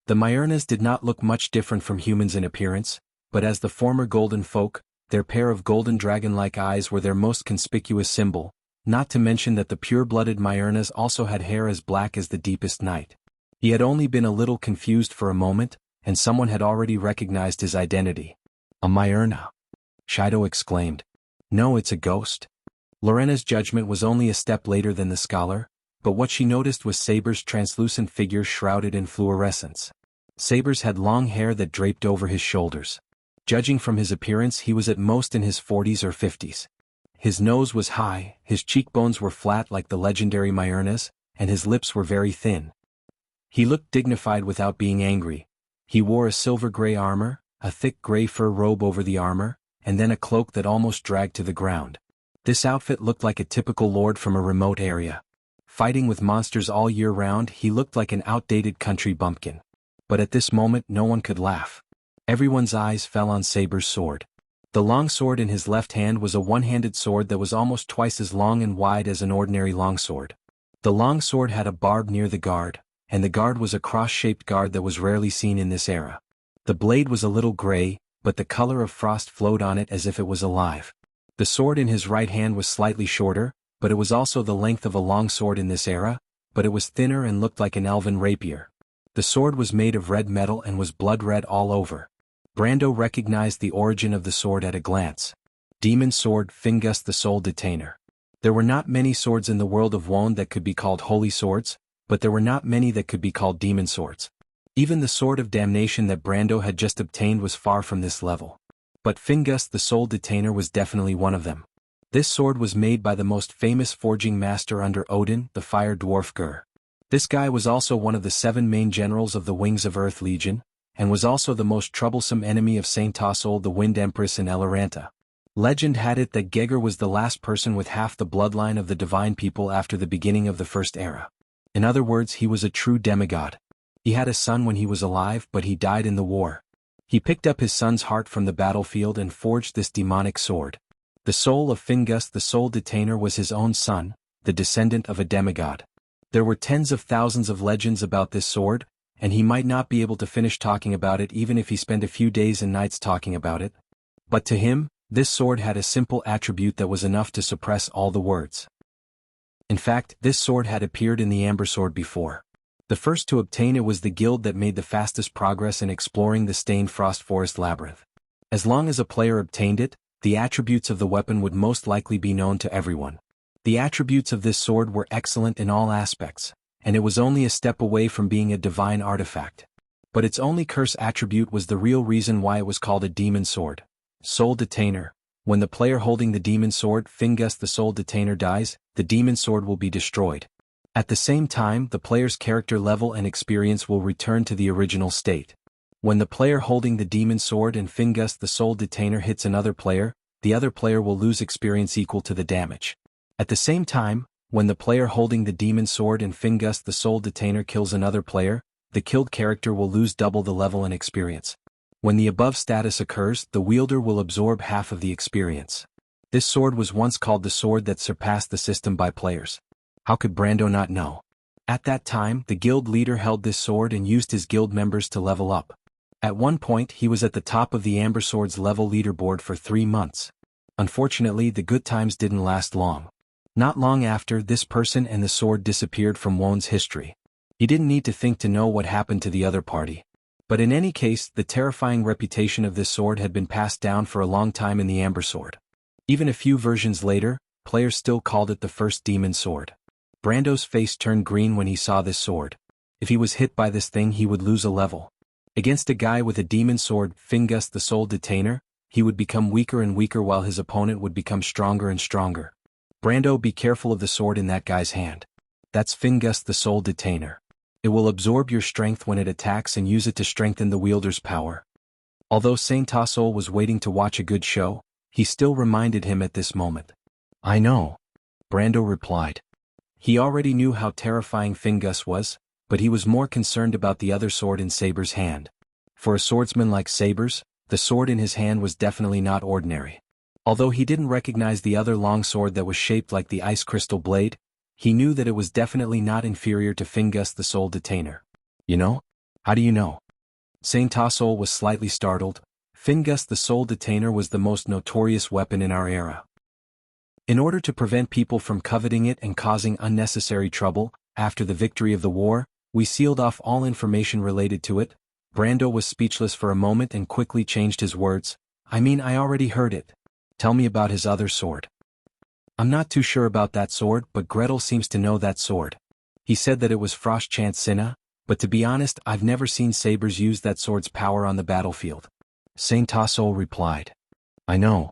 The Myurnas did not look much different from humans in appearance, but as the former golden folk, their pair of golden dragon-like eyes were their most conspicuous symbol, not to mention that the pure-blooded Myurnas also had hair as black as the deepest night. He had only been a little confused for a moment, and someone had already recognized his identity. "A Myurna!" Shido exclaimed. "No, it's a ghost." Lorena's judgment was only a step later than the scholar, but what she noticed was Saber's translucent figure shrouded in fluorescence. Saber's had long hair that draped over his shoulders. Judging from his appearance, he was at most in his 40s or 50s. His nose was high, his cheekbones were flat like the legendary Myurnas, and his lips were very thin. He looked dignified without being angry. He wore a silver-gray armor, a thick gray fur robe over the armor, and then a cloak that almost dragged to the ground. This outfit looked like a typical lord from a remote area. Fighting with monsters all year round, he looked like an outdated country bumpkin. But at this moment no one could laugh. Everyone's eyes fell on Saber's sword. The long sword in his left hand was a one-handed sword that was almost twice as long and wide as an ordinary longsword. The long sword had a barb near the guard, and the guard was a cross-shaped guard that was rarely seen in this era. The blade was a little gray, but the color of frost flowed on it as if it was alive. The sword in his right hand was slightly shorter, but it was also the length of a long sword in this era, but it was thinner and looked like an elven rapier. The sword was made of red metal and was blood red all over. Brando recognized the origin of the sword at a glance. Demon sword Fingus the Soul Detainer. There were not many swords in the world of Wone that could be called holy swords, but there were not many that could be called demon swords. Even the sword of damnation that Brando had just obtained was far from this level. But Fingus the Soul Detainer was definitely one of them. This sword was made by the most famous forging master under Odin, the fire dwarf Gur. This guy was also one of the 7 main generals of the Wings of Earth Legion, and was also the most troublesome enemy of Saint Tossol, the Wind Empress in Eloranta. Legend had it that Geger was the last person with half the bloodline of the divine people after the beginning of the First Era. In other words, he was a true demigod. He had a son when he was alive, but he died in the war. He picked up his son's heart from the battlefield and forged this demonic sword. The soul of Fingus the Soul Detainer was his own son, the descendant of a demigod. There were tens of thousands of legends about this sword, and he might not be able to finish talking about it even if he spent a few days and nights talking about it. But to him, this sword had a simple attribute that was enough to suppress all the words. In fact, this sword had appeared in the Amber Sword before. The first to obtain it was the guild that made the fastest progress in exploring the stained frost forest labyrinth. As long as a player obtained it, the attributes of the weapon would most likely be known to everyone. The attributes of this sword were excellent in all aspects, and it was only a step away from being a divine artifact. But its only curse attribute was the real reason why it was called a demon sword. Soul Detainer. When the player holding the demon sword, Fingus the Soul Detainer, dies, the demon sword will be destroyed. At the same time, the player's character level and experience will return to the original state. When the player holding the demon sword and Fingus the Soul Detainer hits another player, the other player will lose experience equal to the damage. At the same time, when the player holding the demon sword and Fingus the Soul Detainer kills another player, the killed character will lose double the level and experience. When the above status occurs, the wielder will absorb half of the experience. This sword was once called the sword that surpassed the system by players. How could Brando not know? At that time, the guild leader held this sword and used his guild members to level up. At one point, he was at the top of the Amber Sword's level leaderboard for 3 months. Unfortunately, the good times didn't last long. Not long after, this person and the sword disappeared from Won's history. He didn't need to think to know what happened to the other party. But in any case, the terrifying reputation of this sword had been passed down for a long time in the Amber Sword. Even a few versions later, players still called it the first demon sword. Brando's face turned green when he saw this sword. If he was hit by this thing, he would lose a level. Against a guy with a demon sword, Fingus the Soul Detainer, he would become weaker and weaker while his opponent would become stronger and stronger. Brando, be careful of the sword in that guy's hand. That's Fingus the Soul Detainer. It will absorb your strength when it attacks and use it to strengthen the wielder's power. Although Saint Tassol was waiting to watch a good show, he still reminded him at this moment. I know. Brando replied. He already knew how terrifying Fingus was, but he was more concerned about the other sword in Saber's hand. For a swordsman like Saber's, the sword in his hand was definitely not ordinary. Although he didn't recognize the other long sword that was shaped like the ice crystal blade, he knew that it was definitely not inferior to Fingus the Soul Detainer. You know? How do you know? Saint Tassol was slightly startled. Fingus the Soul Detainer was the most notorious weapon in our era. In order to prevent people from coveting it and causing unnecessary trouble, after the victory of the war, we sealed off all information related to it. Brando was speechless for a moment and quickly changed his words. I mean, I already heard it. Tell me about his other sword. I'm not too sure about that sword, but Gretel seems to know that sword. He said that it was Frostchant Cinna, but to be honest, I've never seen sabers use that sword's power on the battlefield. Saint Tassol replied. I know.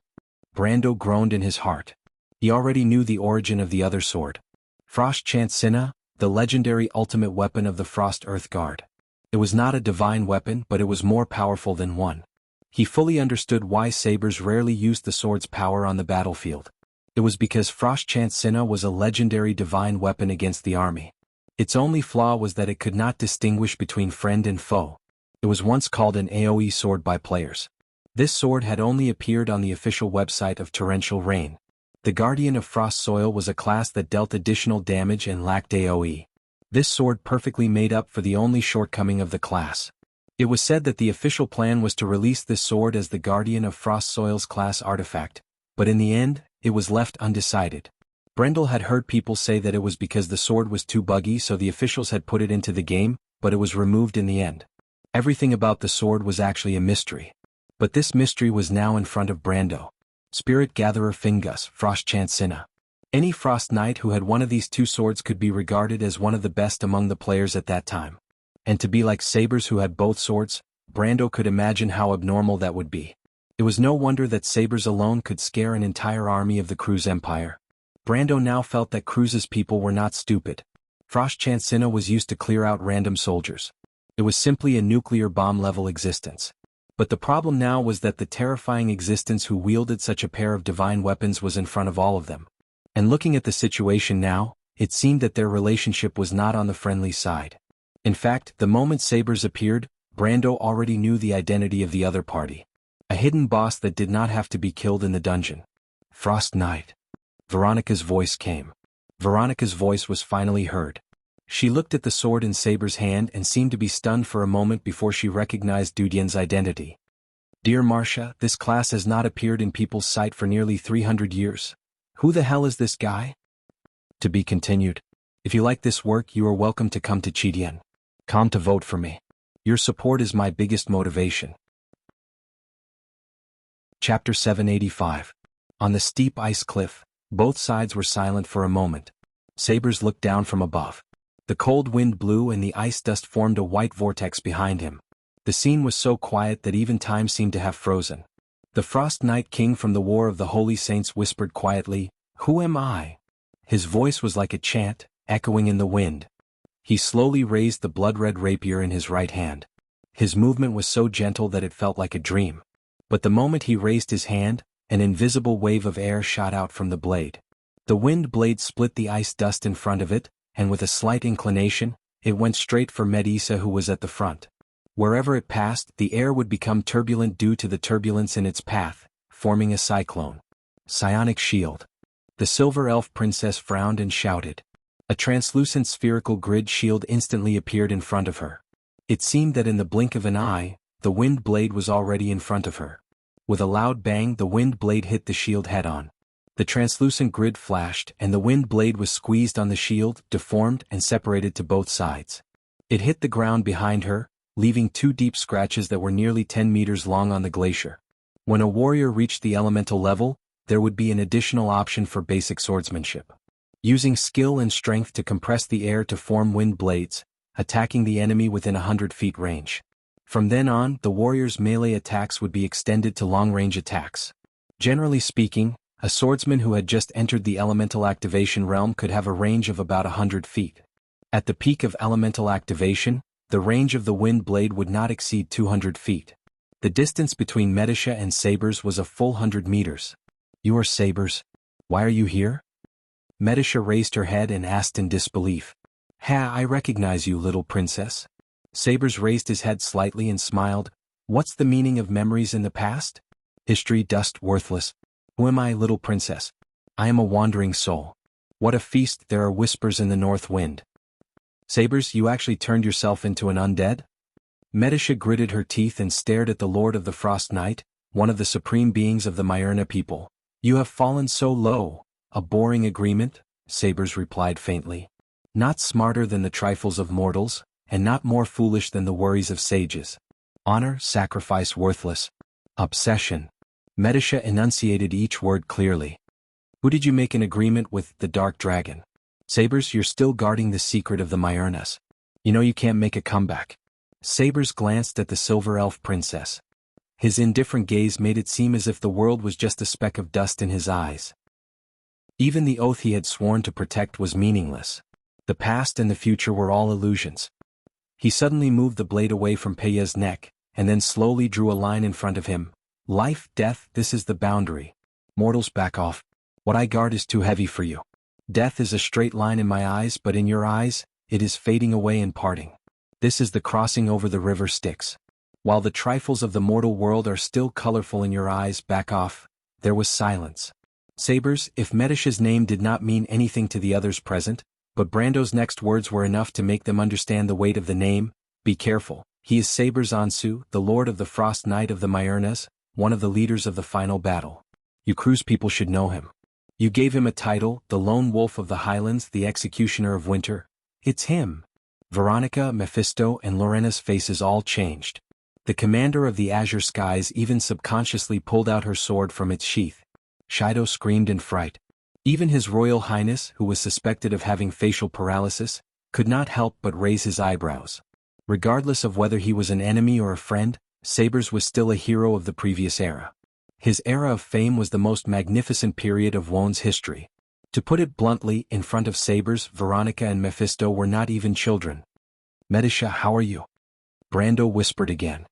Brando groaned in his heart. He already knew the origin of the other sword. Frostchant Cinna, the legendary ultimate weapon of the Frost Earth Guard. It was not a divine weapon, but it was more powerful than one. He fully understood why sabers rarely used the sword's power on the battlefield. It was because Frostchant Cinna was a legendary divine weapon against the army. Its only flaw was that it could not distinguish between friend and foe. It was once called an AoE sword by players. This sword had only appeared on the official website of Torrential Rain. The Guardian of Frost Soil was a class that dealt additional damage and lacked AoE. This sword perfectly made up for the only shortcoming of the class. It was said that the official plan was to release this sword as the Guardian of Frost Soil's class artifact, but in the end, it was left undecided. Brendel had heard people say that it was because the sword was too buggy, so the officials had put it into the game, but it was removed in the end. Everything about the sword was actually a mystery. But this mystery was now in front of Brando. Spirit Gatherer Fingus, Frostchant Cinna. Any Frost Knight who had one of these two swords could be regarded as one of the best among the players at that time. And to be like sabers who had both swords, Brando could imagine how abnormal that would be. It was no wonder that sabers alone could scare an entire army of the Cruz Empire. Brando now felt that Cruz's people were not stupid. Frostchant Cinna was used to clear out random soldiers. It was simply a nuclear bomb-level existence. But the problem now was that the terrifying existence who wielded such a pair of divine weapons was in front of all of them. And looking at the situation now, it seemed that their relationship was not on the friendly side. In fact, the moment sabers appeared, Brando already knew the identity of the other party. A hidden boss that did not have to be killed in the dungeon. Frost Knight. Veronica's voice came. Veronica's voice was finally heard. She looked at the sword in Saber's hand and seemed to be stunned for a moment before she recognized Dudian's identity. Dear Marcia, this class has not appeared in people's sight for nearly 300 years. Who the hell is this guy? To be continued. If you like this work, you are welcome to come to Chidian. Come to vote for me. Your support is my biggest motivation. Chapter 785. On the steep ice cliff, both sides were silent for a moment. Sabers looked down from above. The cold wind blew and the ice dust formed a white vortex behind him. The scene was so quiet that even time seemed to have frozen. The Frost Knight King from the War of the Holy Saints whispered quietly, "Who am I?" His voice was like a chant, echoing in the wind. He slowly raised the blood-red rapier in his right hand. His movement was so gentle that it felt like a dream. But the moment he raised his hand, an invisible wave of air shot out from the blade. The wind blade split the ice dust in front of it, and with a slight inclination, it went straight for Medisa, who was at the front. Wherever it passed, the air would become turbulent due to the turbulence in its path, forming a cyclone. Psionic shield. The silver elf princess frowned and shouted. A translucent spherical grid shield instantly appeared in front of her. It seemed that in the blink of an eye, the wind blade was already in front of her. With a loud bang, the wind blade hit the shield head-on. The translucent grid flashed, and the wind blade was squeezed on the shield, deformed and separated to both sides. It hit the ground behind her, leaving 2 deep scratches that were nearly 10 meters long on the glacier. When a warrior reached the elemental level, there would be an additional option for basic swordsmanship. Using skill and strength to compress the air to form wind blades, attacking the enemy within 100 feet range. From then on, the warrior's melee attacks would be extended to long-range attacks. Generally speaking, a swordsman who had just entered the elemental activation realm could have a range of about 100 feet. At the peak of elemental activation, the range of the wind blade would not exceed 200 feet. The distance between Medisha and Sabers was a full 100 meters. You are Sabers. Why are you here? Medisha raised her head and asked in disbelief. I recognize you, little princess. Sabers raised his head slightly and smiled. What's the meaning of memories in the past? History, dust, worthless. Who am I, little princess? I am a wandering soul. What a feast, there are whispers in the north wind. Sabers, you actually turned yourself into an undead? Medisha gritted her teeth and stared at the Lord of the Frost Knight, one of the supreme beings of the Myrna people. You have fallen so low. A boring agreement? Sabers replied faintly. Not smarter than the trifles of mortals, and not more foolish than the worries of sages. Honor, sacrifice, worthless. Obsession. Medisha enunciated each word clearly. Who did you make an agreement with, the Dark Dragon? Sabers, you're still guarding the secret of the Myrnas. You know you can't make a comeback. Sabers glanced at the silver elf princess. His indifferent gaze made it seem as if the world was just a speck of dust in his eyes. Even the oath he had sworn to protect was meaningless. The past and the future were all illusions. He suddenly moved the blade away from Peya's neck, and then slowly drew a line in front of him. Life, death, this is the boundary. Mortals, back off. What I guard is too heavy for you. Death is a straight line in my eyes, but in your eyes, it is fading away and parting. This is the crossing over the river Styx. While the trifles of the mortal world are still colorful in your eyes, back off. There was silence. Sabers, if Medisha's name did not mean anything to the others present, but Brando's next words were enough to make them understand the weight of the name, be careful. He is Sabers Ansu, the Lord of the Frost Knight of the Myrnas, one of the leaders of the final battle. You Cruz people should know him. You gave him a title, the Lone Wolf of the Highlands, the Executioner of Winter. It's him. Veronica, Mephisto, and Lorena's faces all changed. The commander of the Azure Skies even subconsciously pulled out her sword from its sheath. Shido screamed in fright. Even His Royal Highness, who was suspected of having facial paralysis, could not help but raise his eyebrows. Regardless of whether he was an enemy or a friend, Sabers was still a hero of the previous era. His era of fame was the most magnificent period of Wone's history. To put it bluntly, in front of Sabers, Veronica and Mephisto were not even children. Medisha, how are you? Brando whispered again.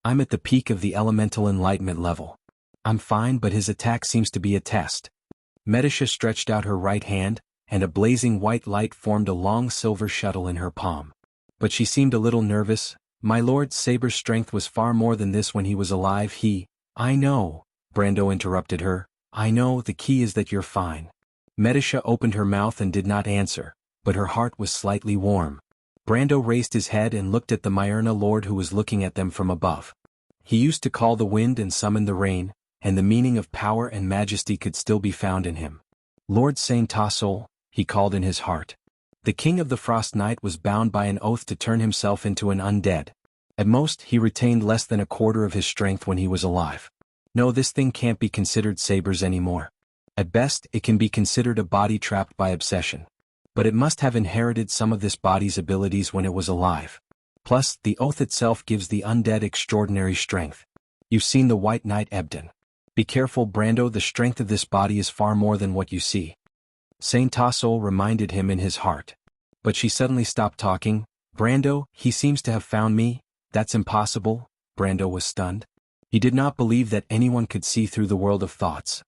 I'm at the peak of the elemental enlightenment level. I'm fine, but his attack seems to be a test. Medisha stretched out her right hand, and a blazing white light formed a long silver shuttle in her palm. but she seemed a little nervous. My lord, Saber's strength was far more than this when he was alive. I know, Brando interrupted her. I know, the key is that you're fine. Medisha opened her mouth and did not answer, but her heart was slightly warm. Brando raised his head and looked at the Myrna lord who was looking at them from above. He used to call the wind and summon the rain, and the meaning of power and majesty could still be found in him. Lord Saint Tassol, he called in his heart. The king of the Frost Night was bound by an oath to turn himself into an undead. At most, he retained less than a quarter of his strength when he was alive. No, this thing can't be considered Saber's anymore. At best, it can be considered a body trapped by obsession. But it must have inherited some of this body's abilities when it was alive. Plus, the oath itself gives the undead extraordinary strength. You've seen the White Knight Ebden. Be careful, Brando, the strength of this body is far more than what you see. Saint Tassol reminded him in his heart. But she suddenly stopped talking. Brando, he seems to have found me. That's impossible. Brando was stunned. He did not believe that anyone could see through the world of thoughts.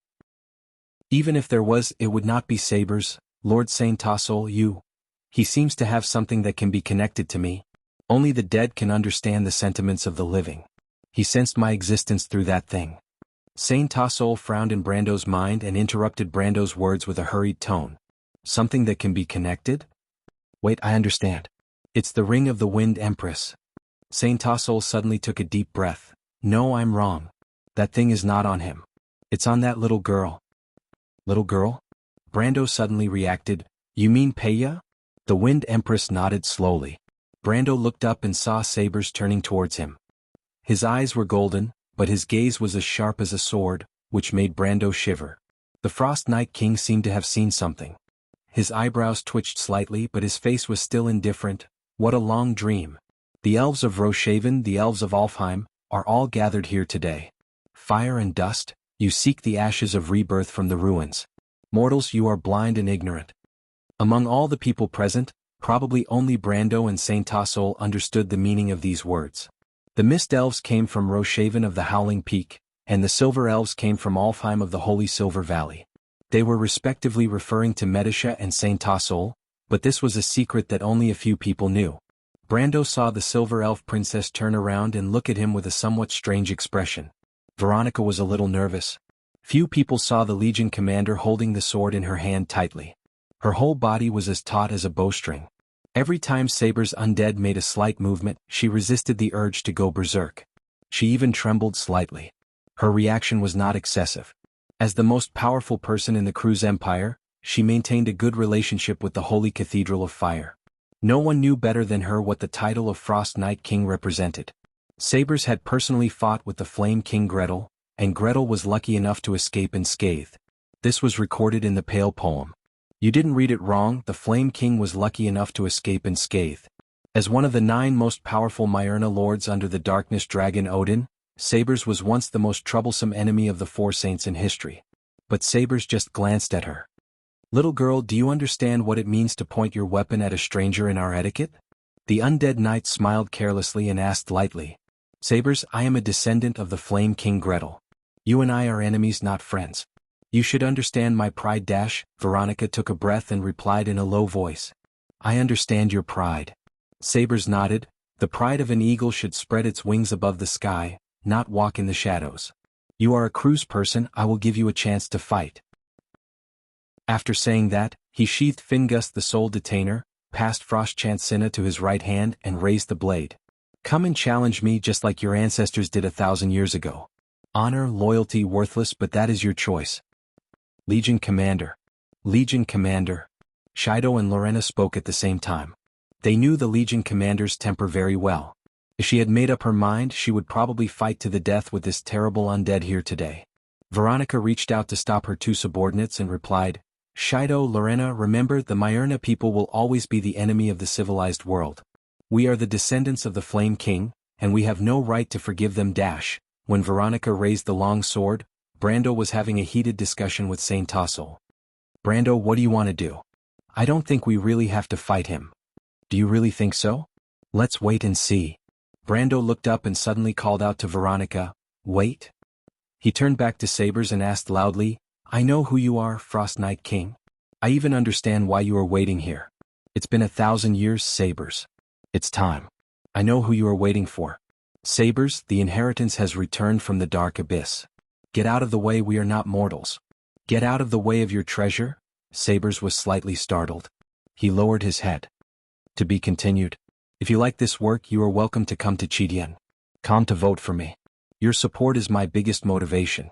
Even if there was, it would not be Saber's. Lord Saint Tassol, he seems to have something that can be connected to me. Only the dead can understand the sentiments of the living. He sensed my existence through that thing. Saint Tassol frowned in Brando's mind and interrupted Brando's words with a hurried tone. Something that can be connected? Wait, I understand. It's the Ring of the Wind Empress. Saint Tassol suddenly took a deep breath. No, I'm wrong. That thing is not on him. It's on that little girl. Little girl? Brando suddenly reacted. You mean Peya? The Wind Empress nodded slowly. Brando looked up and saw Sabers turning towards him. His eyes were golden, but his gaze was as sharp as a sword, which made Brando shiver. The Frost Night King seemed to have seen something. His eyebrows twitched slightly, but his face was still indifferent. What a long dream. The elves of Roshaven, the elves of Alfheim, are all gathered here today. Fire and dust, you seek the ashes of rebirth from the ruins. Mortals, you are blind and ignorant. Among all the people present, probably only Brando and Saint Tassol understood the meaning of these words. The Mist Elves came from Roshaven of the Howling Peak, and the Silver Elves came from Alfheim of the Holy Silver Valley. They were respectively referring to Medisha and Saint Tassol, but this was a secret that only a few people knew. Brando saw the Silver Elf princess turn around and look at him with a somewhat strange expression. Veronica was a little nervous. Few people saw the Legion commander holding the sword in her hand tightly. Her whole body was as taut as a bowstring. Every time Saber's undead made a slight movement, she resisted the urge to go berserk. She even trembled slightly. Her reaction was not excessive. As the most powerful person in the Cruz Empire, she maintained a good relationship with the Holy Cathedral of Fire. No one knew better than her what the title of Frost Night King represented. Sabers had personally fought with the Flame King Gretel, and Gretel was lucky enough to escape unscathed. This was recorded in the Pale poem. You didn't read it wrong, the Flame King was lucky enough to escape unscathed. As one of the 9 most powerful Myrna lords under the Darkness Dragon Odin, Sabers was once the most troublesome enemy of the 4 saints in history. But Sabers just glanced at her. Little girl, do you understand what it means to point your weapon at a stranger in our etiquette? The undead knight smiled carelessly and asked lightly. Sabers, I am a descendant of the Flame King Gretel. You and I are enemies, not friends. You should understand my pride. Veronica took a breath and replied in a low voice. I understand your pride. Sabers nodded. The pride of an eagle should spread its wings above the sky, not walk in the shadows. You are a Cruz person, I will give you a chance to fight. After saying that, he sheathed Fingust the Soul Detainer, passed Frost Chancina to his right hand and raised the blade. Come and challenge me just like your ancestors did 1,000 years ago. Honor, loyalty, worthless, but that is your choice. Legion Commander. Legion Commander. Shido and Lorena spoke at the same time. They knew the Legion Commander's temper very well. If she had made up her mind, she would probably fight to the death with this terrible undead here today. Veronica reached out to stop her 2 subordinates and replied, Shido, Lorena, remember, the Myrna people will always be the enemy of the civilized world. We are the descendants of the Flame King, and we have no right to forgive them. When Veronica raised the long sword, Brando was having a heated discussion with Saint Tassol. Brando, what do you want to do? I don't think we really have to fight him. Do you really think so? Let's wait and see. Brando looked up and suddenly called out to Veronica, wait? He turned back to Sabers and asked loudly, I know who you are, Frost Night King. I even understand why you are waiting here. It's been 1,000 years, Sabers. It's time. I know who you are waiting for. Sabers, the inheritance has returned from the dark abyss. Get out of the way, we are not mortals. Get out of the way of your treasure? Sabers was slightly startled. He lowered his head. To be continued. If you like this work, you are welcome to come to Chidian. Come to vote for me. Your support is my biggest motivation.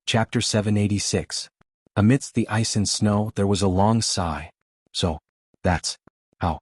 Chapter 786. Amidst the ice and snow, there was a long sigh. So, that's how.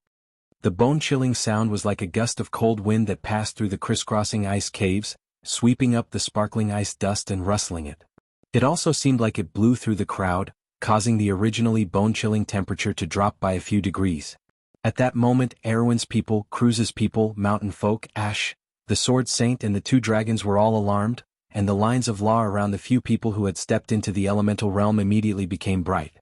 The bone-chilling sound was like a gust of cold wind that passed through the crisscrossing ice caves, sweeping up the sparkling ice dust and rustling it. It also seemed like it blew through the crowd, causing the originally bone-chilling temperature to drop by a few degrees. At that moment, Erwin's people, Cruz's people, mountain folk, Ash, the Sword Saint and the two dragons were all alarmed, and the lines of law around the few people who had stepped into the elemental realm immediately became bright.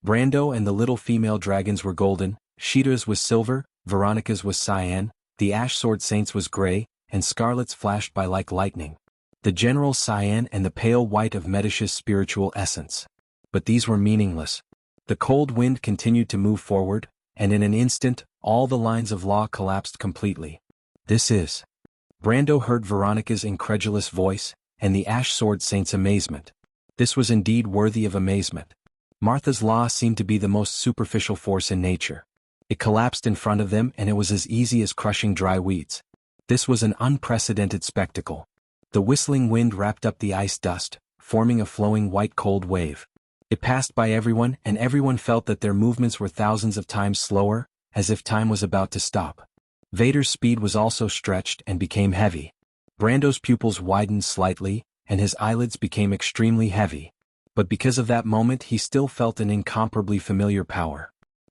Brando and the little female dragons were golden, Sheeta's was silver, Veronica's was cyan, the Ash Sword Saint's was gray, and Scarlet's flashed by like lightning. The general cyan and the pale white of Medicia's spiritual essence. But these were meaningless. The cold wind continued to move forward, and in an instant, all the lines of law collapsed completely. This is. Brando heard Veronica's incredulous voice, and the Ash Sword Saint's amazement. This was indeed worthy of amazement. Martha's law seemed to be the most superficial force in nature. It collapsed in front of them and it was as easy as crushing dry weeds. This was an unprecedented spectacle. The whistling wind wrapped up the ice dust, forming a flowing white cold wave. It passed by everyone and everyone felt that their movements were thousands of times slower, as if time was about to stop. Vader's speed was also stretched and became heavy. Brando's pupils widened slightly, and his eyelids became extremely heavy. But because of that moment he still felt an incomparably familiar power.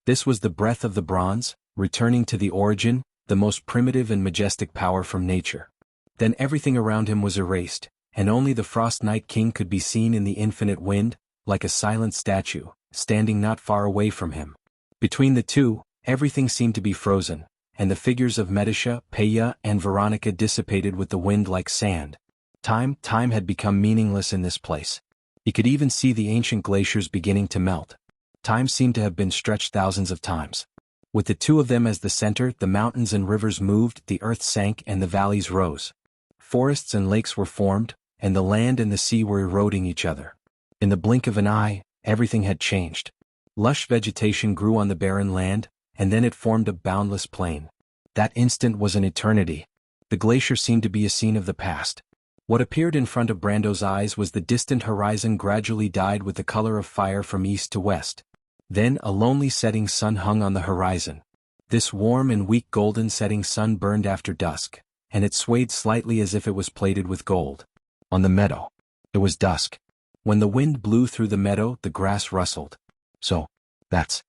This was the breath of the bronze, returning to the origin, the most primitive and majestic power from nature. Then everything around him was erased, and only the Frost Night King could be seen in the infinite wind, like a silent statue, standing not far away from him. Between the two, everything seemed to be frozen, and the figures of Medicia, Peya, and Veronica dissipated with the wind like sand. Time had become meaningless in this place. He could even see the ancient glaciers beginning to melt. Time seemed to have been stretched thousands of times. With the two of them as the center, the mountains and rivers moved, the earth sank and the valleys rose. Forests and lakes were formed, and the land and the sea were eroding each other. In the blink of an eye, everything had changed. Lush vegetation grew on the barren land, and then it formed a boundless plain. That instant was an eternity. The glacier seemed to be a scene of the past. What appeared in front of Brando's eyes was the distant horizon gradually dyed with the color of fire from east to west. Then a lonely setting sun hung on the horizon. This warm and weak golden setting sun burned after dusk, and it swayed slightly as if it was plated with gold. On the meadow. It was dusk. When the wind blew through the meadow, the grass rustled. So, that's.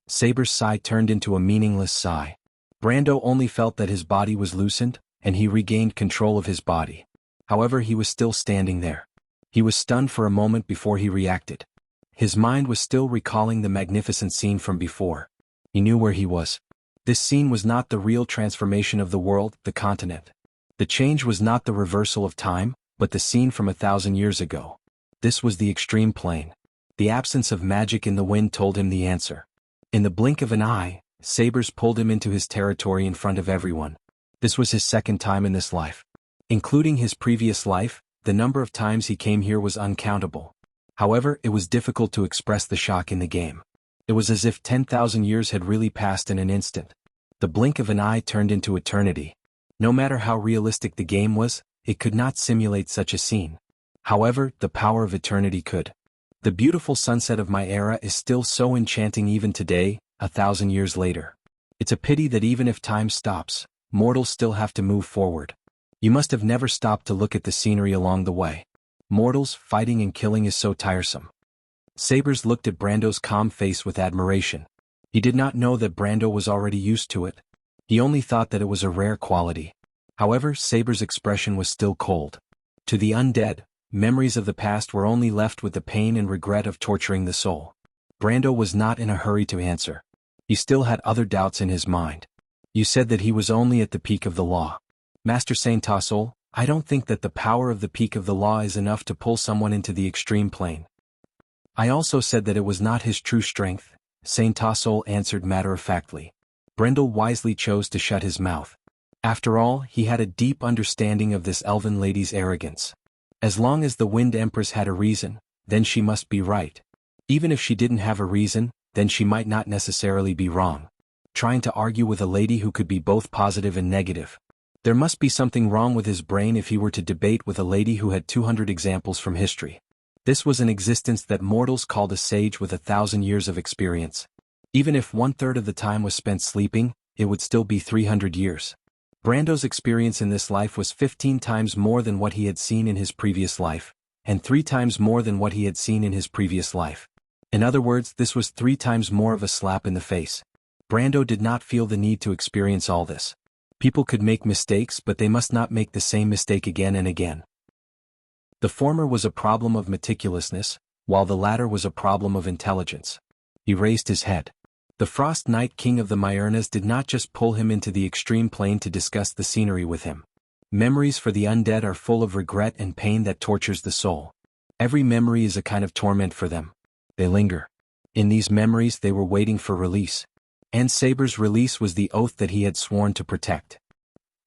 Saber's sigh turned into a meaningless sigh. Brando only felt that his body was loosened, and he regained control of his body. However, he was still standing there. He was stunned for a moment before he reacted. His mind was still recalling the magnificent scene from before. He knew where he was. This scene was not the real transformation of the world, the continent. The change was not the reversal of time, but the scene from 1,000 years ago. This was the extreme plane. The absence of magic in the wind told him the answer. In the blink of an eye, Sabers pulled him into his territory in front of everyone. This was his second time in this life. Including his previous life, the number of times he came here was uncountable. However, it was difficult to express the shock in the game. It was as if 10,000 years had really passed in an instant. The blink of an eye turned into eternity. No matter how realistic the game was, it could not simulate such a scene. However, the power of eternity could. The beautiful sunset of my era is still so enchanting even today, 1,000 years later. It's a pity that even if time stops, mortals still have to move forward. You must have never stopped to look at the scenery along the way. Mortals, fighting and killing is so tiresome. Sabers looked at Brando's calm face with admiration. He did not know that Brando was already used to it. He only thought that it was a rare quality. However, Sabers' expression was still cold. To the undead, memories of the past were only left with the pain and regret of torturing the soul. Brando was not in a hurry to answer. He still had other doubts in his mind. You said that he was only at the peak of the law. Master Saint Tassol, I don't think that the power of the peak of the law is enough to pull someone into the extreme plane. I also said that it was not his true strength, Saint Tassol answered matter-of-factly. Brendel wisely chose to shut his mouth. After all, he had a deep understanding of this elven lady's arrogance. As long as the Wind Empress had a reason, then she must be right. Even if she didn't have a reason, then she might not necessarily be wrong. Trying to argue with a lady who could be both positive and negative. There must be something wrong with his brain if he were to debate with a lady who had 200 examples from history. This was an existence that mortals called a sage with 1,000 years of experience. Even if 1/3 of the time was spent sleeping, it would still be 300 years. Brando's experience in this life was 15 times more than what he had seen in his previous life, and 3 times more than what he had seen in his previous life. In other words, this was 3 times more of a slap in the face. Brando did not feel the need to experience all this. People could make mistakes, but they must not make the same mistake again and again. The former was a problem of meticulousness, while the latter was a problem of intelligence. He raised his head. The Frost Knight King of the Myurnas did not just pull him into the extreme plane to discuss the scenery with him. Memories for the undead are full of regret and pain that tortures the soul. Every memory is a kind of torment for them. They linger. In these memories they were waiting for release. And Saber's release was the oath that he had sworn to protect.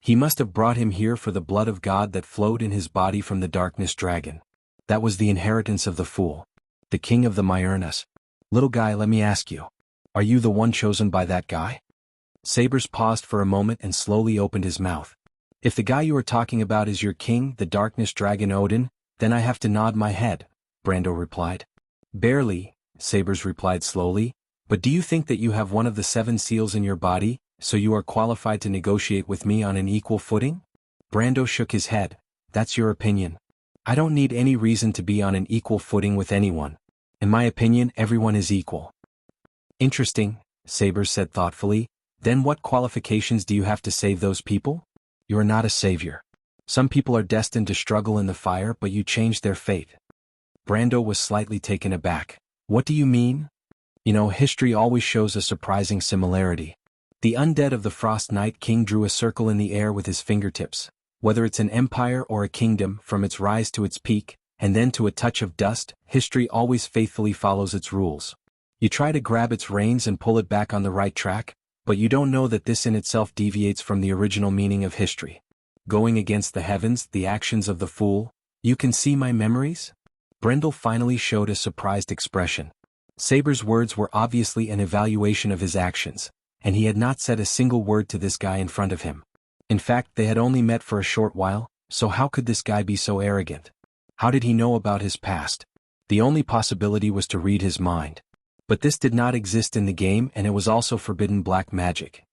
He must have brought him here for the blood of God that flowed in his body from the darkness dragon. That was the inheritance of the fool. The king of the Myurnas. Little guy, let me ask you. Are you the one chosen by that guy? Sabers paused for a moment and slowly opened his mouth. If the guy you are talking about is your king, the darkness dragon Odin, then I have to nod my head, Brando replied. Barely, Sabers replied slowly, but do you think that you have one of the 7 seals in your body, so you are qualified to negotiate with me on an equal footing? Brando shook his head. That's your opinion. I don't need any reason to be on an equal footing with anyone. In my opinion, everyone is equal. Interesting, Sabers said thoughtfully. Then what qualifications do you have to save those people? You are not a savior. Some people are destined to struggle in the fire, but you changed their fate. Brando was slightly taken aback. What do you mean? You know, history always shows a surprising similarity. The undead of the Frost Knight King drew a circle in the air with his fingertips. Whether it's an empire or a kingdom, from its rise to its peak, and then to a touch of dust, history always faithfully follows its rules. You try to grab its reins and pull it back on the right track, but you don't know that this in itself deviates from the original meaning of history. Going against the heavens, the actions of the fool. You can see my memories? Brendel finally showed a surprised expression. Saber's words were obviously an evaluation of his actions, and he had not said a single word to this guy in front of him. In fact, they had only met for a short while, so how could this guy be so arrogant? How did he know about his past? The only possibility was to read his mind. But this did not exist in the game, and it was also forbidden black magic.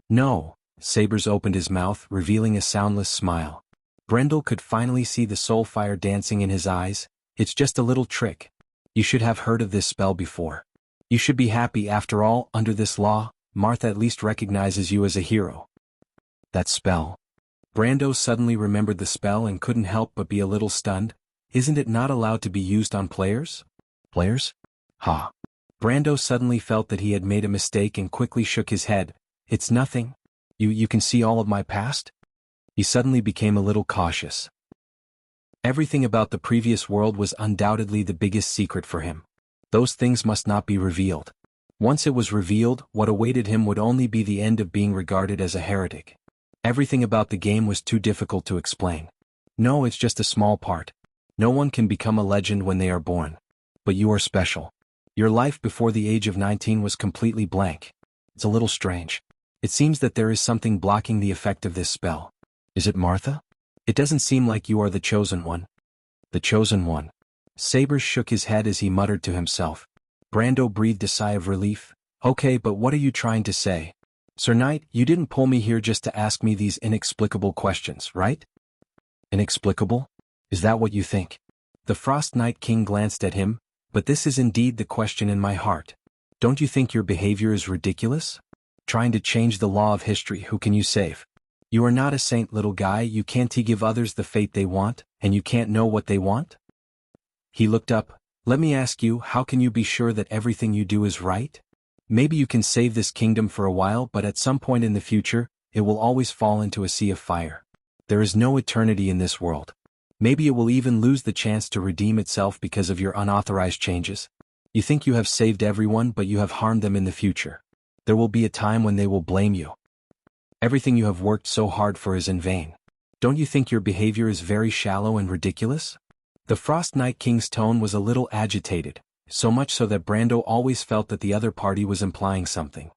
No, Sabers opened his mouth, revealing a soundless smile. Brendel could finally see the soul fire dancing in his eyes. It's just a little trick. You should have heard of this spell before. You should be happy after all, under this law, Martha at least recognizes you as a hero. That spell. Brando suddenly remembered the spell and couldn't help but be a little stunned. Isn't it not allowed to be used on players? Players? Ha. Brando suddenly felt that he had made a mistake and quickly shook his head. It's nothing. You can see all of my past? He suddenly became a little cautious. Everything about the previous world was undoubtedly the biggest secret for him. Those things must not be revealed. Once it was revealed, what awaited him would only be the end of being regarded as a heretic. Everything about the game was too difficult to explain. No, it's just a small part. No one can become a legend when they are born. But you are special. Your life before the age of 19 was completely blank. It's a little strange. It seems that there is something blocking the effect of this spell. Is it Martha? It doesn't seem like you are the chosen one. The chosen one. Sabers shook his head as he muttered to himself. Brando breathed a sigh of relief. Okay, but what are you trying to say? Sir Knight, you didn't pull me here just to ask me these inexplicable questions, right? Inexplicable? Is that what you think? The Frost Knight King glanced at him. But this is indeed the question in my heart. Don't you think your behavior is ridiculous? Trying to change the law of history, who can you save? You are not a saint, little guy. You can't give others the fate they want, and you can't know what they want? He looked up. Let me ask you, how can you be sure that everything you do is right? Maybe you can save this kingdom for a while, but at some point in the future, it will always fall into a sea of fire. There is no eternity in this world. Maybe it will even lose the chance to redeem itself because of your unauthorized changes. You think you have saved everyone, but you have harmed them in the future. There will be a time when they will blame you. Everything you have worked so hard for is in vain. Don't you think your behavior is very shallow and ridiculous? The Frost Night King's tone was a little agitated, so much so that Brando always felt that the other party was implying something.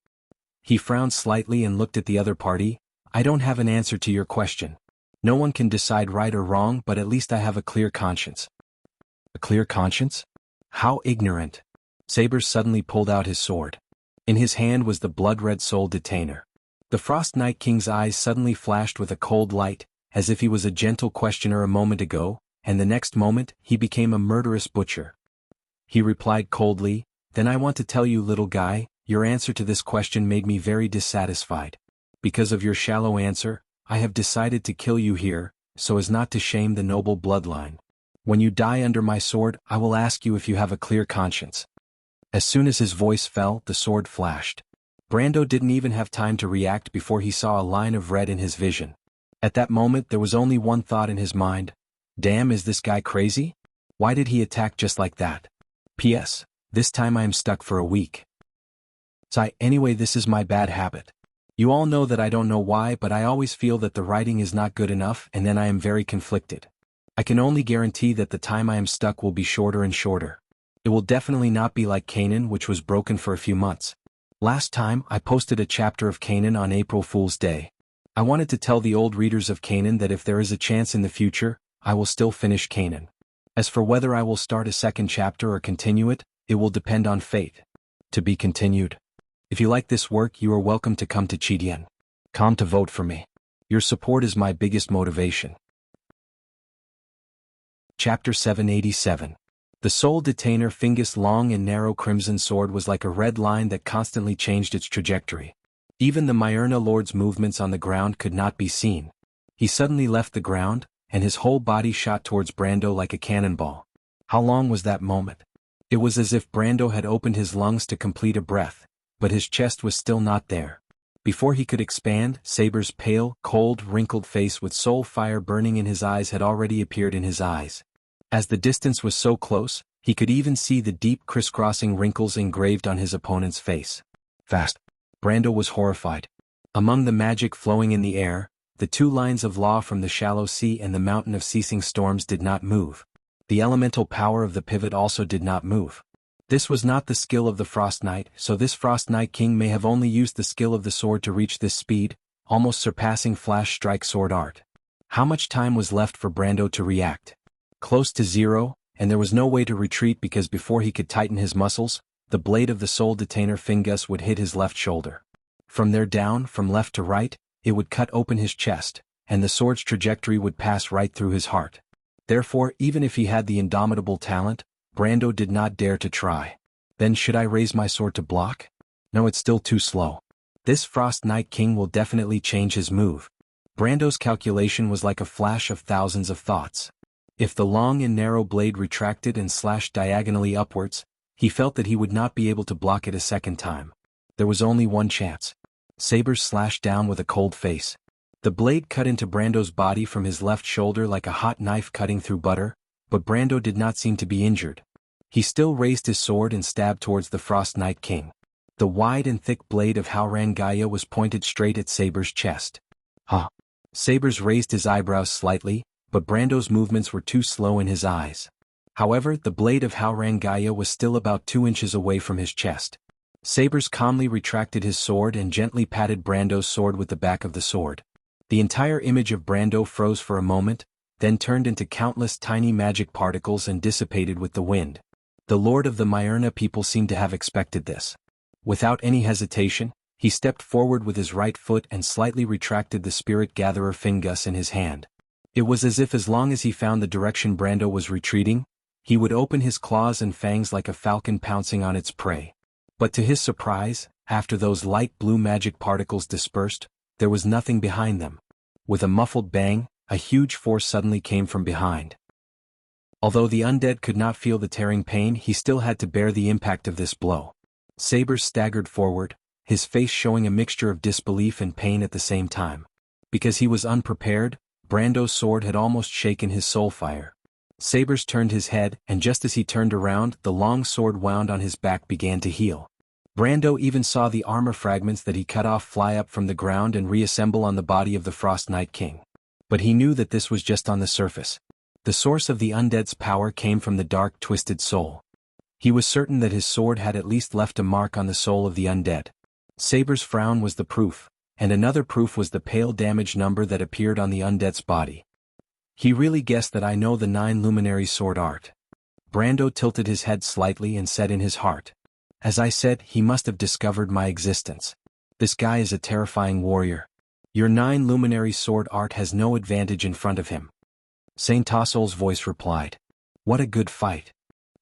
He frowned slightly and looked at the other party. I don't have an answer to your question. No one can decide right or wrong, but at least I have a clear conscience. A clear conscience? How ignorant. Sabers suddenly pulled out his sword. In his hand was the blood-red soul detainer. The Frost Night King's eyes suddenly flashed with a cold light, as if he was a gentle questioner a moment ago, and the next moment, he became a murderous butcher. He replied coldly, Then I want to tell you, little guy, your answer to this question made me very dissatisfied. Because of your shallow answer, I have decided to kill you here, so as not to shame the noble bloodline. When you die under my sword, I will ask you if you have a clear conscience. As soon as his voice fell, the sword flashed. Brando didn't even have time to react before he saw a line of red in his vision. At that moment there was only one thought in his mind. Damn, is this guy crazy? Why did he attack just like that? P.S. This time I am stuck for a week. Anyway, this is my bad habit. You all know that I don't know why, but I always feel that the writing is not good enough, and then I am very conflicted. I can only guarantee that the time I am stuck will be shorter and shorter. It will definitely not be like Kanan, which was broken for a few months. Last time, I posted a chapter of Kanan on April Fool's Day. I wanted to tell the old readers of Kanan that if there is a chance in the future, I will still finish Kanan. As for whether I will start a second chapter or continue it, it will depend on fate. To be continued. If you like this work, you are welcome to come to Chidien. Come to vote for me. Your support is my biggest motivation. Chapter 787. The soul detainer Fingus' long and narrow crimson sword was like a red line that constantly changed its trajectory. Even the Myrna Lord's movements on the ground could not be seen. He suddenly left the ground, and his whole body shot towards Brando like a cannonball. How long was that moment? It was as if Brando had opened his lungs to complete a breath, but his chest was still not there. Before he could expand, Saber's pale, cold, wrinkled face with soul fire burning in his eyes had already appeared in his eyes. As the distance was so close, he could even see the deep crisscrossing wrinkles engraved on his opponent's face. Fast. Brando was horrified. Among the magic flowing in the air, the two lines of law from the shallow sea and the mountain of ceasing storms did not move. The elemental power of the pivot also did not move. This was not the skill of the Frost Knight, so this Frost Night King may have only used the skill of the sword to reach this speed, almost surpassing flash strike sword art. How much time was left for Brando to react? Close to zero, and there was no way to retreat because before he could tighten his muscles, the blade of the soul detainer Fingus would hit his left shoulder. From there down, from left to right, it would cut open his chest, and the sword's trajectory would pass right through his heart. Therefore, even if he had the indomitable talent, Brando did not dare to try. Then should I raise my sword to block? No, it's still too slow. This Frost Night King will definitely change his move. Brando's calculation was like a flash of thousands of thoughts. If the long and narrow blade retracted and slashed diagonally upwards, he felt that he would not be able to block it a second time. There was only one chance. Sabers slashed down with a cold face. The blade cut into Brando's body from his left shoulder like a hot knife cutting through butter, but Brando did not seem to be injured. He still raised his sword and stabbed towards the Frost Night King. The wide and thick blade of Haurangaya was pointed straight at Sabers' chest. Huh. Sabers raised his eyebrows slightly, but Brando's movements were too slow in his eyes. However, the blade of Haurangaya was still about 2 inches away from his chest. Sabers calmly retracted his sword and gently patted Brando's sword with the back of the sword. The entire image of Brando froze for a moment, then turned into countless tiny magic particles and dissipated with the wind. The Lord of the Myrna people seemed to have expected this. Without any hesitation, he stepped forward with his right foot and slightly retracted the spirit gatherer Fingus in his hand. It was as if as long as he found the direction Brando was retreating, he would open his claws and fangs like a falcon pouncing on its prey. But to his surprise, after those light blue magic particles dispersed, there was nothing behind them. With a muffled bang, a huge force suddenly came from behind. Although the undead could not feel the tearing pain, he still had to bear the impact of this blow. Sabers staggered forward, his face showing a mixture of disbelief and pain at the same time. Because he was unprepared, Brando's sword had almost shaken his soul fire. Sabers turned his head, and just as he turned around, the long sword wound on his back began to heal. Brando even saw the armor fragments that he cut off fly up from the ground and reassemble on the body of the Frost Night King. But he knew that this was just on the surface. The source of the undead's power came from the dark, twisted soul. He was certain that his sword had at least left a mark on the soul of the undead. Saber's frown was the proof, and another proof was the pale damage number that appeared on the undead's body. He really guessed that I know the 9 luminary sword art. Brando tilted his head slightly and said in his heart. As I said, he must have discovered my existence. This guy is a terrifying warrior. Your 9 luminary sword art has no advantage in front of him. Saint Tassol's voice replied. What a good fight.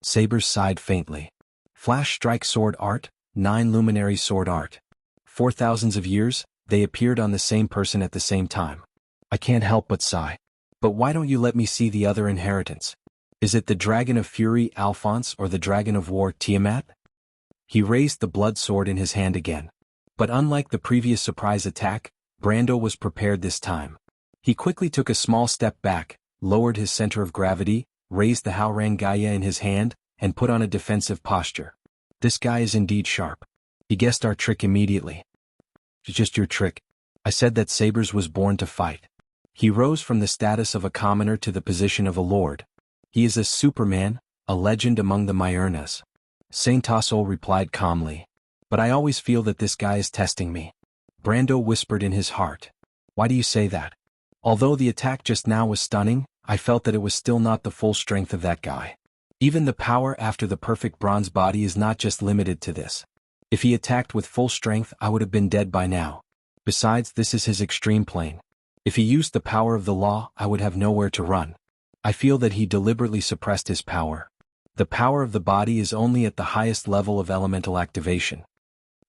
Sabers sighed faintly. Flash strike sword art, 9 luminary sword art. 4,000 of years, they appeared on the same person at the same time. I can't help but sigh. But why don't you let me see the other inheritance? Is it the Dragon of Fury Alphonse or the Dragon of War Tiamat? He raised the blood sword in his hand again. But unlike the previous surprise attack, Brando was prepared this time. He quickly took a small step back, lowered his center of gravity, raised the Haurangaya in his hand, and put on a defensive posture. This guy is indeed sharp. He guessed our trick immediately. It's just your trick. I said that Sabers was born to fight. He rose from the status of a commoner to the position of a lord. He is a superman, a legend among the Myurnas. Saint Tassol replied calmly. But I always feel that this guy is testing me. Brando whispered in his heart. Why do you say that? Although the attack just now was stunning, I felt that it was still not the full strength of that guy. Even the power after the perfect bronze body is not just limited to this. If he attacked with full strength, I would have been dead by now. Besides, this is his extreme plane. If he used the power of the law, I would have nowhere to run. I feel that he deliberately suppressed his power. The power of the body is only at the highest level of elemental activation.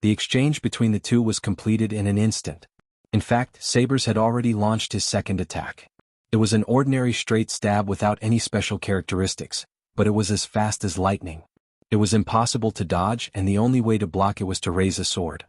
The exchange between the two was completed in an instant. In fact, Sabers had already launched his second attack. It was an ordinary straight stab without any special characteristics, but it was as fast as lightning. It was impossible to dodge, and the only way to block it was to raise a sword.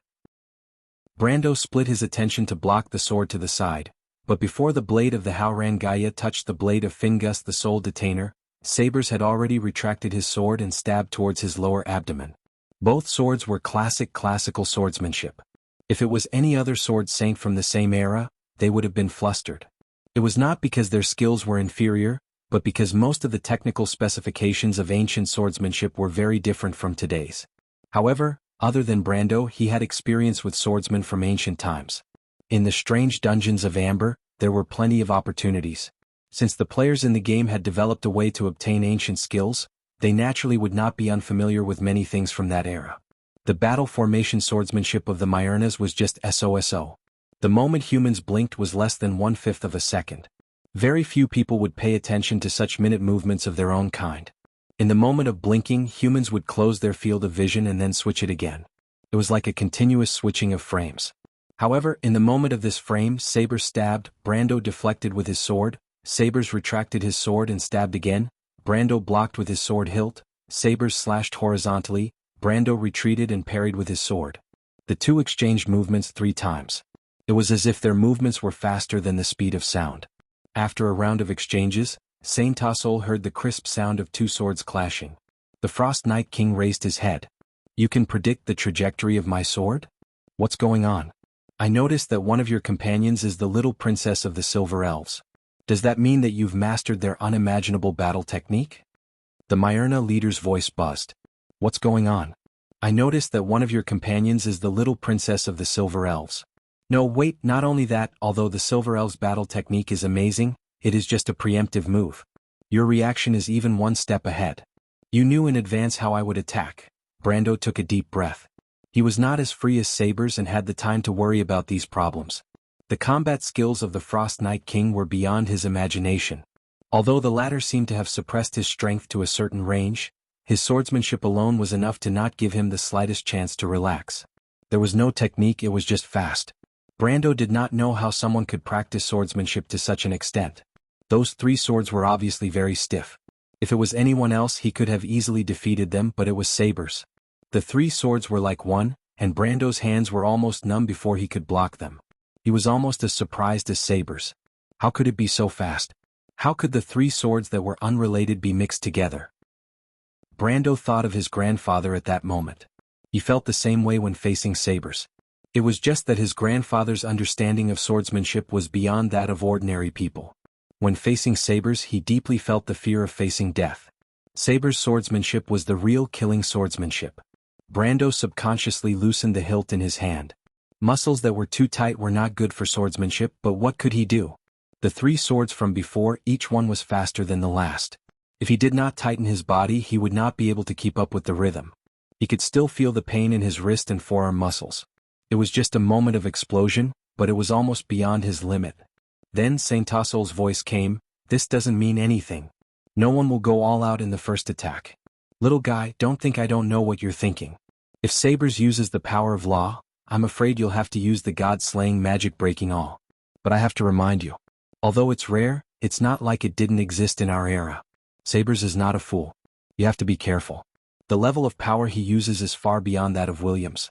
Brando split his attention to block the sword to the side, but before the blade of the Haurangaya touched the blade of Fingus the Soul Detainer, Sabers had already retracted his sword and stabbed towards his lower abdomen. Both swords were classical swordsmanship. If it was any other sword saint from the same era, they would have been flustered. It was not because their skills were inferior, but because most of the technical specifications of ancient swordsmanship were very different from today's. However, other than Brando, he had experience with swordsmen from ancient times. In the strange dungeons of Amber, there were plenty of opportunities. Since the players in the game had developed a way to obtain ancient skills, they naturally would not be unfamiliar with many things from that era. The battle formation swordsmanship of the Myurnas was just SOSO. The moment humans blinked was less than 1/5 of a second. Very few people would pay attention to such minute movements of their own kind. In the moment of blinking, humans would close their field of vision and then switch it again. It was like a continuous switching of frames. However, in the moment of this frame, Sabers stabbed, Brando deflected with his sword, Sabers retracted his sword and stabbed again, Brando blocked with his sword hilt, Sabers slashed horizontally, Brando retreated and parried with his sword. The two exchanged movements 3 times. It was as if their movements were faster than the speed of sound. After a round of exchanges, Saint Tassol heard the crisp sound of 2 swords clashing. The Frost Night King raised his head. You can predict the trajectory of my sword? What's going on? I noticed that one of your companions is the little princess of the Silver Elves. Does that mean that you've mastered their unimaginable battle technique? The Myurna leader's voice buzzed. What's going on? I noticed that one of your companions is the little princess of the Silver Elves. No, wait, not only that, although the Silver Elves' battle technique is amazing, it is just a preemptive move. Your reaction is even one step ahead. You knew in advance how I would attack. Brando took a deep breath. He was not as free as Sabers and had the time to worry about these problems. The combat skills of the Frost Night King were beyond his imagination. Although the latter seemed to have suppressed his strength to a certain range, his swordsmanship alone was enough to not give him the slightest chance to relax. There was no technique, it was just fast. Brando did not know how someone could practice swordsmanship to such an extent. Those 3 swords were obviously very stiff. If it was anyone else he could have easily defeated them, but it was Sabers. The 3 swords were like one, and Brando's hands were almost numb before he could block them. He was almost as surprised as Sabers. How could it be so fast? How could the three swords that were unrelated be mixed together? Brando thought of his grandfather at that moment. He felt the same way when facing sabers. It was just that his grandfather's understanding of swordsmanship was beyond that of ordinary people. When facing sabers, he deeply felt the fear of facing death. Saber's swordsmanship was the real killing swordsmanship. Brando subconsciously loosened the hilt in his hand. Muscles that were too tight were not good for swordsmanship, but what could he do? The three swords from before, each one was faster than the last. If he did not tighten his body, he would not be able to keep up with the rhythm. He could still feel the pain in his wrist and forearm muscles. It was just a moment of explosion, but it was almost beyond his limit. Then Saint Tassol's voice came, "This doesn't mean anything. No one will go all out in the first attack. Little guy, don't think I don't know what you're thinking. If Sabers uses the power of law, I'm afraid you'll have to use the god-slaying magic breaking all. But I have to remind you. Although it's rare, it's not like it didn't exist in our era. Sabers is not a fool. You have to be careful. The level of power he uses is far beyond that of Williams."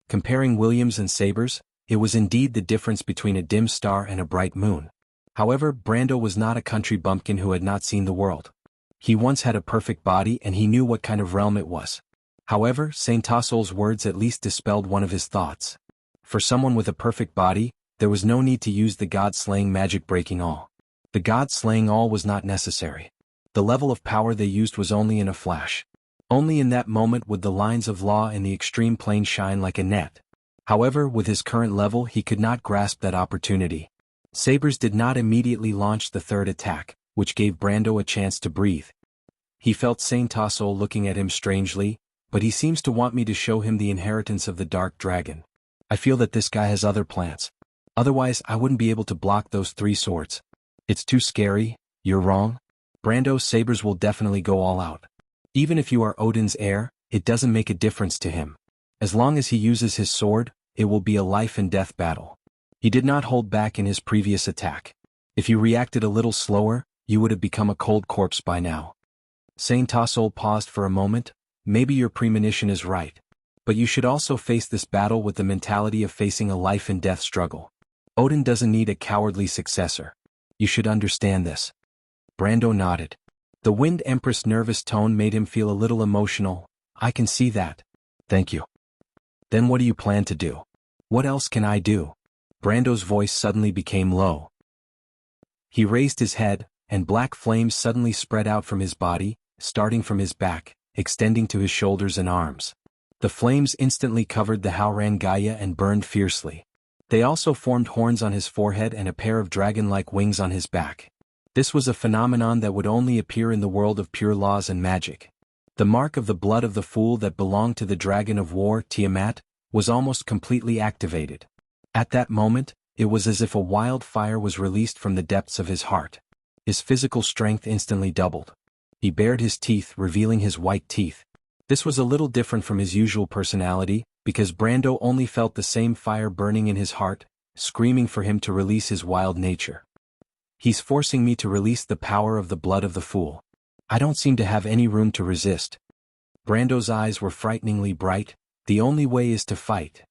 Comparing Williams and Sabers, it was indeed the difference between a dim star and a bright moon. However, Brando was not a country bumpkin who had not seen the world. He once had a perfect body and he knew what kind of realm it was. However, Saint Tassol's words at least dispelled one of his thoughts. For someone with a perfect body, there was no need to use the god-slaying magic breaking all. The god-slaying all was not necessary. The level of power they used was only in a flash. Only in that moment would the lines of law in the extreme plane shine like a net. However, with his current level he could not grasp that opportunity. Sabers did not immediately launch the third attack, which gave Brando a chance to breathe. He felt Saint Tassol looking at him strangely, but he seems to want me to show him the inheritance of the Dark Dragon. I feel that this guy has other plans. Otherwise I wouldn't be able to block those three swords. It's too scary. You're wrong. Brando, Sabers will definitely go all out. Even if you are Odin's heir, it doesn't make a difference to him. As long as he uses his sword, it will be a life and death battle. He did not hold back in his previous attack. If you reacted a little slower, you would have become a cold corpse by now. Saint Tassol paused for a moment. Maybe your premonition is right. But you should also face this battle with the mentality of facing a life and death struggle. Odin doesn't need a cowardly successor. You should understand this. Brando nodded. The Wind Empress' nervous tone made him feel a little emotional. I can see that. Thank you. Then what do you plan to do? What else can I do? Brando's voice suddenly became low. He raised his head, and black flames suddenly spread out from his body, starting from his back, extending to his shoulders and arms. The flames instantly covered the Howran Gaia and burned fiercely. They also formed horns on his forehead and a pair of dragon-like wings on his back. This was a phenomenon that would only appear in the world of pure laws and magic. The mark of the blood of the fool that belonged to the dragon of war, Tiamat, was almost completely activated. At that moment, it was as if a wildfire was released from the depths of his heart. His physical strength instantly doubled. He bared his teeth, revealing his white teeth. This was a little different from his usual personality, because Brando only felt the same fire burning in his heart, screaming for him to release his wild nature. He's forcing me to release the power of the blood of the fool. I don't seem to have any room to resist. Brando's eyes were frighteningly bright. The only way is to fight.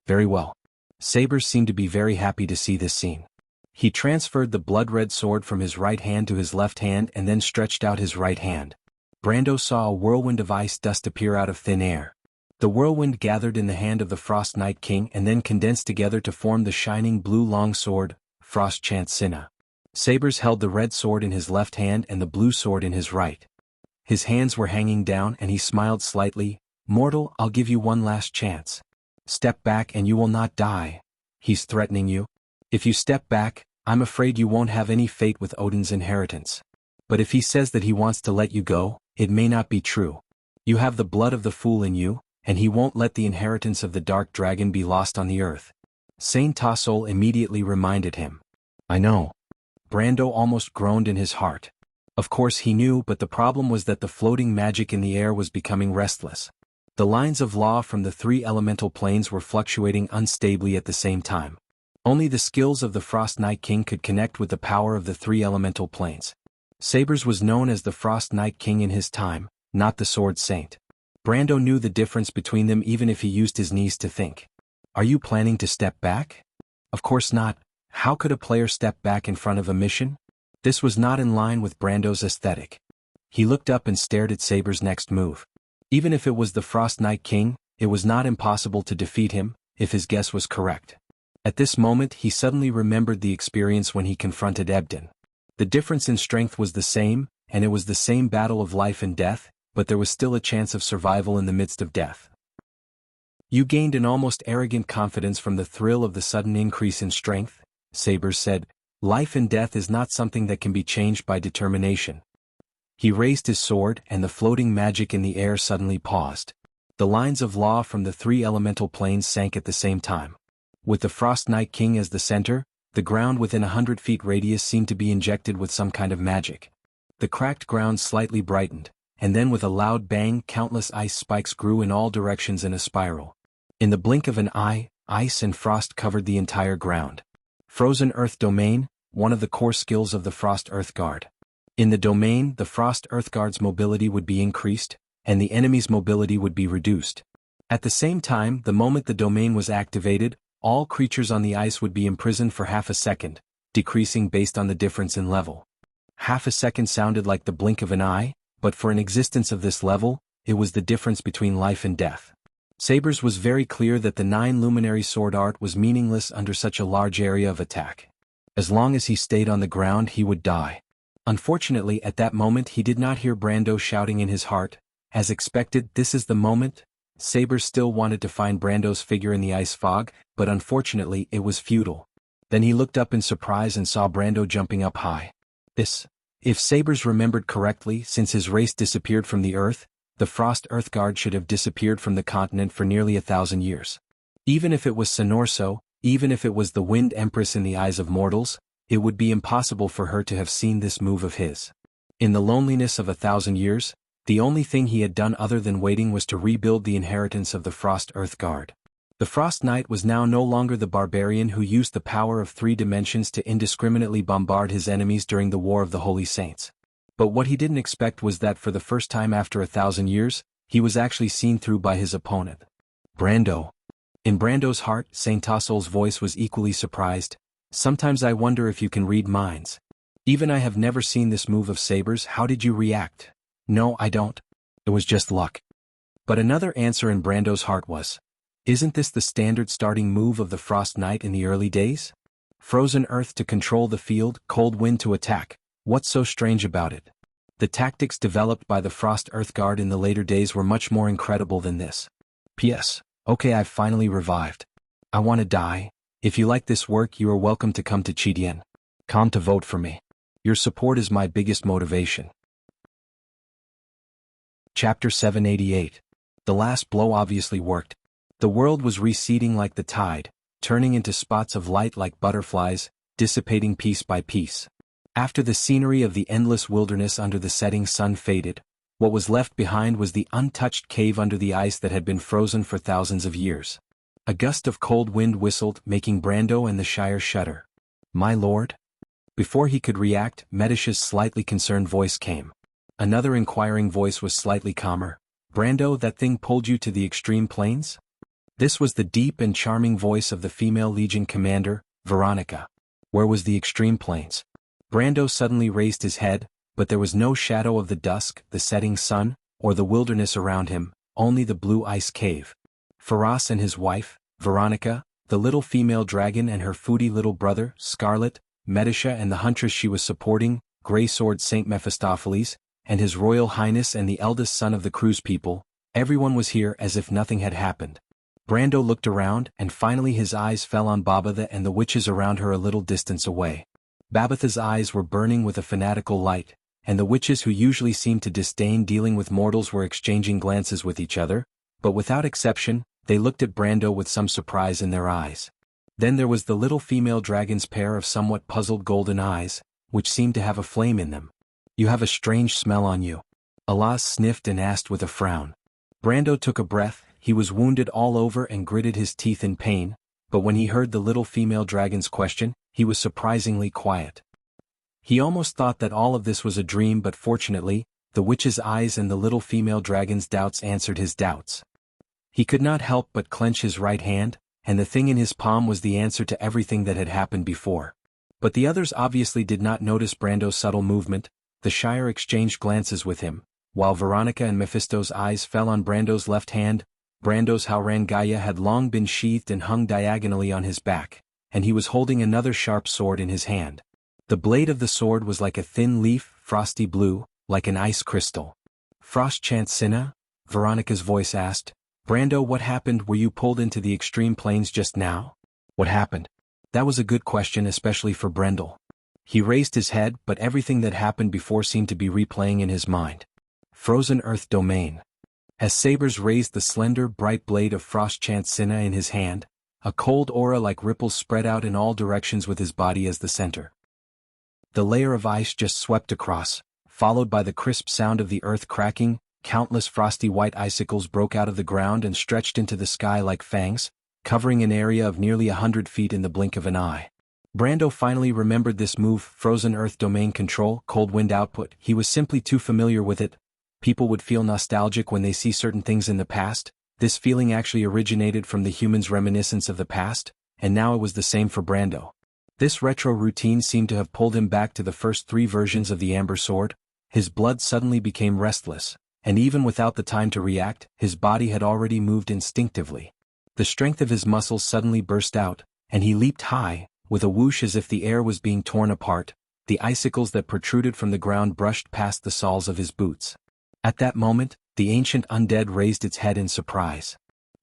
Very well. Sabers seemed to be very happy to see this scene. He transferred the blood-red sword from his right hand to his left hand and then stretched out his right hand. Brando saw a whirlwind of ice dust appear out of thin air. The whirlwind gathered in the hand of the Frost Night King and then condensed together to form the shining blue longsword, Frost Chant Sinna. Sabers held the red sword in his left hand and the blue sword in his right. His hands were hanging down and he smiled slightly. Mortal, I'll give you one last chance. Step back and you will not die. He's threatening you. If you step back, I'm afraid you won't have any fate with Odin's inheritance. But if he says that he wants to let you go, it may not be true. You have the blood of the fool in you, and he won't let the inheritance of the Dark Dragon be lost on the earth. Saint Tassol immediately reminded him. I know. Brando almost groaned in his heart. Of course he knew, but the problem was that the floating magic in the air was becoming restless. The lines of law from the three elemental planes were fluctuating unstably at the same time. Only the skills of the Frost Night King could connect with the power of the three elemental planes. Sabers was known as the Frost Night King in his time, not the Sword Saint. Brando knew the difference between them even if he used his knees to think. Are you planning to step back? Of course not. How could a player step back in front of a mission? This was not in line with Brando's aesthetic. He looked up and stared at Saber's next move. Even if it was the Frost Night King, it was not impossible to defeat him, if his guess was correct. At this moment he suddenly remembered the experience when he confronted Ebden. The difference in strength was the same, and it was the same battle of life and death, but there was still a chance of survival in the midst of death. You gained an almost arrogant confidence from the thrill of the sudden increase in strength, Sabers said. Life and death is not something that can be changed by determination. He raised his sword and the floating magic in the air suddenly paused. The lines of law from the three elemental planes sank at the same time. With the Frost Night King as the center, the ground within 100 feet radius seemed to be injected with some kind of magic. The cracked ground slightly brightened, and then with a loud bang countless ice spikes grew in all directions in a spiral. In the blink of an eye, ice and frost covered the entire ground. Frozen Earth Domain, one of the core skills of the Frost Earth Guard. In the domain, the Frost Earth Guard's mobility would be increased, and the enemy's mobility would be reduced. At the same time, the moment the domain was activated, all creatures on the ice would be imprisoned for half a second, decreasing based on the difference in level. Half a second sounded like the blink of an eye, but for an existence of this level, it was the difference between life and death. Sabers was very clear that the 9 luminary sword art was meaningless under such a large area of attack. As long as he stayed on the ground he would die. Unfortunately at that moment he did not hear Brando shouting in his heart, as expected, this is the moment. Sabers still wanted to find Brando's figure in the ice fog, but unfortunately it was futile. Then he looked up in surprise and saw Brando jumping up high. If Sabers remembered correctly, since his race disappeared from the Earth, the Frost Earth Guard should have disappeared from the continent for nearly 1,000 years. Even if it was Sonorso, even if it was the Wind Empress in the eyes of mortals, it would be impossible for her to have seen this move of his. In the loneliness of 1,000 years, the only thing he had done other than waiting was to rebuild the inheritance of the Frost Earth Guard. The Frost Knight was now no longer the barbarian who used the power of 3 dimensions to indiscriminately bombard his enemies during the War of the Holy Saints. But what he didn't expect was that for the first time after 1,000 years, he was actually seen through by his opponent. Brando. In Brando's heart, Saint Tassol's voice was equally surprised. Sometimes I wonder if you can read minds. Even I have never seen this move of Sabers. How did you react? No, I don't. It was just luck. But another answer in Brando's heart was, isn't this the standard starting move of the Frost Knight in the early days? Frozen earth to control the field, cold wind to attack. What's so strange about it? The tactics developed by the Frost Earth Guard in the later days were much more incredible than this. P.S. Okay, I've finally revived. I want to die. If you like this work, you are welcome to come to Chidien. Come to vote for me. Your support is my biggest motivation. Chapter 788. The last blow obviously worked. The world was receding like the tide, turning into spots of light like butterflies, dissipating piece by piece. After the scenery of the endless wilderness under the setting sun faded, what was left behind was the untouched cave under the ice that had been frozen for thousands of years. A gust of cold wind whistled, making Brando and the Shire shudder. My lord? Before he could react, Medish's slightly concerned voice came. Another inquiring voice was slightly calmer. Brando, that thing pulled you to the extreme plains? This was the deep and charming voice of the female Legion commander, Veronica. Where was the extreme plains? Brando suddenly raised his head, but there was no shadow of the dusk, the setting sun, or the wilderness around him, only the blue ice cave. Faraz and his wife, Veronica, the little female dragon and her foodie little brother, Scarlet, Medisha and the huntress she was supporting, Grey-Sword Saint Mephistopheles, and His Royal Highness and the eldest son of the Cruise people, everyone was here as if nothing had happened. Brando looked around, and finally his eyes fell on Babatha and the witches around her a little distance away. Babatha's eyes were burning with a fanatical light, and the witches who usually seemed to disdain dealing with mortals were exchanging glances with each other, but without exception, they looked at Brando with some surprise in their eyes. Then there was the little female dragon's pair of somewhat puzzled golden eyes, which seemed to have a flame in them. You have a strange smell on you. Alas sniffed and asked with a frown. Brando took a breath. He was wounded all over and gritted his teeth in pain, but when he heard the little female dragon's question, he was surprisingly quiet. He almost thought that all of this was a dream, but fortunately, the witch's eyes and the little female dragon's doubts answered his doubts. He could not help but clench his right hand, and the thing in his palm was the answer to everything that had happened before. But the others obviously did not notice Brando's subtle movement. The Shire exchanged glances with him, while Veronica and Mephisto's eyes fell on Brando's left hand. Brando's Haurangaya had long been sheathed and hung diagonally on his back, and he was holding another sharp sword in his hand. The blade of the sword was like a thin leaf, frosty blue, like an ice crystal. Frost Chant Sinna? Veronica's voice asked. Brando, what happened? Were you pulled into the extreme planes just now? What happened? That was a good question, especially for Brendel. He raised his head, but everything that happened before seemed to be replaying in his mind. Frozen Earth Domain. As Sabers raised the slender, bright blade of Frost Chant Sinna in his hand, a cold aura like ripples spread out in all directions with his body as the center. The layer of ice just swept across, followed by the crisp sound of the earth cracking. Countless frosty white icicles broke out of the ground and stretched into the sky like fangs, covering an area of nearly 100 feet in the blink of an eye. Brando finally remembered this move, Frozen Earth Domain Control, Cold Wind Output. He was simply too familiar with it. People would feel nostalgic when they see certain things in the past. This feeling actually originated from the human's reminiscence of the past, and now it was the same for Brando. This retro routine seemed to have pulled him back to the first 3 versions of the Amber Sword. His blood suddenly became restless, and even without the time to react, his body had already moved instinctively. The strength of his muscles suddenly burst out, and he leaped high, with a whoosh as if the air was being torn apart. The icicles that protruded from the ground brushed past the soles of his boots. At that moment, the ancient undead raised its head in surprise.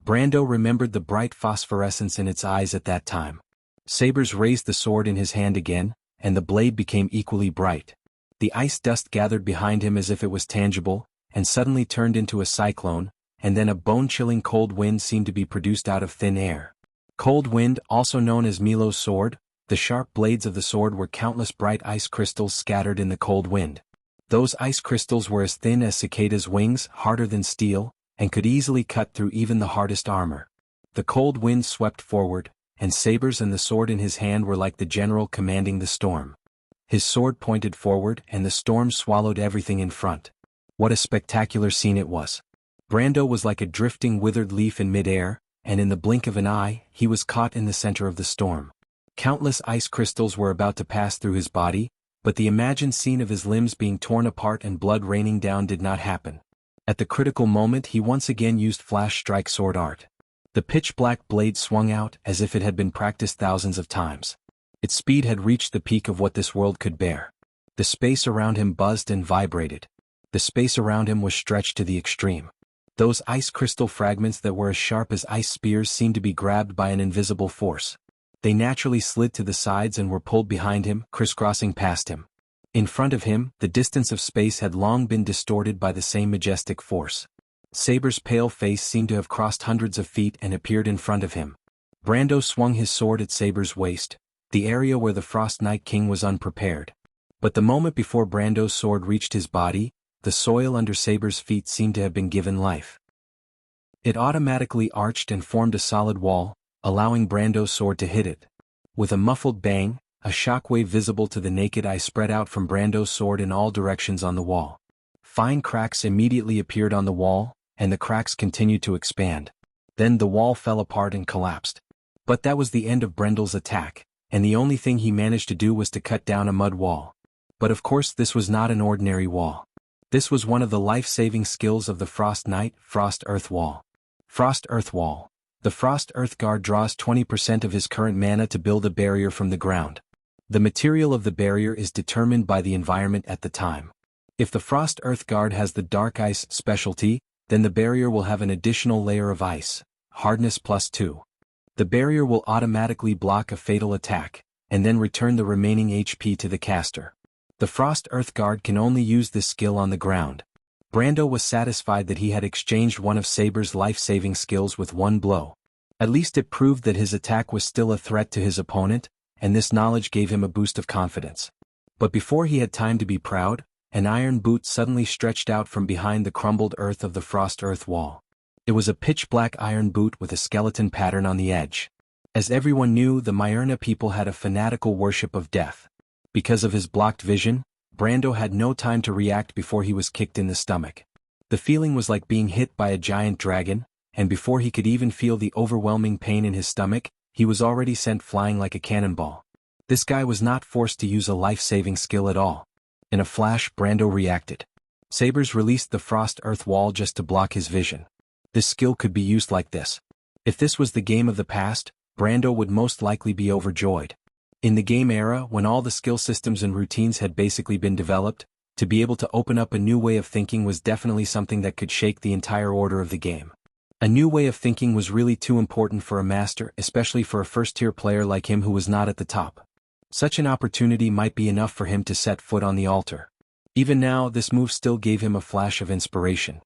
Brando remembered the bright phosphorescence in its eyes at that time. Sabers raised the sword in his hand again, and the blade became equally bright. The ice dust gathered behind him as if it was tangible, and suddenly turned into a cyclone, and then a bone-chilling cold wind seemed to be produced out of thin air. Cold wind, also known as Milo's sword, the sharp blades of the sword were countless bright ice crystals scattered in the cold wind. Those ice crystals were as thin as cicada's wings, harder than steel, and could easily cut through even the hardest armor. The cold wind swept forward, and Sabers and the sword in his hand were like the general commanding the storm. His sword pointed forward, and the storm swallowed everything in front. What a spectacular scene it was. Brando was like a drifting withered leaf in midair, and in the blink of an eye, he was caught in the center of the storm. Countless ice crystals were about to pass through his body, but the imagined scene of his limbs being torn apart and blood raining down did not happen. At the critical moment he once again used flash strike sword art. The pitch-black blade swung out as if it had been practiced thousands of times. Its speed had reached the peak of what this world could bear. The space around him buzzed and vibrated. The space around him was stretched to the extreme. Those ice crystal fragments that were as sharp as ice spears seemed to be grabbed by an invisible force. They naturally slid to the sides and were pulled behind him, crisscrossing past him. In front of him, the distance of space had long been distorted by the same majestic force. Saber's pale face seemed to have crossed hundreds of feet and appeared in front of him. Brando swung his sword at Saber's waist, the area where the Frost Night King was unprepared. But the moment before Brando's sword reached his body, the soil under Saber's feet seemed to have been given life. It automatically arched and formed a solid wall, allowing Brando's sword to hit it. With a muffled bang, a shockwave visible to the naked eye spread out from Brando's sword in all directions on the wall. Fine cracks immediately appeared on the wall, and the cracks continued to expand. Then the wall fell apart and collapsed. But that was the end of Brendel's attack, and the only thing he managed to do was to cut down a mud wall. But of course this was not an ordinary wall. This was one of the life-saving skills of the Frost Knight, Frost Earth Wall. Frost Earth Wall. The Frost Earth Guard draws 20% of his current mana to build a barrier from the ground. The material of the barrier is determined by the environment at the time. If the Frost Earth Guard has the Dark Ice specialty, then the barrier will have an additional layer of ice, hardness +2. The barrier will automatically block a fatal attack, and then return the remaining HP to the caster. The Frost Earth Guard can only use this skill on the ground. Brando was satisfied that he had exchanged one of Saber's life-saving skills with one blow. At least it proved that his attack was still a threat to his opponent, and this knowledge gave him a boost of confidence. But before he had time to be proud, an iron boot suddenly stretched out from behind the crumbled earth of the Frost Earth Wall. It was a pitch-black iron boot with a skeleton pattern on the edge. As everyone knew, the Myrna people had a fanatical worship of death. Because of his blocked vision, Brando had no time to react before he was kicked in the stomach. The feeling was like being hit by a giant dragon, and before he could even feel the overwhelming pain in his stomach, he was already sent flying like a cannonball. This guy was not forced to use a life-saving skill at all. In a flash, Brando reacted. Sabers released the frost earth wall just to block his vision. This skill could be used like this. If this was the game of the past, Brando would most likely be overjoyed. In the game era, when all the skill systems and routines had basically been developed, to be able to open up a new way of thinking was definitely something that could shake the entire order of the game. A new way of thinking was really too important for a master, especially for a first-tier player like him who was not at the top. Such an opportunity might be enough for him to set foot on the altar. Even now, this move still gave him a flash of inspiration.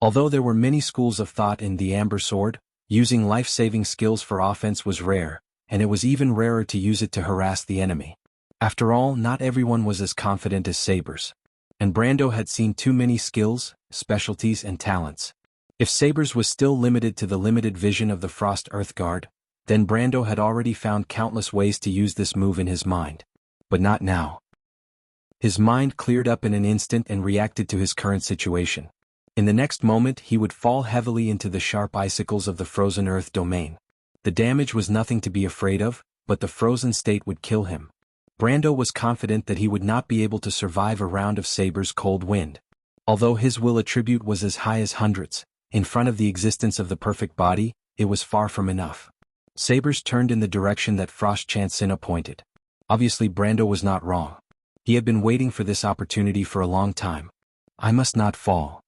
Although there were many schools of thought in the Amber Sword, using life-saving skills for offense was rare, and it was even rarer to use it to harass the enemy. After all, not everyone was as confident as Sabers. And Brando had seen too many skills, specialties and talents. If Sabers was still limited to the limited vision of the Frost Earth Guard, then Brando had already found countless ways to use this move in his mind. But not now. His mind cleared up in an instant and reacted to his current situation. In the next moment he would fall heavily into the sharp icicles of the frozen earth domain. The damage was nothing to be afraid of, but the frozen state would kill him. Brando was confident that he would not be able to survive a round of Sabers' cold wind. Although his will attribute was as high as hundreds, in front of the existence of the perfect body, it was far from enough. Sabers turned in the direction that Frost Chansina pointed. Obviously Brando was not wrong. He had been waiting for this opportunity for a long time. I must not fall.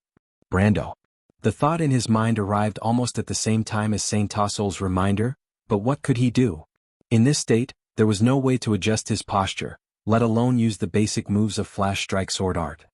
Brando. The thought in his mind arrived almost at the same time as Saint Tassol's reminder, but what could he do? In this state, there was no way to adjust his posture, let alone use the basic moves of Flash Strike Sword Art.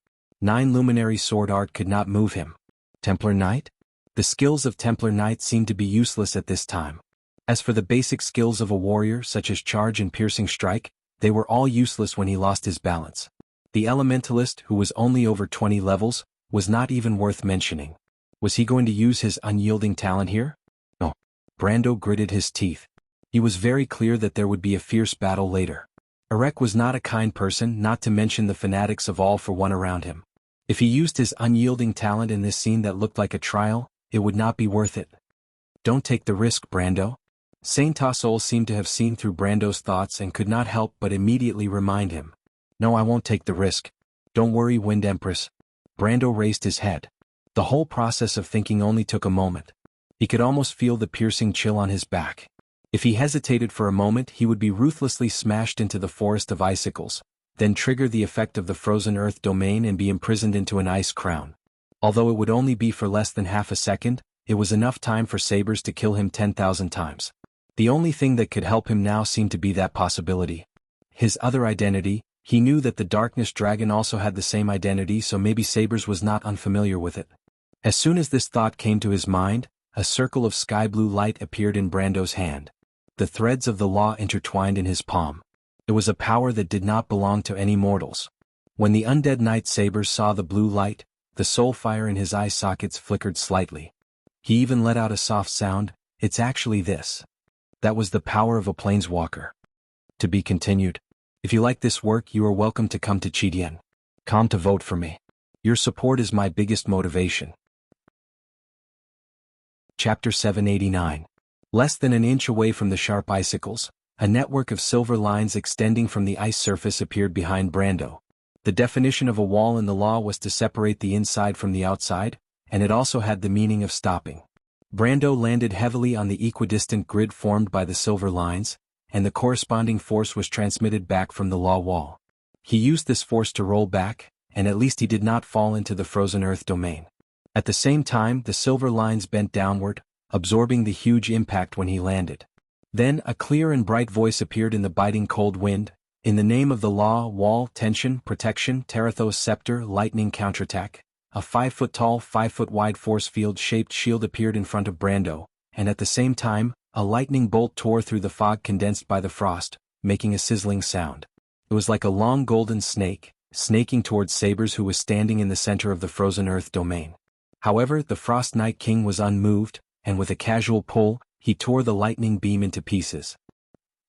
9 Luminary Sword Art could not move him. Templar Knight? The skills of Templar Knight seemed to be useless at this time. As for the basic skills of a warrior such as Charge and Piercing Strike, they were all useless when he lost his balance. The Elementalist, who was only over 20 levels, was not even worth mentioning. Was he going to use his unyielding talent here? No. Brando gritted his teeth. He was very clear that there would be a fierce battle later. Erek was not a kind person, not to mention the fanatics of all for one around him. If he used his unyielding talent in this scene that looked like a trial, it would not be worth it. Don't take the risk, Brando. Saint Tassol seemed to have seen through Brando's thoughts and could not help but immediately remind him. No, I won't take the risk. Don't worry, Wind Empress. Brando raised his head. The whole process of thinking only took a moment. He could almost feel the piercing chill on his back. If he hesitated for a moment, he would be ruthlessly smashed into the forest of icicles, then trigger the effect of the frozen earth domain and be imprisoned into an ice crown. Although it would only be for less than half a second, it was enough time for Sabers to kill him 10,000 times. The only thing that could help him now seemed to be that possibility. His other identity, he knew that the Darkness Dragon also had the same identity, so maybe Sabers was not unfamiliar with it. As soon as this thought came to his mind, a circle of sky blue light appeared in Brando's hand. The threads of the law intertwined in his palm. It was a power that did not belong to any mortals. When the undead knight Sabers saw the blue light, the soul fire in his eye sockets flickered slightly. He even let out a soft sound. It's actually this. That was the power of a planeswalker. To be continued. If you like this work, you are welcome to come to Chidien. Come to vote for me. Your support is my biggest motivation. Chapter 789. Less than an inch away from the sharp icicles, a network of silver lines extending from the ice surface appeared behind Brando. The definition of a wall in the law was to separate the inside from the outside, and it also had the meaning of stopping. Brando landed heavily on the equidistant grid formed by the silver lines, and the corresponding force was transmitted back from the law wall. He used this force to roll back, and at least he did not fall into the frozen earth domain. At the same time, the silver lines bent downward, absorbing the huge impact when he landed. Then a clear and bright voice appeared in the biting cold wind. In the name of the law, wall, tension, protection, Terathos scepter, lightning counterattack. A 5-foot-tall, 5-foot-wide force-field-shaped shield appeared in front of Brando, and at the same time, a lightning bolt tore through the fog condensed by the frost, making a sizzling sound. It was like a long golden snake, snaking towards Sabers, who was standing in the center of the frozen earth domain. However, the Frost Night King was unmoved, and with a casual pull, he tore the lightning beam into pieces.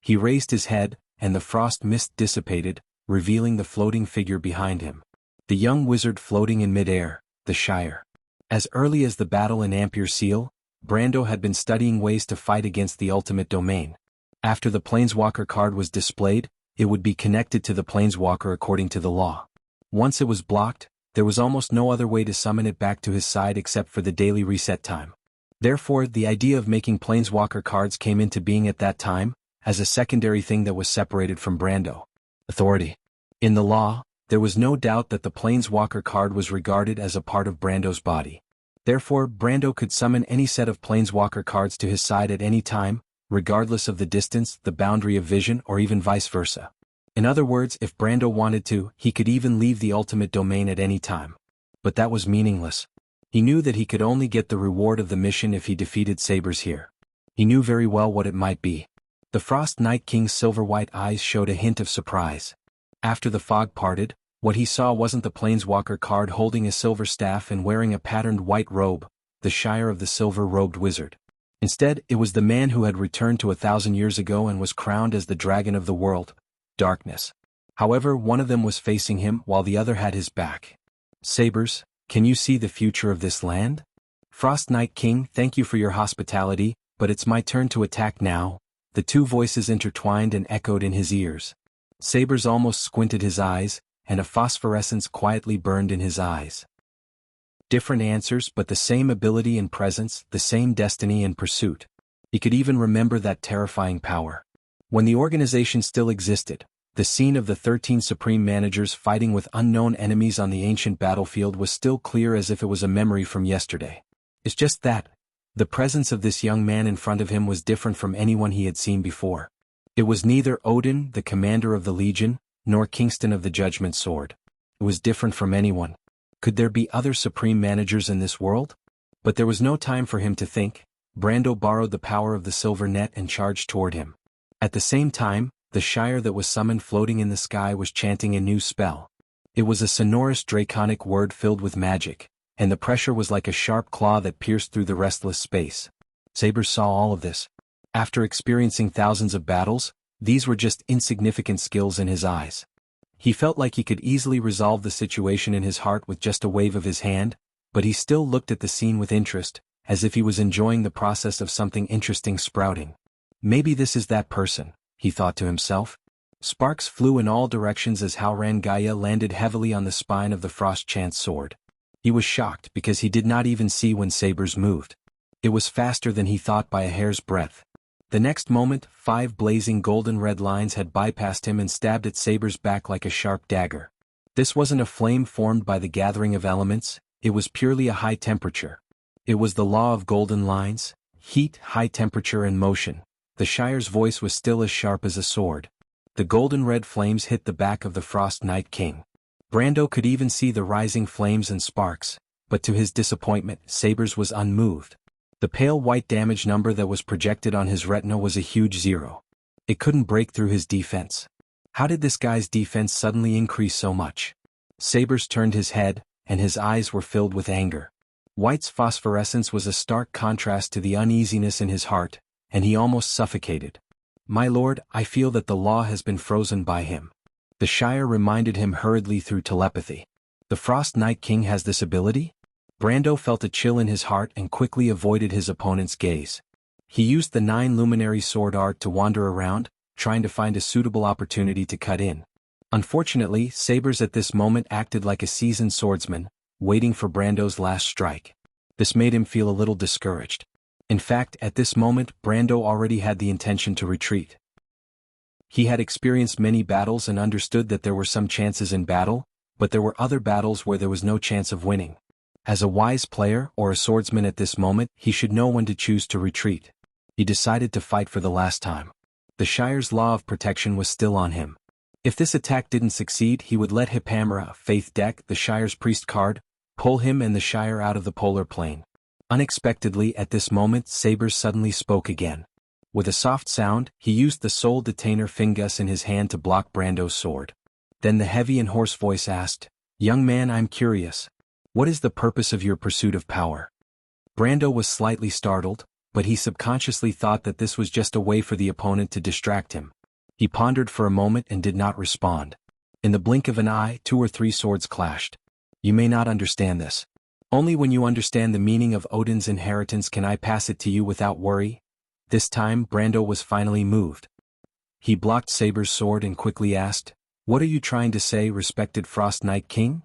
He raised his head, and the frost mist dissipated, revealing the floating figure behind him. The young wizard floating in midair, the Shire. As early as the battle in Ampere Seal, Brando had been studying ways to fight against the ultimate domain. After the Planeswalker card was displayed, it would be connected to the planeswalker according to the law. Once it was blocked, there was almost no other way to summon it back to his side except for the daily reset time. Therefore, the idea of making planeswalker cards came into being at that time, as a secondary thing that was separated from Brando. Authority. In the law, there was no doubt that the planeswalker card was regarded as a part of Brando's body. Therefore, Brando could summon any set of planeswalker cards to his side at any time, regardless of the distance, the boundary of vision, or even vice versa. In other words, if Brando wanted to, he could even leave the ultimate domain at any time. But that was meaningless. He knew that he could only get the reward of the mission if he defeated Sabers here. He knew very well what it might be. The Frost Night King's silver-white eyes showed a hint of surprise. After the fog parted, what he saw wasn't the planeswalker card holding a silver staff and wearing a patterned white robe, the Shire of the Silver-Robed Wizard. Instead, it was the man who had returned to 1,000 years ago and was crowned as the Dragon of the World, Darkness. However, one of them was facing him while the other had his back. Sabers, can you see the future of this land? Frost Night King, thank you for your hospitality, but it's my turn to attack now. The two voices intertwined and echoed in his ears. Sabers almost squinted his eyes, and a phosphorescence quietly burned in his eyes. Different answers but the same ability and presence, the same destiny and pursuit. He could even remember that terrifying power. When the organization still existed, the scene of the 13 Supreme Managers fighting with unknown enemies on the ancient battlefield was still clear as if it was a memory from yesterday. It's just that the presence of this young man in front of him was different from anyone he had seen before. It was neither Odin, the commander of the Legion, nor Kingston of the Judgment Sword. It was different from anyone. Could there be other Supreme Managers in this world? But there was no time for him to think. Brando borrowed the power of the silver net and charged toward him. At the same time, the Shire that was summoned floating in the sky was chanting a new spell. It was a sonorous draconic word filled with magic, and the pressure was like a sharp claw that pierced through the restless space. Sabers saw all of this. After experiencing thousands of battles, these were just insignificant skills in his eyes. He felt like he could easily resolve the situation in his heart with just a wave of his hand, but he still looked at the scene with interest, as if he was enjoying the process of something interesting sprouting. Maybe this is that person, he thought to himself. Sparks flew in all directions as Haurangaya landed heavily on the spine of the Frost Chance sword. He was shocked because he did not even see when Sabers moved. It was faster than he thought by a hair's breadth. The next moment, 5 blazing golden-red lines had bypassed him and stabbed at Sabers' back like a sharp dagger. This wasn't a flame formed by the gathering of elements, it was purely a high temperature. It was the law of golden lines, heat, high temperature and motion. The Shire's voice was still as sharp as a sword. The golden-red flames hit the back of the Frost Night King. Brando could even see the rising flames and sparks, but to his disappointment, Sabers was unmoved. The pale white damage number that was projected on his retina was a huge 0. It couldn't break through his defense. How did this guy's defense suddenly increase so much? Sabers turned his head, and his eyes were filled with anger. White's phosphorescence was a stark contrast to the uneasiness in his heart, and he almost suffocated. My lord, I feel that the law has been frozen by him. The Shire reminded him hurriedly through telepathy. The Frost Night King has this ability? Brando felt a chill in his heart and quickly avoided his opponent's gaze. He used the 9 luminary sword art to wander around, trying to find a suitable opportunity to cut in. Unfortunately, Sabers at this moment acted like a seasoned swordsman, waiting for Brando's last strike. This made him feel a little discouraged. In fact, at this moment, Brando already had the intention to retreat. He had experienced many battles and understood that there were some chances in battle, but there were other battles where there was no chance of winning. As a wise player or a swordsman at this moment, he should know when to choose to retreat. He decided to fight for the last time. The Shire's law of protection was still on him. If this attack didn't succeed, he would let Hipamera, Faith deck, the Shire's priest card, pull him and the Shire out of the polar plane. Unexpectedly at this moment, Sabers suddenly spoke again. With a soft sound, he used the Soul Detainer Fingus in his hand to block Brando's sword. Then the heavy and hoarse voice asked, "Young man, I'm curious. What is the purpose of your pursuit of power?" Brando was slightly startled, but he subconsciously thought that this was just a way for the opponent to distract him. He pondered for a moment and did not respond. In the blink of an eye, 2 or 3 swords clashed. You may not understand this. Only when you understand the meaning of Odin's inheritance can I pass it to you without worry. This time, Brando was finally moved. He blocked Saber's sword and quickly asked, "What are you trying to say, respected Frost Knight King?"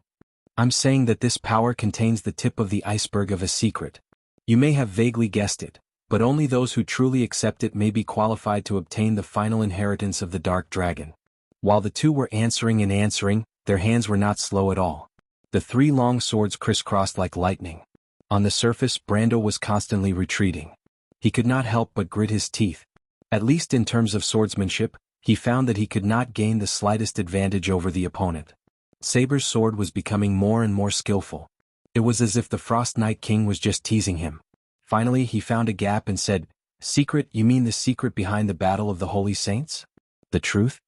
"I'm saying that this power contains the tip of the iceberg of a secret. You may have vaguely guessed it, but only those who truly accept it may be qualified to obtain the final inheritance of the Dark Dragon." While the two were answering, their hands were not slow at all. The three long swords crisscrossed like lightning. On the surface, Brando was constantly retreating. He could not help but grit his teeth. At least in terms of swordsmanship, he found that he could not gain the slightest advantage over the opponent. Saber's sword was becoming more and more skillful. It was as if the Frost Knight King was just teasing him. Finally he found a gap and said, "Secret, you mean the secret behind the Battle of the Holy Saints? The truth?"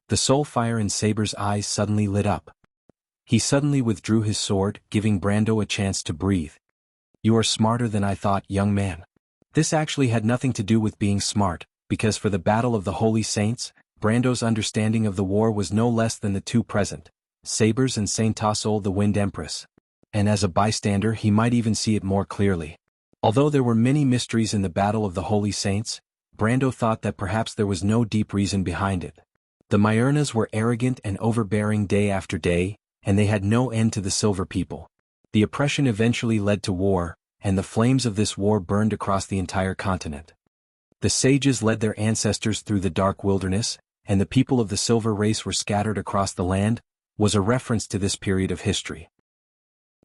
The soul fire in Saber's eyes suddenly lit up. He suddenly withdrew his sword, giving Brando a chance to breathe. "You are smarter than I thought, young man." This actually had nothing to do with being smart, because for the Battle of the Holy Saints, Brando's understanding of the war was no less than the two present, Sabers and Saint Tassol the Wind Empress. And as a bystander he might even see it more clearly. Although there were many mysteries in the Battle of the Holy Saints, Brando thought that perhaps there was no deep reason behind it. The Myrnas were arrogant and overbearing day after day, and they had no end to the Silver People. The oppression eventually led to war, and the flames of this war burned across the entire continent. The sages led their ancestors through the dark wilderness, and the people of the Silver Race were scattered across the land, was a reference to this period of history.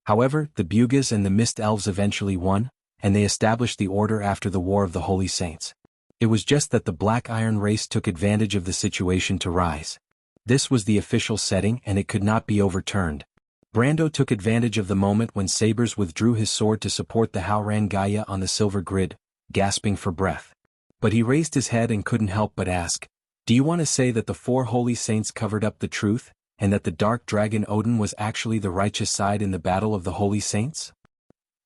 However, the Bugas and the Mist Elves eventually won, and they established the order after the War of the Holy Saints. It was just that the Black Iron race took advantage of the situation to rise. This was the official setting and it could not be overturned. Brando took advantage of the moment when Sabers withdrew his sword to support the Howran Gaia on the silver grid, gasping for breath. But he raised his head and couldn't help but ask, "Do you want to say that the four holy saints covered up the truth, and that the dark dragon Odin was actually the righteous side in the Battle of the Holy Saints?"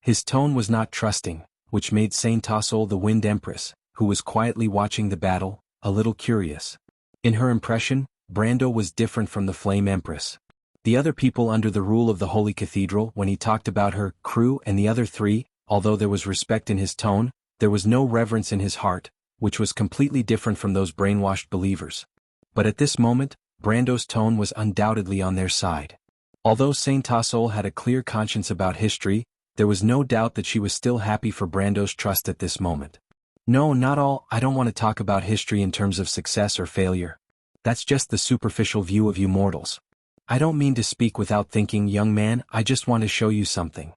His tone was not trusting, which made Saint Tassol the Wind Empress, who was quietly watching the battle, a little curious. In her impression, Brando was different from the Flame Empress. The other people under the rule of the Holy Cathedral, when he talked about her crew and the other three, although there was respect in his tone, there was no reverence in his heart, which was completely different from those brainwashed believers. But at this moment, Brando's tone was undoubtedly on their side. Although Saint Tassol had a clear conscience about history, there was no doubt that she was still happy for Brando's trust at this moment. "No, not all. I don't want to talk about history in terms of success or failure. That's just the superficial view of you mortals. I don't mean to speak without thinking, young man, I just want to show you something."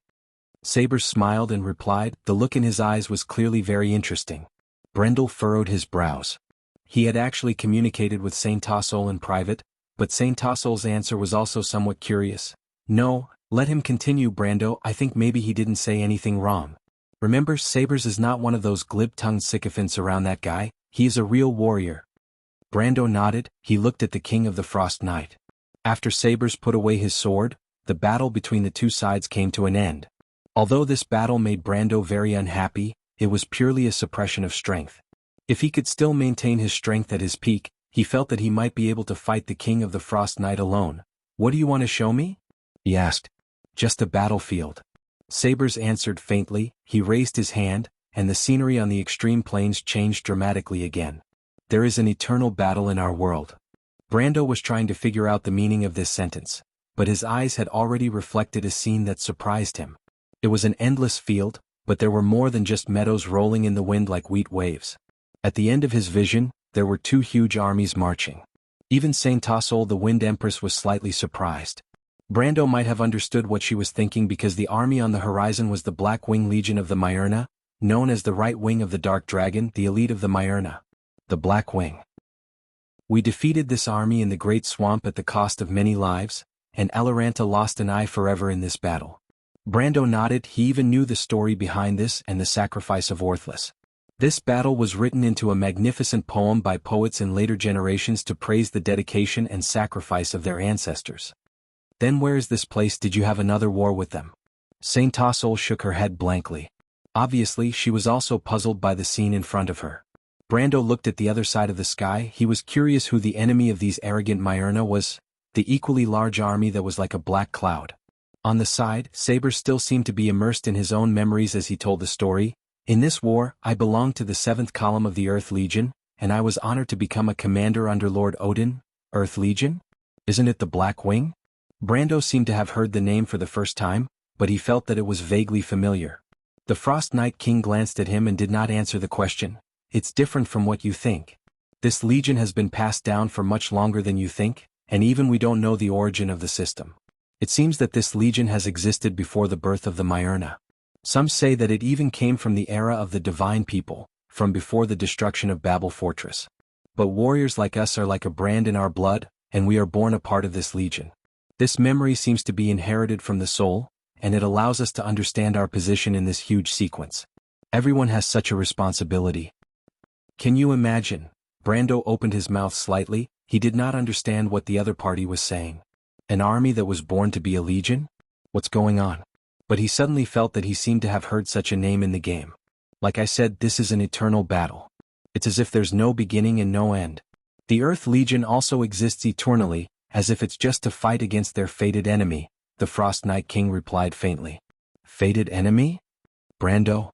Sabers smiled and replied, the look in his eyes was clearly very interesting. Brendel furrowed his brows. He had actually communicated with Saint Tassol in private, but Saint Tassol's answer was also somewhat curious. "No, let him continue, Brando. I think maybe he didn't say anything wrong. Remember, Sabers is not one of those glib-tongued sycophants around that guy, he is a real warrior." Brando nodded. He looked at the King of the Frost Knight. After Sabers put away his sword, the battle between the two sides came to an end. Although this battle made Brando very unhappy, it was purely a suppression of strength. If he could still maintain his strength at his peak, he felt that he might be able to fight the King of the Frost Knight alone. "What do you want to show me?" he asked. "Just a battlefield." Sabers answered faintly. He raised his hand, and the scenery on the extreme plains changed dramatically again. "There is an eternal battle in our world." Brando was trying to figure out the meaning of this sentence, but his eyes had already reflected a scene that surprised him. It was an endless field, but there were more than just meadows rolling in the wind like wheat waves. At the end of his vision, there were two huge armies marching. Even Saint Tassol the Wind Empress was slightly surprised. Brando might have understood what she was thinking because the army on the horizon was the Black Wing Legion of the Myrna, known as the right wing of the Dark Dragon, the elite of the Myrna. The Black Wing. "We defeated this army in the Great Swamp at the cost of many lives, and Eloranta lost an eye forever in this battle." Brando nodded. He even knew the story behind this and the sacrifice of Orthless. This battle was written into a magnificent poem by poets in later generations to praise the dedication and sacrifice of their ancestors. "Then where is this place? Did you have another war with them?" Saint Tassol shook her head blankly. Obviously, she was also puzzled by the scene in front of her. Brando looked at the other side of the sky. He was curious who the enemy of these arrogant Myrna was, the equally large army that was like a black cloud. On the side, Sabers still seemed to be immersed in his own memories as he told the story. "In this war, I belonged to the 7th column of the Earth Legion, and I was honored to become a commander under Lord Odin, Earth Legion? Isn't it the Black Wing? Brando seemed to have heard the name for the first time, but he felt that it was vaguely familiar. The Frost Night King glanced at him and did not answer the question. It's different from what you think. This legion has been passed down for much longer than you think, and even we don't know the origin of the system. It seems that this legion has existed before the birth of the Myrna. Some say that it even came from the era of the divine people, from before the destruction of Babel Fortress. But warriors like us are like a brand in our blood, and we are born a part of this legion. This memory seems to be inherited from the soul, and it allows us to understand our position in this huge sequence. Everyone has such a responsibility. Can you imagine? Brando opened his mouth slightly. He did not understand what the other party was saying. An army that was born to be a legion? What's going on? But he suddenly felt that he seemed to have heard such a name in the game. Like I said, this is an eternal battle. It's as if there's no beginning and no end. The Earth Legion also exists eternally, as if it's just to fight against their fated enemy, the Frost Night King replied faintly. Fated enemy? Brando?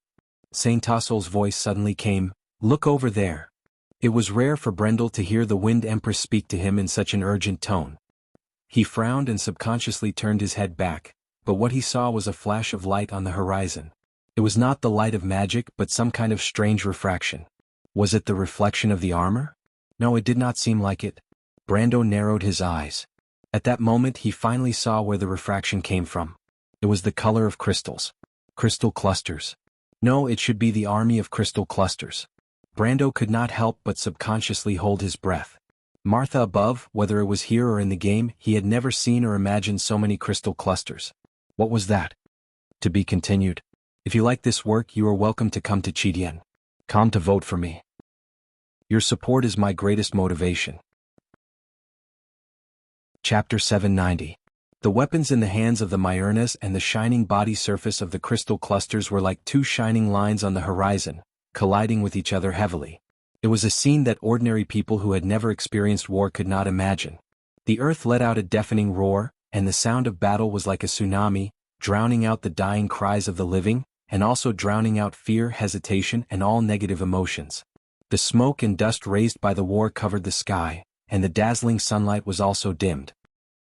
Saint Tassol's voice suddenly came, look over there. It was rare for Brendel to hear the Wind Empress speak to him in such an urgent tone. He frowned and subconsciously turned his head back, but what he saw was a flash of light on the horizon. It was not the light of magic but some kind of strange refraction. Was it the reflection of the armor? No, it did not seem like it. Brando narrowed his eyes. At that moment he finally saw where the refraction came from. It was the color of crystals. Crystal clusters. No, it should be the army of crystal clusters. Brando could not help but subconsciously hold his breath. Martha above, whether it was here or in the game, he had never seen or imagined so many crystal clusters. What was that? To be continued. If you like this work, you are welcome to come to Chidien. Come to vote for me. Your support is my greatest motivation. Chapter 790. The weapons in the hands of the Myrnas and the shining body surface of the crystal clusters were like two shining lines on the horizon, colliding with each other heavily. It was a scene that ordinary people who had never experienced war could not imagine. The earth let out a deafening roar, and the sound of battle was like a tsunami, drowning out the dying cries of the living, and also drowning out fear, hesitation, and all negative emotions. The smoke and dust raised by the war covered the sky, and the dazzling sunlight was also dimmed.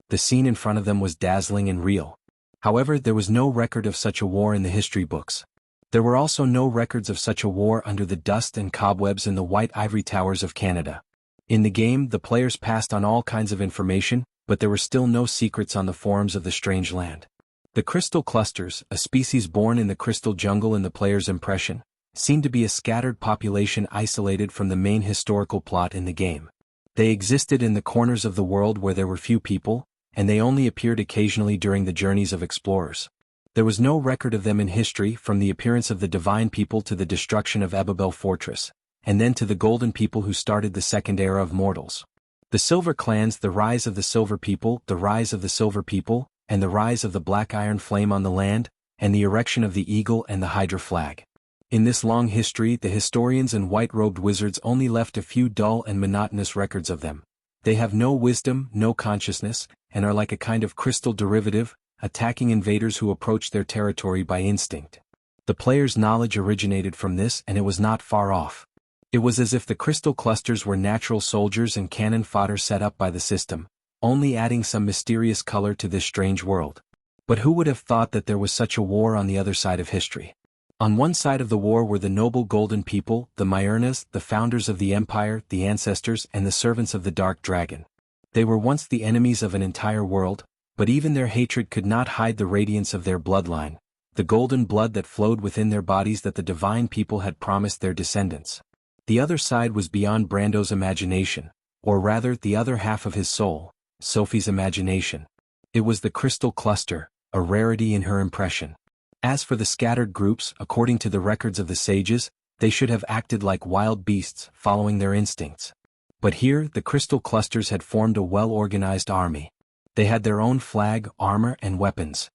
The scene in front of them was dazzling and real. However, there was no record of such a war in the history books. There were also no records of such a war under the dust and cobwebs in the white ivory towers of Canada. In the game, the players passed on all kinds of information, but there were still no secrets on the forums of the strange land. The crystal clusters, a species born in the crystal jungle in the player's impression, seemed to be a scattered population isolated from the main historical plot in the game. They existed in the corners of the world where there were few people, and they only appeared occasionally during the journeys of explorers. There was no record of them in history, from the appearance of the divine people to the destruction of Babel Fortress, and then to the golden people who started the second era of mortals. The silver clans, the rise of the silver people, the rise of the silver people, and the rise of the black iron flame on the land, and the erection of the eagle and the hydra flag. In this long history, the historians and white-robed wizards only left a few dull and monotonous records of them. They have no wisdom, no consciousness, and are like a kind of crystal derivative, attacking invaders who approach their territory by instinct. The player's knowledge originated from this, and it was not far off. It was as if the crystal clusters were natural soldiers and cannon fodder set up by the system, only adding some mysterious color to this strange world. But who would have thought that there was such a war on the other side of history? On one side of the war were the noble golden people, the Myrnas, the founders of the empire, the ancestors, and the servants of the dark dragon. They were once the enemies of an entire world, but even their hatred could not hide the radiance of their bloodline, the golden blood that flowed within their bodies that the divine people had promised their descendants. The other side was beyond Brando's imagination, or rather the other half of his soul, Sophie's imagination. It was the crystal cluster, a rarity in her impression. As for the scattered groups, according to the records of the sages, they should have acted like wild beasts, following their instincts. But here, the crystal clusters had formed a well-organized army. They had their own flag, armor, and weapons.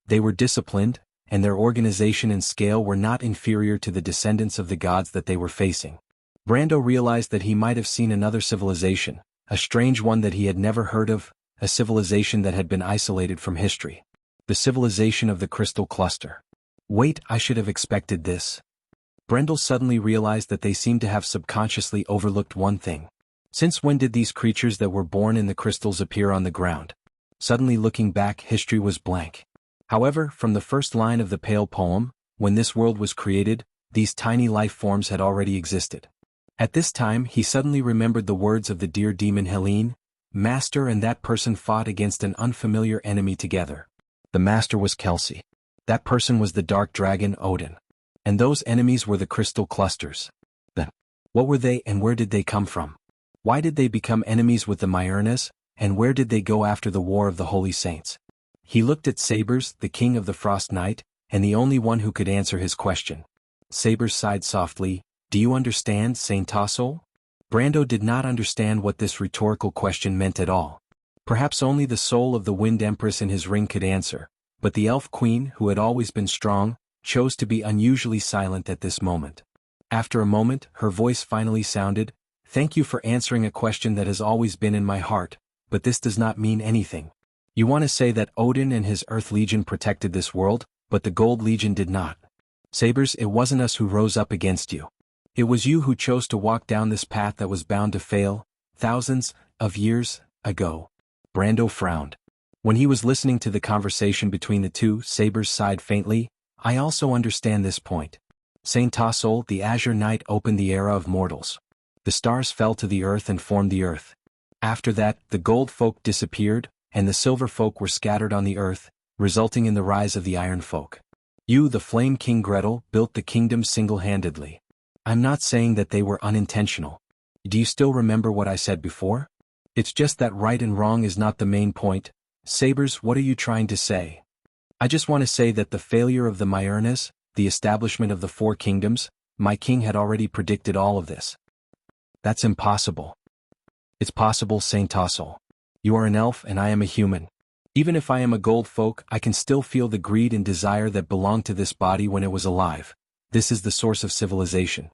They were disciplined, and their organization and scale were not inferior to the descendants of the gods that they were facing. Brando realized that he might have seen another civilization, a strange one that he had never heard of, a civilization that had been isolated from history. The civilization of the crystal cluster. Wait, I should have expected this. Brendel suddenly realized that they seemed to have subconsciously overlooked one thing. Since when did these creatures that were born in the crystals appear on the ground? Suddenly looking back, history was blank. However, from the first line of the Pale poem, when this world was created, these tiny life forms had already existed. At this time he suddenly remembered the words of the dear demon Helene. Master and that person fought against an unfamiliar enemy together. The master was Kelsey. That person was the dark dragon Odin. And those enemies were the crystal clusters. Then, what were they and where did they come from? Why did they become enemies with the Myurnas, and where did they go after the War of the Holy Saints? He looked at Sabers, the king of the Frost Knight, and the only one who could answer his question. Sabers sighed softly. Do you understand, Saint Tassol? Brando did not understand what this rhetorical question meant at all. Perhaps only the soul of the Wind Empress in his ring could answer, but the Elf Queen, who had always been strong, chose to be unusually silent at this moment. After a moment, her voice finally sounded, Thank you for answering a question that has always been in my heart, but this does not mean anything. You want to say that Odin and his Earth Legion protected this world, but the Gold Legion did not. Sabers, it wasn't us who rose up against you. It was you who chose to walk down this path that was bound to fail, thousands of years ago. Brando frowned. When he was listening to the conversation between the two, Sabers sighed faintly. I also understand this point. Saint Tassol, the Azure Knight, opened the era of mortals. The stars fell to the earth and formed the earth. After that, the gold folk disappeared, and the silver folk were scattered on the earth, resulting in the rise of the iron folk. You, the Flame King Gretel, built the kingdom single-handedly. I'm not saying that they were unintentional. Do you still remember what I said before? It's just that right and wrong is not the main point. Sabers, what are you trying to say? I just want to say that the failure of the Myurnas, the establishment of the Four Kingdoms, my king had already predicted all of this. That's impossible. It's possible, Saint Tassol. You are an elf and I am a human. Even if I am a gold folk, I can still feel the greed and desire that belonged to this body when it was alive. This is the source of civilization.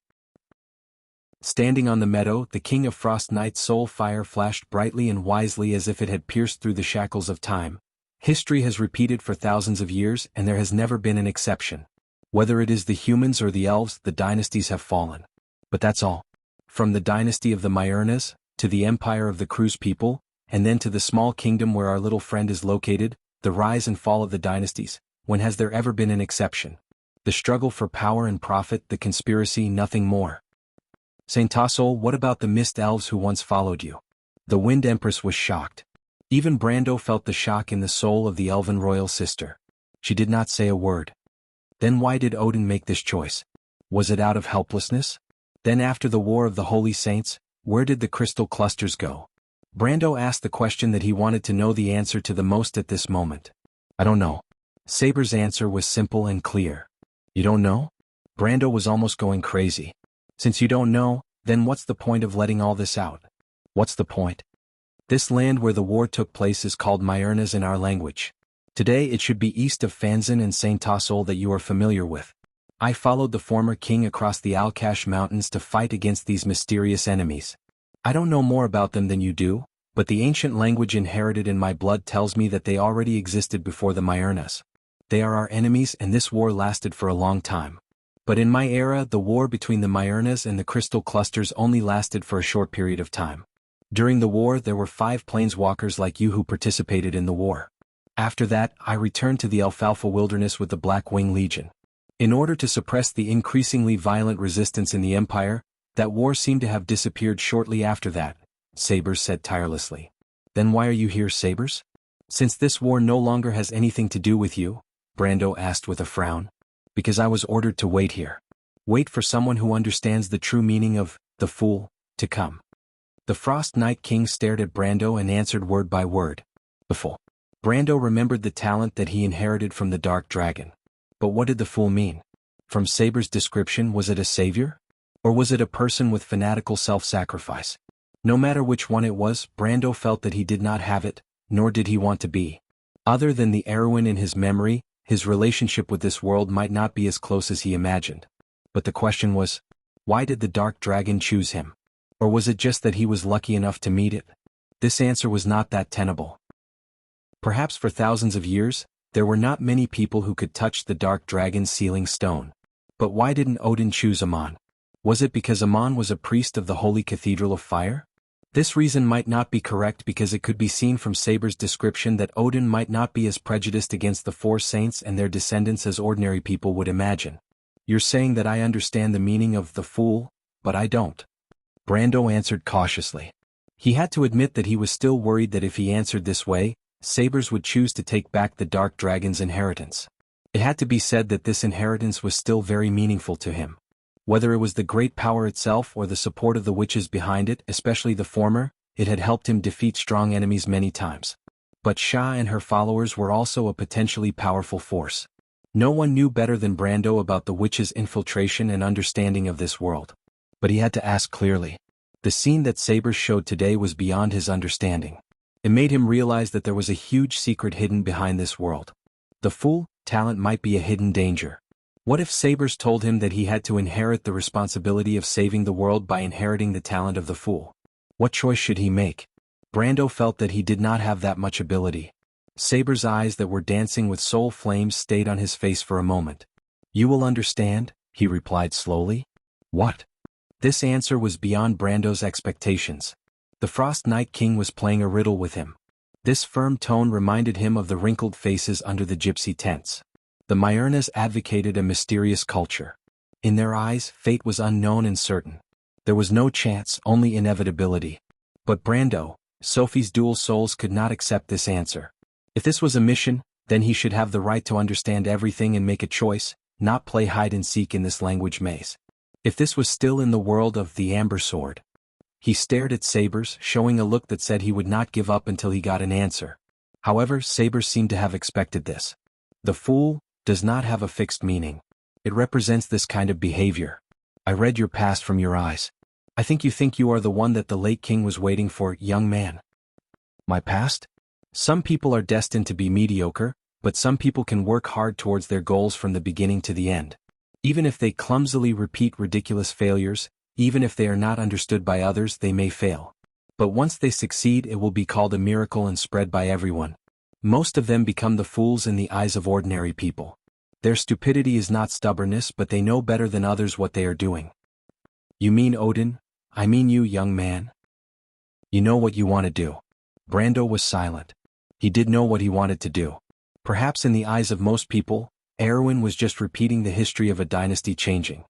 Standing on the meadow, the King of Frost Knight's soul fire flashed brightly and wisely as if it had pierced through the shackles of time. History has repeated for thousands of years and there has never been an exception. Whether it is the humans or the elves, the dynasties have fallen. But that's all. From the dynasty of the Myurnas, to the empire of the Cruz people, and then to the small kingdom where our little friend is located, the rise and fall of the dynasties, when has there ever been an exception? The struggle for power and profit, the conspiracy, nothing more. Saint Tassol, what about the mist elves who once followed you? The Wind Empress was shocked. Even Brando felt the shock in the soul of the elven royal sister. She did not say a word. Then why did Odin make this choice? Was it out of helplessness? Then after the War of the Holy Saints, where did the crystal clusters go? Brando asked the question that he wanted to know the answer to the most at this moment. I don't know. Sabers' answer was simple and clear. You don't know? Brando was almost going crazy. Since you don't know, then what's the point of letting all this out? What's the point? This land where the war took place is called Myurnas in our language. Today it should be east of Fanzan and Saint Tassol that you are familiar with. I followed the former king across the Alkash Mountains to fight against these mysterious enemies. I don't know more about them than you do, but the ancient language inherited in my blood tells me that they already existed before the Myurnas. They are our enemies and this war lasted for a long time. But in my era, the war between the Myurnas and the crystal clusters only lasted for a short period of time. During the war there were 5 planeswalkers like you who participated in the war. After that, I returned to the Alfalfa Wilderness with the Black Wing Legion. In order to suppress the increasingly violent resistance in the Empire, that war seemed to have disappeared shortly after that, Sabers said tirelessly. Then why are you here, Sabers? Since this war no longer has anything to do with you, Brando asked with a frown. Because I was ordered to wait here. Wait for someone who understands the true meaning of the fool to come. The Frost Knight King stared at Brando and answered word by word. The fool. Brando remembered the talent that he inherited from the Dark Dragon. But what did the fool mean? From Sabers' description, was it a savior? Or was it a person with fanatical self-sacrifice? No matter which one it was, Brando felt that he did not have it, nor did he want to be. Other than the Erwin in his memory, his relationship with this world might not be as close as he imagined. But the question was, why did the Dark Dragon choose him? Or was it just that he was lucky enough to meet it? This answer was not that tenable. Perhaps for thousands of years, there were not many people who could touch the Dark Dragon's sealing stone. But why didn't Odin choose Amon? Was it because Amon was a priest of the Holy Cathedral of Fire? This reason might not be correct because it could be seen from Saber's description that Odin might not be as prejudiced against the four saints and their descendants as ordinary people would imagine. You're saying that I understand the meaning of the fool, but I don't. Brando answered cautiously. He had to admit that he was still worried that if he answered this way, Sabers would choose to take back the Dark Dragon's inheritance. It had to be said that this inheritance was still very meaningful to him. Whether it was the great power itself or the support of the witches behind it, especially the former, it had helped him defeat strong enemies many times. But Shah and her followers were also a potentially powerful force. No one knew better than Brando about the witches' infiltration and understanding of this world. But he had to ask clearly. The scene that Sabers showed today was beyond his understanding. It made him realize that there was a huge secret hidden behind this world. The fool, talent might be a hidden danger. What if Sabers told him that he had to inherit the responsibility of saving the world by inheriting the talent of the fool? What choice should he make? Brando felt that he did not have that much ability. Sabers' eyes that were dancing with soul flames stayed on his face for a moment. You will understand, he replied slowly. What? This answer was beyond Brando's expectations. The Frost Night King was playing a riddle with him. This firm tone reminded him of the wrinkled faces under the gypsy tents. The Myurnas advocated a mysterious culture. In their eyes, fate was unknown and certain. There was no chance, only inevitability. But Brando, Sophie's dual souls could not accept this answer. If this was a mission, then he should have the right to understand everything and make a choice, not play hide-and-seek in this language maze. If this was still in the world of the Amber Sword. He stared at Sabers, showing a look that said he would not give up until he got an answer. However, Sabers seemed to have expected this. The fool does not have a fixed meaning. It represents this kind of behavior. I read your past from your eyes. I think you are the one that the late king was waiting for, young man. My past? Some people are destined to be mediocre, but some people can work hard towards their goals from the beginning to the end. Even if they clumsily repeat ridiculous failures, even if they are not understood by others, they may fail. But once they succeed, it will be called a miracle and spread by everyone. Most of them become the fools in the eyes of ordinary people. Their stupidity is not stubbornness, but they know better than others what they are doing. You mean Odin? I mean you, young man. You know what you want to do. Brando was silent. He did know what he wanted to do. Perhaps in the eyes of most people, Erwin was just repeating the history of a dynasty changing.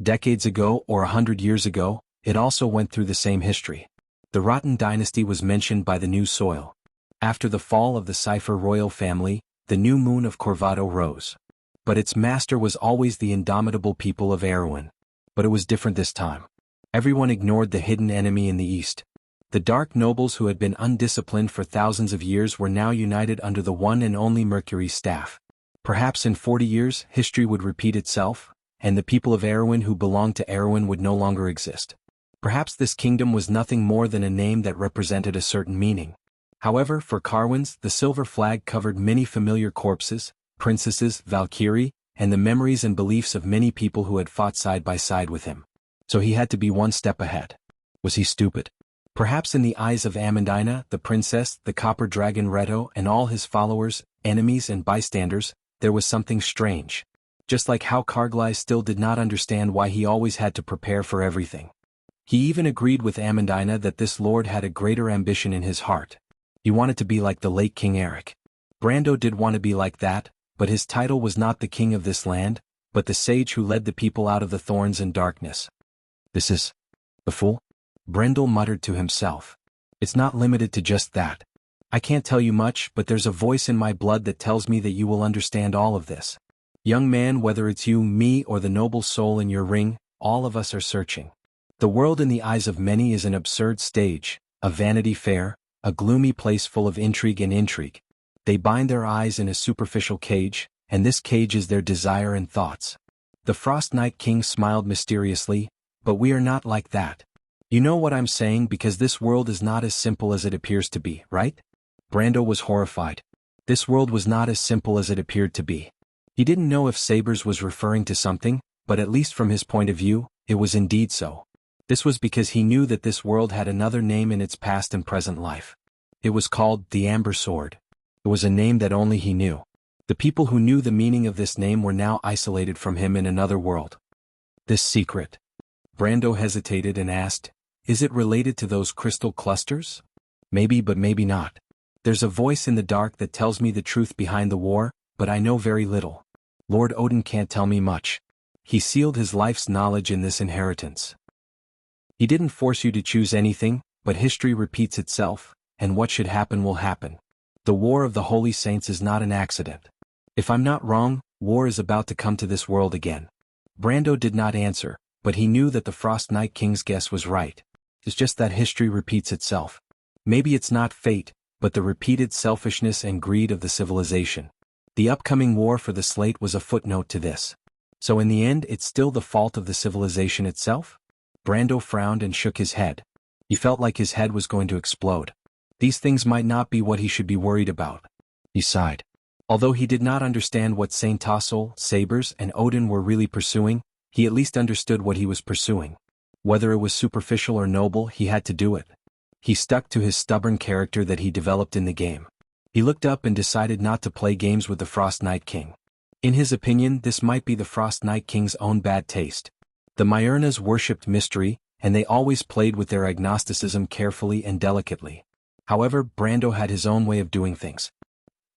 Decades ago or 100 years ago, it also went through the same history. The Rotten dynasty was mentioned by the new soil. After the fall of the Cipher royal family, the new moon of Corvado rose. But its master was always the indomitable people of Erwin. But it was different this time. Everyone ignored the hidden enemy in the east. The dark nobles who had been undisciplined for thousands of years were now united under the one and only Mercury's staff. Perhaps in 40 years, history would repeat itself, and the people of Erwin who belonged to Erwin would no longer exist. Perhaps this kingdom was nothing more than a name that represented a certain meaning. However, for Carwins, the silver flag covered many familiar corpses, princesses, Valkyrie, and the memories and beliefs of many people who had fought side by side with him. So he had to be one step ahead. Was he stupid? Perhaps in the eyes of Amandina, the princess, the copper dragon Reto, and all his followers, enemies and bystanders, there was something strange. Just like how Carglai still did not understand why he always had to prepare for everything. He even agreed with Amandina that this lord had a greater ambition in his heart. He wanted to be like the late King Eric. Brando did want to be like that, but his title was not the king of this land, but the sage who led the people out of the thorns and darkness. This is the fool? Brendel muttered to himself. It's not limited to just that. I can't tell you much, but there's a voice in my blood that tells me that you will understand all of this. Young man, whether it's you, me, or the noble soul in your ring, all of us are searching. The world in the eyes of many is an absurd stage, a vanity fair, a gloomy place full of intrigue and intrigue. They bind their eyes in a superficial cage, and this cage is their desire and thoughts. The Frost Night King smiled mysteriously, but we are not like that. You know what I'm saying, because this world is not as simple as it appears to be, right? Brando was horrified. This world was not as simple as it appeared to be. He didn't know if Sabers was referring to something, but at least from his point of view, it was indeed so. This was because he knew that this world had another name in its past and present life. It was called the Amber Sword. It was a name that only he knew. The people who knew the meaning of this name were now isolated from him in another world. This secret. Brando hesitated and asked, is it related to those crystal clusters? Maybe, but maybe not. There's a voice in the dark that tells me the truth behind the war, but I know very little. Lord Odin can't tell me much. He sealed his life's knowledge in this inheritance. He didn't force you to choose anything, but history repeats itself, and what should happen will happen. The War of the Holy Saints is not an accident. If I'm not wrong, war is about to come to this world again. Brando did not answer, but he knew that the Frost Night King's guess was right. It's just that history repeats itself. Maybe it's not fate, but the repeated selfishness and greed of the civilization. The upcoming war for the slate was a footnote to this. So in the end, it's still the fault of the civilization itself? Brando frowned and shook his head. He felt like his head was going to explode. These things might not be what he should be worried about. He sighed. Although he did not understand what Saint Tassel, Sabers, and Odin were really pursuing, he at least understood what he was pursuing. Whether it was superficial or noble, he had to do it. He stuck to his stubborn character that he developed in the game. He looked up and decided not to play games with the Frost Night King. In his opinion, this might be the Frost Night King's own bad taste. The Myrnas worshipped mystery, and they always played with their agnosticism carefully and delicately. However, Brando had his own way of doing things.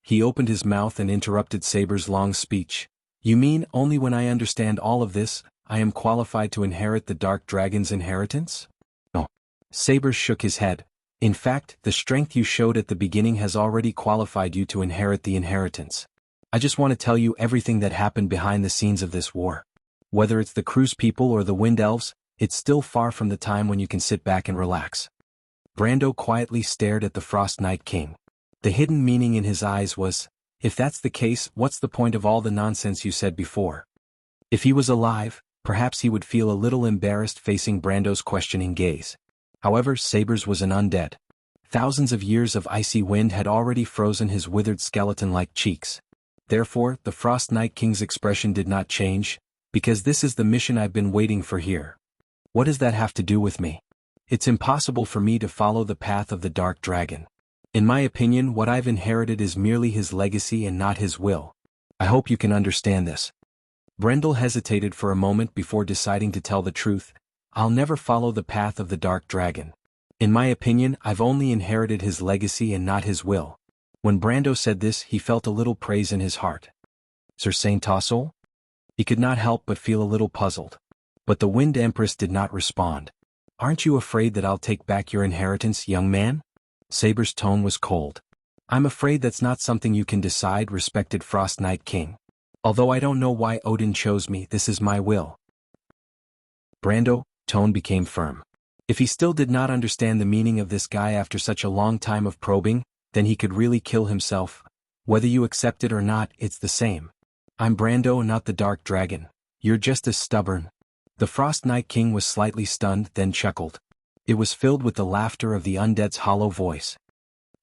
He opened his mouth and interrupted Saber's long speech. You mean, only when I understand all of this, I am qualified to inherit the Dark Dragon's inheritance? No. Saber shook his head. In fact, the strength you showed at the beginning has already qualified you to inherit the inheritance. I just want to tell you everything that happened behind the scenes of this war. Whether it's the Cruise people or the Wind Elves, it's still far from the time when you can sit back and relax. Brando quietly stared at the Frost Night King. The hidden meaning in his eyes was, if that's the case, what's the point of all the nonsense you said before? If he was alive, perhaps he would feel a little embarrassed facing Brando's questioning gaze. However, Sabers was an undead. Thousands of years of icy wind had already frozen his withered skeleton-like cheeks. Therefore, the Frost Night King's expression did not change, because this is the mission I've been waiting for here. What does that have to do with me? It's impossible for me to follow the path of the Dark Dragon. In my opinion, what I've inherited is merely his legacy and not his will. I hope you can understand this. Brendel hesitated for a moment before deciding to tell the truth. I'll never follow the path of the Dark Dragon. In my opinion, I've only inherited his legacy and not his will. When Brando said this, he felt a little praise in his heart. Sir Saint Tassel? He could not help but feel a little puzzled. But the Wind Empress did not respond. Aren't you afraid that I'll take back your inheritance, young man? Saber's tone was cold. I'm afraid that's not something you can decide, respected Frost Night King. Although I don't know why Odin chose me, this is my will. Brando, tone became firm. If he still did not understand the meaning of this guy after such a long time of probing, then he could really kill himself. Whether you accept it or not, it's the same. I'm Brando, not the Dark Dragon. You're just as stubborn. The Frost Night King was slightly stunned, then chuckled. It was filled with the laughter of the undead's hollow voice.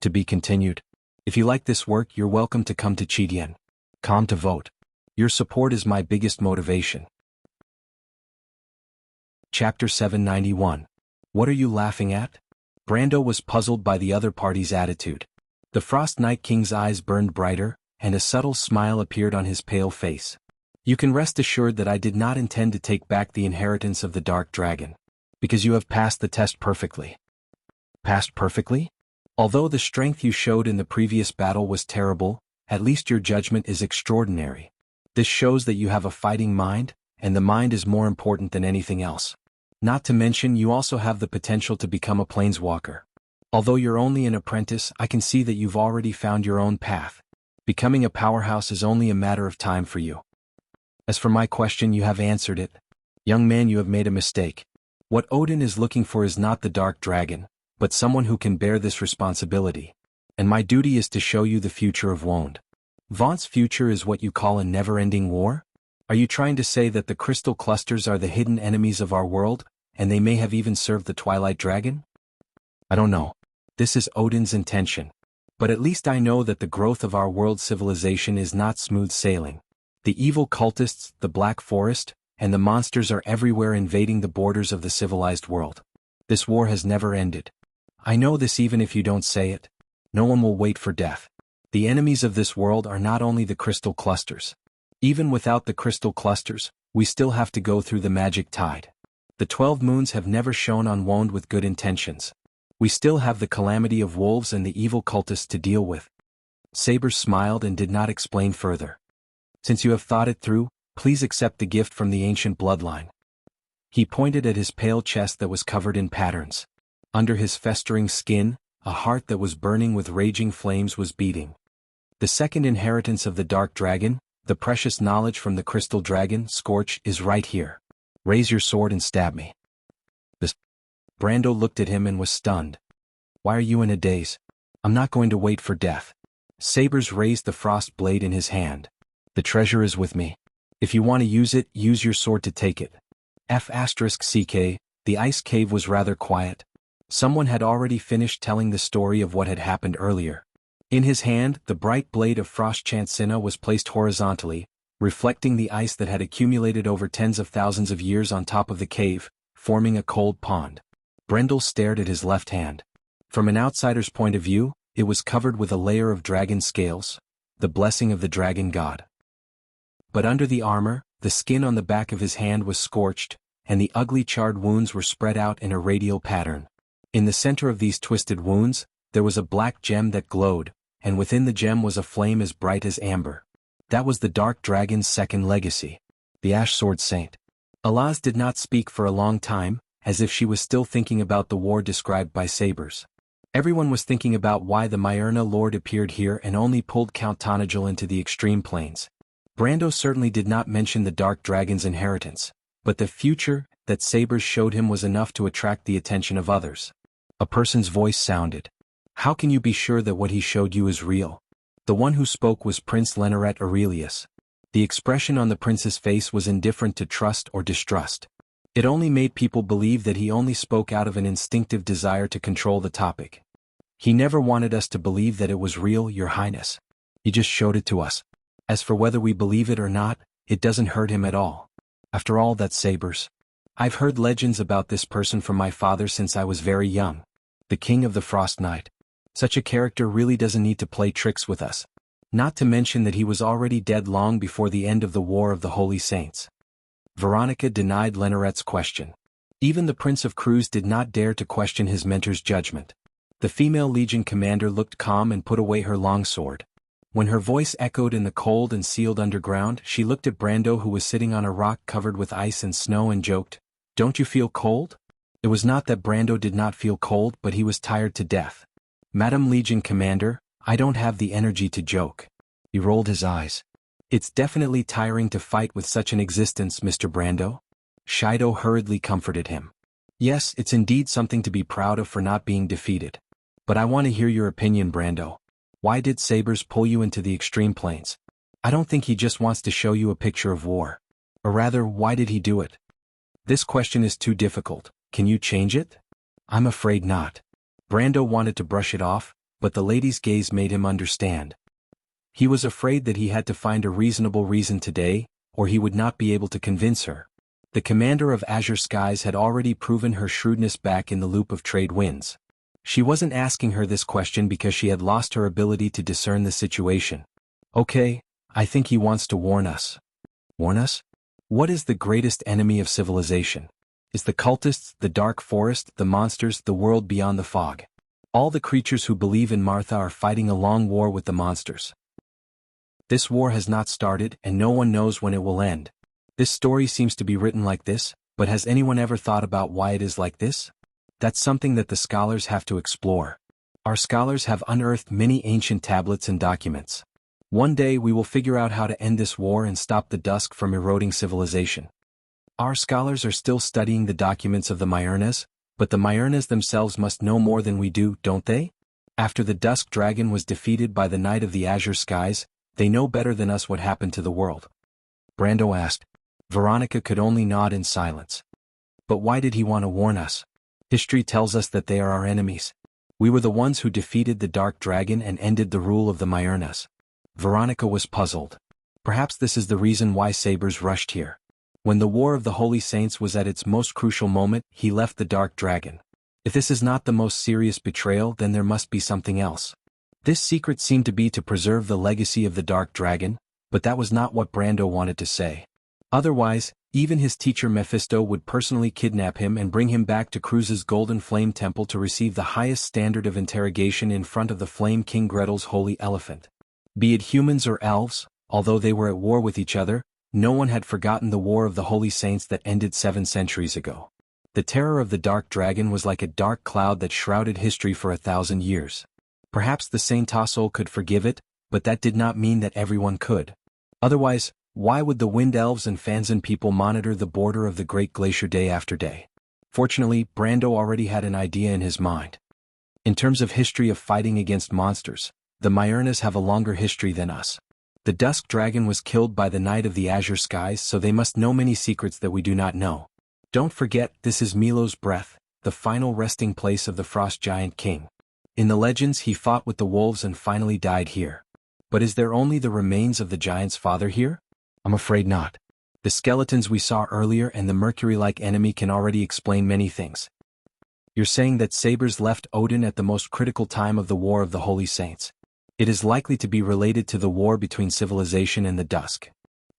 To be continued. If you like this work, you're welcome to come to Chidien. Come to vote. Your support is my biggest motivation. Chapter 791. What are you laughing at? Brando was puzzled by the other party's attitude. The Frost Night King's eyes burned brighter, and a subtle smile appeared on his pale face. You can rest assured that I did not intend to take back the inheritance of the Dark Dragon. Because you have passed the test perfectly. Passed perfectly? Although the strength you showed in the previous battle was terrible, at least your judgment is extraordinary. This shows that you have a fighting mind, and the mind is more important than anything else. Not to mention you also have the potential to become a planeswalker. Although you're only an apprentice, I can see that you've already found your own path. Becoming a powerhouse is only a matter of time for you. As for my question, you have answered it. Young man, you have made a mistake. What Odin is looking for is not the Dark Dragon, but someone who can bear this responsibility. And my duty is to show you the future of Wond. Vaunt's future is what you call a never-ending war? Are you trying to say that the crystal clusters are the hidden enemies of our world, and they may have even served the Twilight Dragon? I don't know. This is Odin's intention. But at least I know that the growth of our world's civilization is not smooth sailing. The evil cultists, the Black Forest, and the monsters are everywhere invading the borders of the civilized world. This war has never ended. I know this even if you don't say it. No one will wait for death. The enemies of this world are not only the crystal clusters. Even without the crystal clusters, we still have to go through the magic tide. The 12 moons have never shone on Wond with good intentions. We still have the calamity of wolves and the evil cultists to deal with. Sabers smiled and did not explain further. Since you have thought it through, please accept the gift from the ancient bloodline. He pointed at his pale chest that was covered in patterns. Under his festering skin, a heart that was burning with raging flames was beating. The second inheritance of the Dark Dragon, the precious knowledge from the Crystal Dragon, Scorch, is right here. Raise your sword and stab me. Brando looked at him and was stunned. Why are you in a daze? I'm not going to wait for death. Sabers raised the frost blade in his hand. The treasure is with me. If you want to use it, use your sword to take it. *CK, the ice cave was rather quiet. Someone had already finished telling the story of what had happened earlier. In his hand, the bright blade of Frost Chancina was placed horizontally, reflecting the ice that had accumulated over tens of thousands of years on top of the cave, forming a cold pond. Brendel stared at his left hand. From an outsider's point of view, it was covered with a layer of dragon scales, the blessing of the dragon god. But under the armor, the skin on the back of his hand was scorched, and the ugly charred wounds were spread out in a radial pattern. In the center of these twisted wounds, there was a black gem that glowed, and within the gem was a flame as bright as amber. That was the Dark Dragon's second legacy, the Ash Sword Saint. Alaz did not speak for a long time, as if she was still thinking about the war described by Sabers. Everyone was thinking about why the Myrna Lord appeared here and only pulled Count Tonagel into the extreme planes. Brando certainly did not mention the Dark Dragon's inheritance, but the future that Sabers showed him was enough to attract the attention of others. A person's voice sounded. How can you be sure that what he showed you is real? The one who spoke was Prince Leneret Aurelius. The expression on the prince's face was indifferent to trust or distrust. It only made people believe that he only spoke out of an instinctive desire to control the topic. He never wanted us to believe that it was real, Your Highness. He just showed it to us. As for whether we believe it or not, it doesn't hurt him at all. After all, that's Sabers. I've heard legends about this person from my father since I was very young. The King of the Frost Night. Such a character really doesn't need to play tricks with us. Not to mention that he was already dead long before the end of the War of the Holy Saints. Veronica denied Leneret's question. Even the Prince of Cruz did not dare to question his mentor's judgment. The female Legion commander looked calm and put away her longsword. When her voice echoed in the cold and sealed underground, she looked at Brando, who was sitting on a rock covered with ice and snow, and joked, "Don't you feel cold?" It was not that Brando did not feel cold, but he was tired to death. "Madam Legion Commander, I don't have the energy to joke." He rolled his eyes. "It's definitely tiring to fight with such an existence, Mr. Brando." Shido hurriedly comforted him. "Yes, it's indeed something to be proud of for not being defeated. But I want to hear your opinion, Brando. Why did Sabers pull you into the extreme planes? I don't think he just wants to show you a picture of war. Or rather, why did he do it? This question is too difficult. Can you change it?" "I'm afraid not." Brando wanted to brush it off, but the lady's gaze made him understand. He was afraid that he had to find a reasonable reason today, or he would not be able to convince her. The commander of Azure Skies had already proven her shrewdness back in the Loop of Trade Winds. She wasn't asking her this question because she had lost her ability to discern the situation. "Okay, I think he wants to warn us." "Warn us? What is the greatest enemy of civilization? Is the cultists, the dark forest, the monsters, the world beyond the fog? All the creatures who believe in Martha are fighting a long war with the monsters. This war has not started, and no one knows when it will end. This story seems to be written like this, but has anyone ever thought about why it is like this? That's something that the scholars have to explore. Our scholars have unearthed many ancient tablets and documents. One day we will figure out how to end this war and stop the dusk from eroding civilization. Our scholars are still studying the documents of the Myrnas, but the Myrnas themselves must know more than we do, don't they? After the Dusk Dragon was defeated by the Knight of the Azure Skies, they know better than us what happened to the world." Brando asked. Veronica could only nod in silence. "But why did he want to warn us? History tells us that they are our enemies. We were the ones who defeated the Dark Dragon and ended the rule of the Myrnas." Veronica was puzzled. Perhaps this is the reason why Sabers rushed here. When the War of the Holy Saints was at its most crucial moment, he left the Dark Dragon. If this is not the most serious betrayal, then there must be something else. This secret seemed to be to preserve the legacy of the Dark Dragon, but that was not what Brando wanted to say. Otherwise, even his teacher Mephisto would personally kidnap him and bring him back to Cruz's Golden Flame Temple to receive the highest standard of interrogation in front of the Flame King Gretel's holy elephant. Be it humans or elves, although they were at war with each other, no one had forgotten the War of the Holy Saints that ended 7 centuries ago. The terror of the Dark Dragon was like a dark cloud that shrouded history for 1,000 years. Perhaps the Saint Tassel could forgive it, but that did not mean that everyone could. Otherwise, why would the Wind Elves and Fanzan people monitor the border of the Great Glacier day after day? Fortunately, Brando already had an idea in his mind. In terms of history of fighting against monsters, the Myurnas have a longer history than us. The Dusk Dragon was killed by the Knight of the Azure Skies, so they must know many secrets that we do not know. Don't forget, this is Milo's breath, the final resting place of the Frost Giant King. In the legends he fought with the wolves and finally died here. But is there only the remains of the giant's father here? I'm afraid not. The skeletons we saw earlier and the mercury-like enemy can already explain many things. You're saying that Sabers left Odin at the most critical time of the War of the Holy Saints. It is likely to be related to the war between civilization and the Dusk.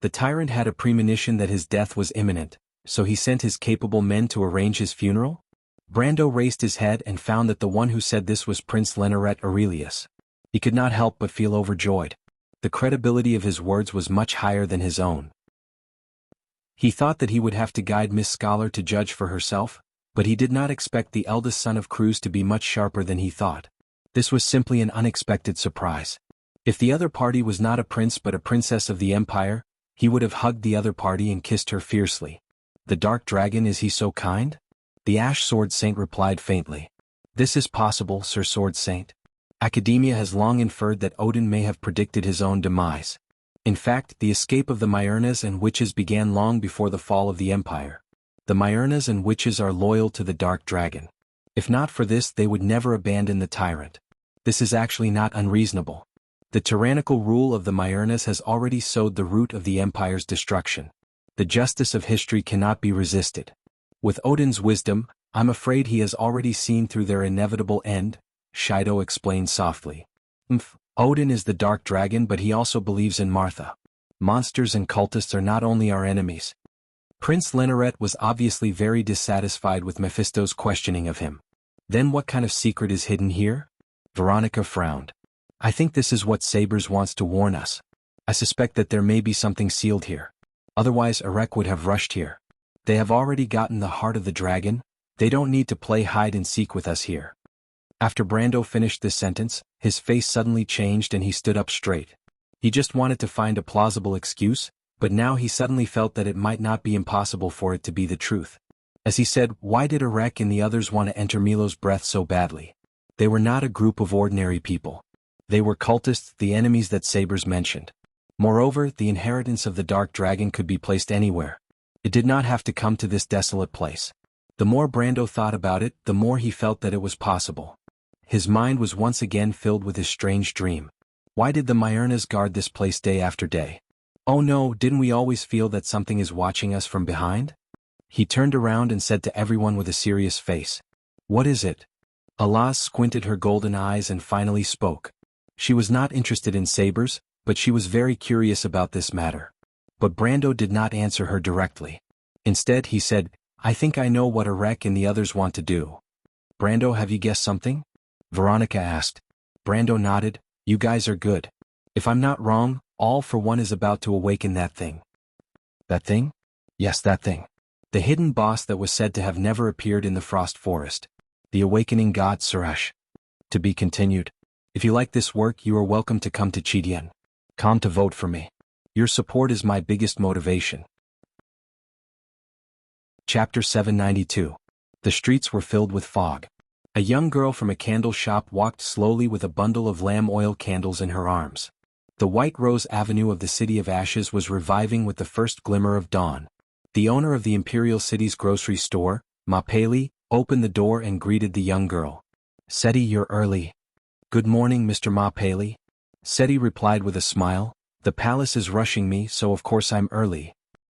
The tyrant had a premonition that his death was imminent, so he sent his capable men to arrange his funeral? Brando raised his head and found that the one who said this was Prince Leneret Aurelius. He could not help but feel overjoyed. The credibility of his words was much higher than his own. He thought that he would have to guide Miss Scholar to judge for herself, but he did not expect the eldest son of Cruz to be much sharper than he thought. This was simply an unexpected surprise. If the other party was not a prince but a princess of the Empire, he would have hugged the other party and kissed her fiercely. The Dark Dragon, is he so kind? The Ash Sword Saint replied faintly. This is possible, Sir Sword Saint. Academia has long inferred that Odin may have predicted his own demise. In fact, the escape of the Myurnas and witches began long before the fall of the Empire. The Myurnas and witches are loyal to the Dark Dragon. If not for this, they would never abandon the tyrant. This is actually not unreasonable. The tyrannical rule of the Myurnas has already sowed the root of the Empire's destruction. The justice of history cannot be resisted. With Odin's wisdom, I'm afraid he has already seen through their inevitable end, Shido explained softly. Odin is the Dark Dragon, but he also believes in Martha. Monsters and cultists are not only our enemies. Prince Leneret was obviously very dissatisfied with Mephisto's questioning of him. Then what kind of secret is hidden here? Veronica frowned. I think this is what Sabers wants to warn us. I suspect that there may be something sealed here. Otherwise Erek would have rushed here. They have already gotten the heart of the dragon. They don't need to play hide and seek with us here. After Brando finished this sentence, his face suddenly changed and he stood up straight. He just wanted to find a plausible excuse, but now he suddenly felt that it might not be impossible for it to be the truth. As he said, why did Erek and the others want to enter Milo's breath so badly? They were not a group of ordinary people. They were cultists, the enemies that Sabers mentioned. Moreover, the inheritance of the Dark Dragon could be placed anywhere. It did not have to come to this desolate place. The more Brando thought about it, the more he felt that it was possible. His mind was once again filled with his strange dream. Why did the Myurnas guard this place day after day? Oh no, didn't we always feel that something is watching us from behind? He turned around and said to everyone with a serious face. What is it? Alaz squinted her golden eyes and finally spoke. She was not interested in sabers, but she was very curious about this matter. But Brando did not answer her directly. Instead he said, I think I know what Erek and the others want to do. Brando, have you guessed something? Veronica asked. Brando nodded. You guys are good. If I'm not wrong, All for One is about to awaken that thing. That thing? Yes, that thing. The hidden boss that was said to have never appeared in the Frost Forest. The awakening god Suresh. To be continued. If you like this work, you are welcome to come to Chidian. Come to vote for me. Your support is my biggest motivation. Chapter 792. The streets were filled with fog. A young girl from a candle shop walked slowly with a bundle of lamb oil candles in her arms. The White Rose Avenue of the City of Ashes was reviving with the first glimmer of dawn. The owner of the Imperial City's grocery store, Ma Pei, opened the door and greeted the young girl. Seti, you're early. Good morning, Mr. Ma Pei. Seti replied with a smile. The palace is rushing me, so of course I'm early.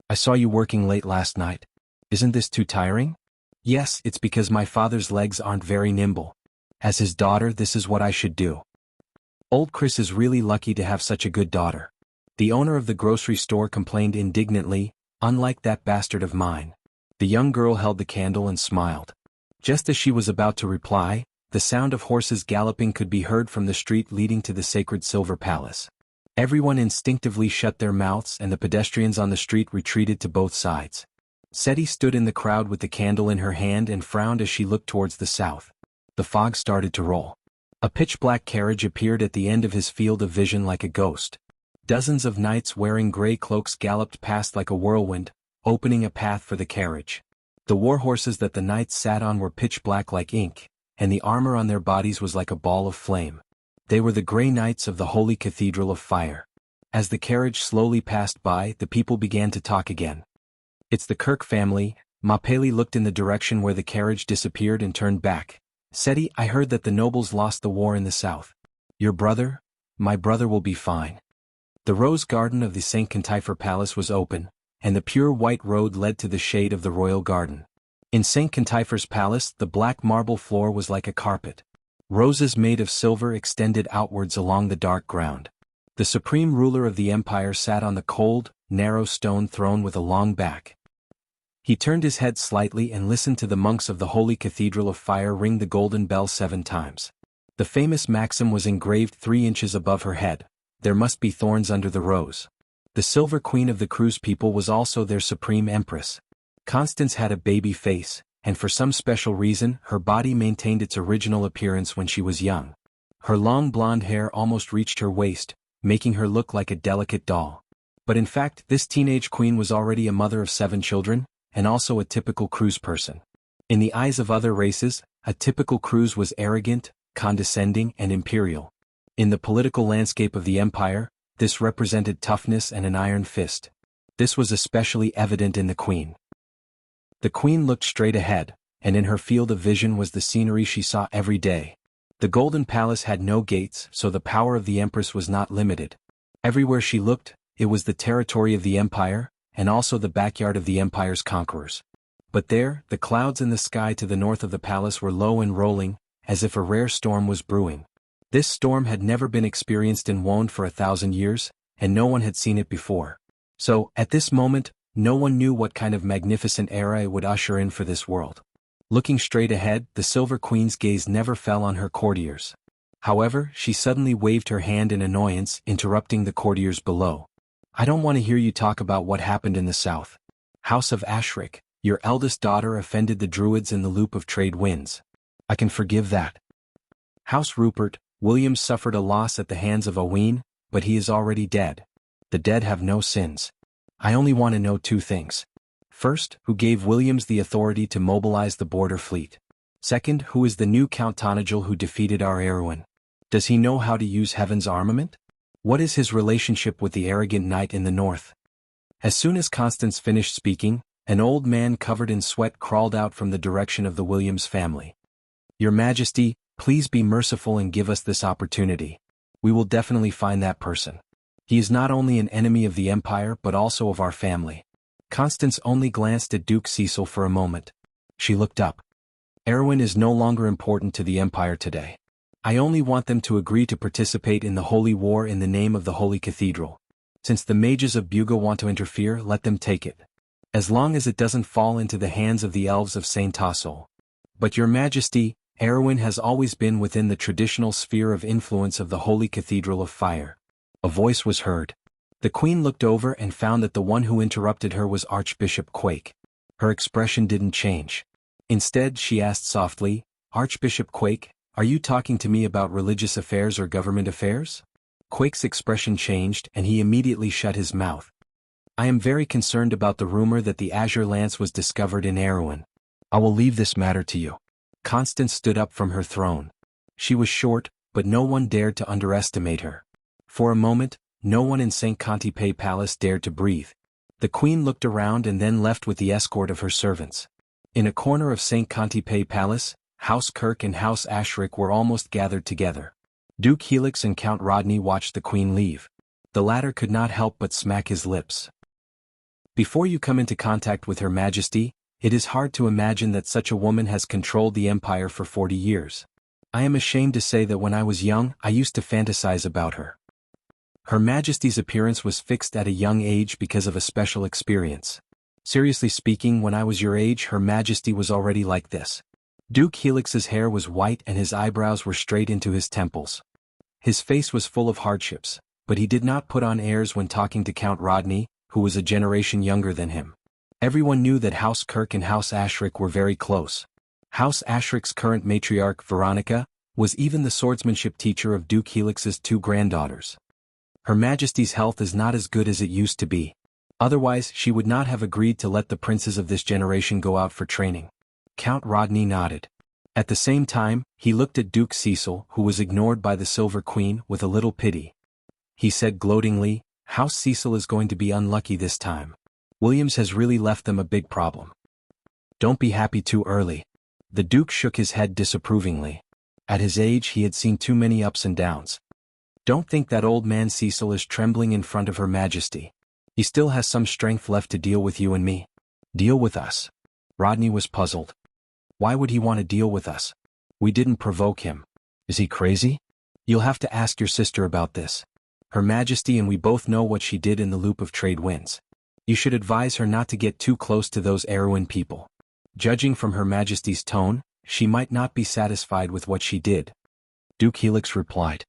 I saw you working late last night. Isn't this too tiring? Yes, it's because my father's legs aren't very nimble. As his daughter, this is what I should do. Old Chris is really lucky to have such a good daughter. The owner of the grocery store complained indignantly, unlike that bastard of mine. The young girl held the candle and smiled. Just as she was about to reply, the sound of horses galloping could be heard from the street leading to the sacred Silver Palace. Everyone instinctively shut their mouths and the pedestrians on the street retreated to both sides. Seti stood in the crowd with the candle in her hand and frowned as she looked towards the south. The fog started to roll. A pitch-black carriage appeared at the end of his field of vision like a ghost. Dozens of knights wearing gray cloaks galloped past like a whirlwind, opening a path for the carriage. The war horses that the knights sat on were pitch-black like ink, and the armor on their bodies was like a ball of flame. They were the Grey Knights of the Holy Cathedral of Fire. As the carriage slowly passed by, the people began to talk again. "It's the Kirk family." Mapeli looked in the direction where the carriage disappeared and turned back. "Seti, I heard that the nobles lost the war in the south. Your brother? My brother will be fine." The rose garden of the St. Cantifer Palace was open, and the pure white road led to the shade of the royal garden. In St. Cantifer's palace, the black marble floor was like a carpet. Roses made of silver extended outwards along the dark ground. The supreme ruler of the empire sat on the cold, narrow stone throne with a long back. He turned his head slightly and listened to the monks of the Holy Cathedral of Fire ring the golden bell 7 times. The famous maxim was engraved 3 inches above her head: "There must be thorns under the rose." The Silver Queen of the Cruise people was also their supreme empress. Constance had a baby face, and for some special reason, her body maintained its original appearance when she was young. Her long blonde hair almost reached her waist, making her look like a delicate doll. But in fact, this teenage queen was already a mother of 7 children, and also a typical Cruise person. In the eyes of other races, a typical Cruise was arrogant, condescending, and imperial. In the political landscape of the empire, this represented toughness and an iron fist. This was especially evident in the queen. The queen looked straight ahead, and in her field of vision was the scenery she saw every day. The Golden Palace had no gates, so the power of the empress was not limited. Everywhere she looked, it was the territory of the empire, and also the backyard of the empire's conquerors. But there, the clouds in the sky to the north of the palace were low and rolling, as if a rare storm was brewing. This storm had never been experienced in Wone for 1,000 years, and no one had seen it before. So, at this moment, no one knew what kind of magnificent era it would usher in for this world. Looking straight ahead, the Silver Queen's gaze never fell on her courtiers. However, she suddenly waved her hand in annoyance, interrupting the courtiers below. "I don't want to hear you talk about what happened in the south. House of Ashrik, your eldest daughter offended the Druids in the loop of trade winds. I can forgive that. House Rupert, Williams suffered a loss at the hands of Owain, but he is already dead. The dead have no sins. I only want to know 2 things. First, who gave Williams the authority to mobilize the border fleet? Second, who is the new Count Tonagel who defeated our Erwin? Does he know how to use heaven's armament? What is his relationship with the arrogant knight in the north?" As soon as Constance finished speaking, an old man covered in sweat crawled out from the direction of the Williams family. "Your Majesty, please be merciful and give us this opportunity. We will definitely find that person. He is not only an enemy of the empire but also of our family." Constance only glanced at Duke Cecil for a moment. She looked up. "Erwin is no longer important to the empire today. I only want them to agree to participate in the holy war in the name of the Holy Cathedral. Since the mages of Buga want to interfere, let them take it. As long as it doesn't fall into the hands of the elves of Saint Tassel. But Your Majesty, Erwin has always been within the traditional sphere of influence of the Holy Cathedral of Fire." A voice was heard. The queen looked over and found that the one who interrupted her was Archbishop Quake. Her expression didn't change. Instead, she asked softly, "Archbishop Quake, are you talking to me about religious affairs or government affairs?" Quake's expression changed and he immediately shut his mouth. "I am very concerned about the rumor that the Azure Lance was discovered in Erwin. I will leave this matter to you." Constance stood up from her throne. She was short, but no one dared to underestimate her. For a moment, no one in St. Cantipe Palace dared to breathe. The queen looked around and then left with the escort of her servants. In a corner of St. Cantipe Palace, House Kirk and House Ashrik were almost gathered together. Duke Helix and Count Rodney watched the queen leave. The latter could not help but smack his lips. "Before you come into contact with Her Majesty, it is hard to imagine that such a woman has controlled the empire for 40 years. I am ashamed to say that when I was young, I used to fantasize about her. Her Majesty's appearance was fixed at a young age because of a special experience. Seriously speaking, when I was your age, Her Majesty was already like this. Duke Helix's hair was white and his eyebrows were straight into his temples. His face was full of hardships, but he did not put on airs when talking to Count Rodney, who was a generation younger than him. Everyone knew that House Kirk and House Ashrick were very close. House Ashrick's current matriarch, Veronica, was even the swordsmanship teacher of Duke Helix's 2 granddaughters. Her Majesty's health is not as good as it used to be. Otherwise, she would not have agreed to let the princes of this generation go out for training. Count Rodney nodded. At the same time, he looked at Duke Cecil, who was ignored by the Silver Queen, with a little pity. He said gloatingly, "House Cecil is going to be unlucky this time. Williams has really left them a big problem." "Don't be happy too early." The Duke shook his head disapprovingly. At his age he had seen too many ups and downs. "Don't think that old man Cecil is trembling in front of Her Majesty. He still has some strength left to deal with you and me." "Deal with us?" Rodney was puzzled. "Why would he want to deal with us? We didn't provoke him. Is he crazy?" "You'll have to ask your sister about this. Her Majesty and we both know what she did in the Loop of Trade Winds. You should advise her not to get too close to those Erewhon people. Judging from Her Majesty's tone, she might not be satisfied with what she did." Duke Helix replied.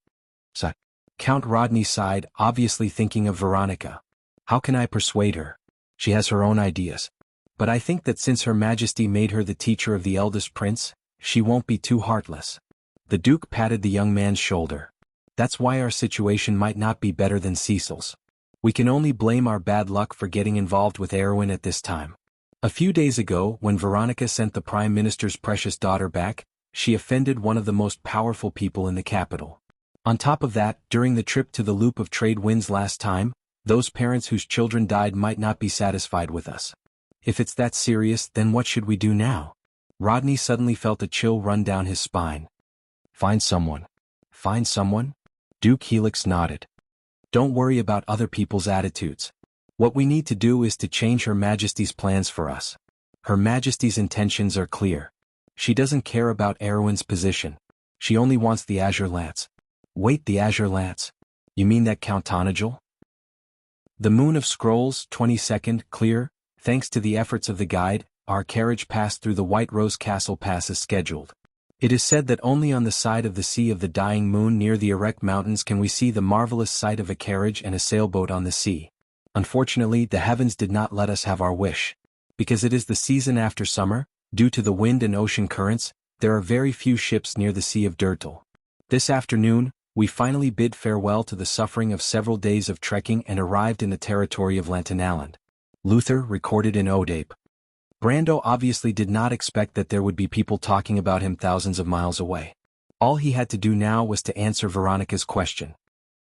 "Sir." Count Rodney sighed, obviously thinking of Veronica. "How can I persuade her? She has her own ideas. But I think that since Her Majesty made her the teacher of the eldest prince, she won't be too heartless." The Duke patted the young man's shoulder. "That's why our situation might not be better than Cecil's. We can only blame our bad luck for getting involved with Erewhon at this time. A few days ago, when Veronica sent the Prime Minister's precious daughter back, she offended one of the most powerful people in the capital. On top of that, during the trip to the Loop of Trade Winds last time, those parents whose children died might not be satisfied with us. If it's that serious, then what should we do now?" Rodney suddenly felt a chill run down his spine. "Find someone." "Find someone?" Duke Helix nodded. "Don't worry about other people's attitudes. What we need to do is to change Her Majesty's plans for us. Her Majesty's intentions are clear. She doesn't care about Erewhon's position. She only wants the Azure Lance." "Wait, the Azure Lance? You mean that Count Tonagel?" The Moon of Scrolls, 22nd, clear. Thanks to the efforts of the guide, our carriage passed through the White Rose Castle Pass as scheduled. It is said that only on the side of the Sea of the Dying Moon near the Erect Mountains can we see the marvelous sight of a carriage and a sailboat on the sea. Unfortunately, the heavens did not let us have our wish. Because it is the season after summer, due to the wind and ocean currents, there are very few ships near the Sea of Dirtle. This afternoon, we finally bid farewell to the suffering of several days of trekking and arrived in the territory of Lantanaland. Luther recorded in Odape. Brando obviously did not expect that there would be people talking about him thousands of miles away. All he had to do now was to answer Veronica's question.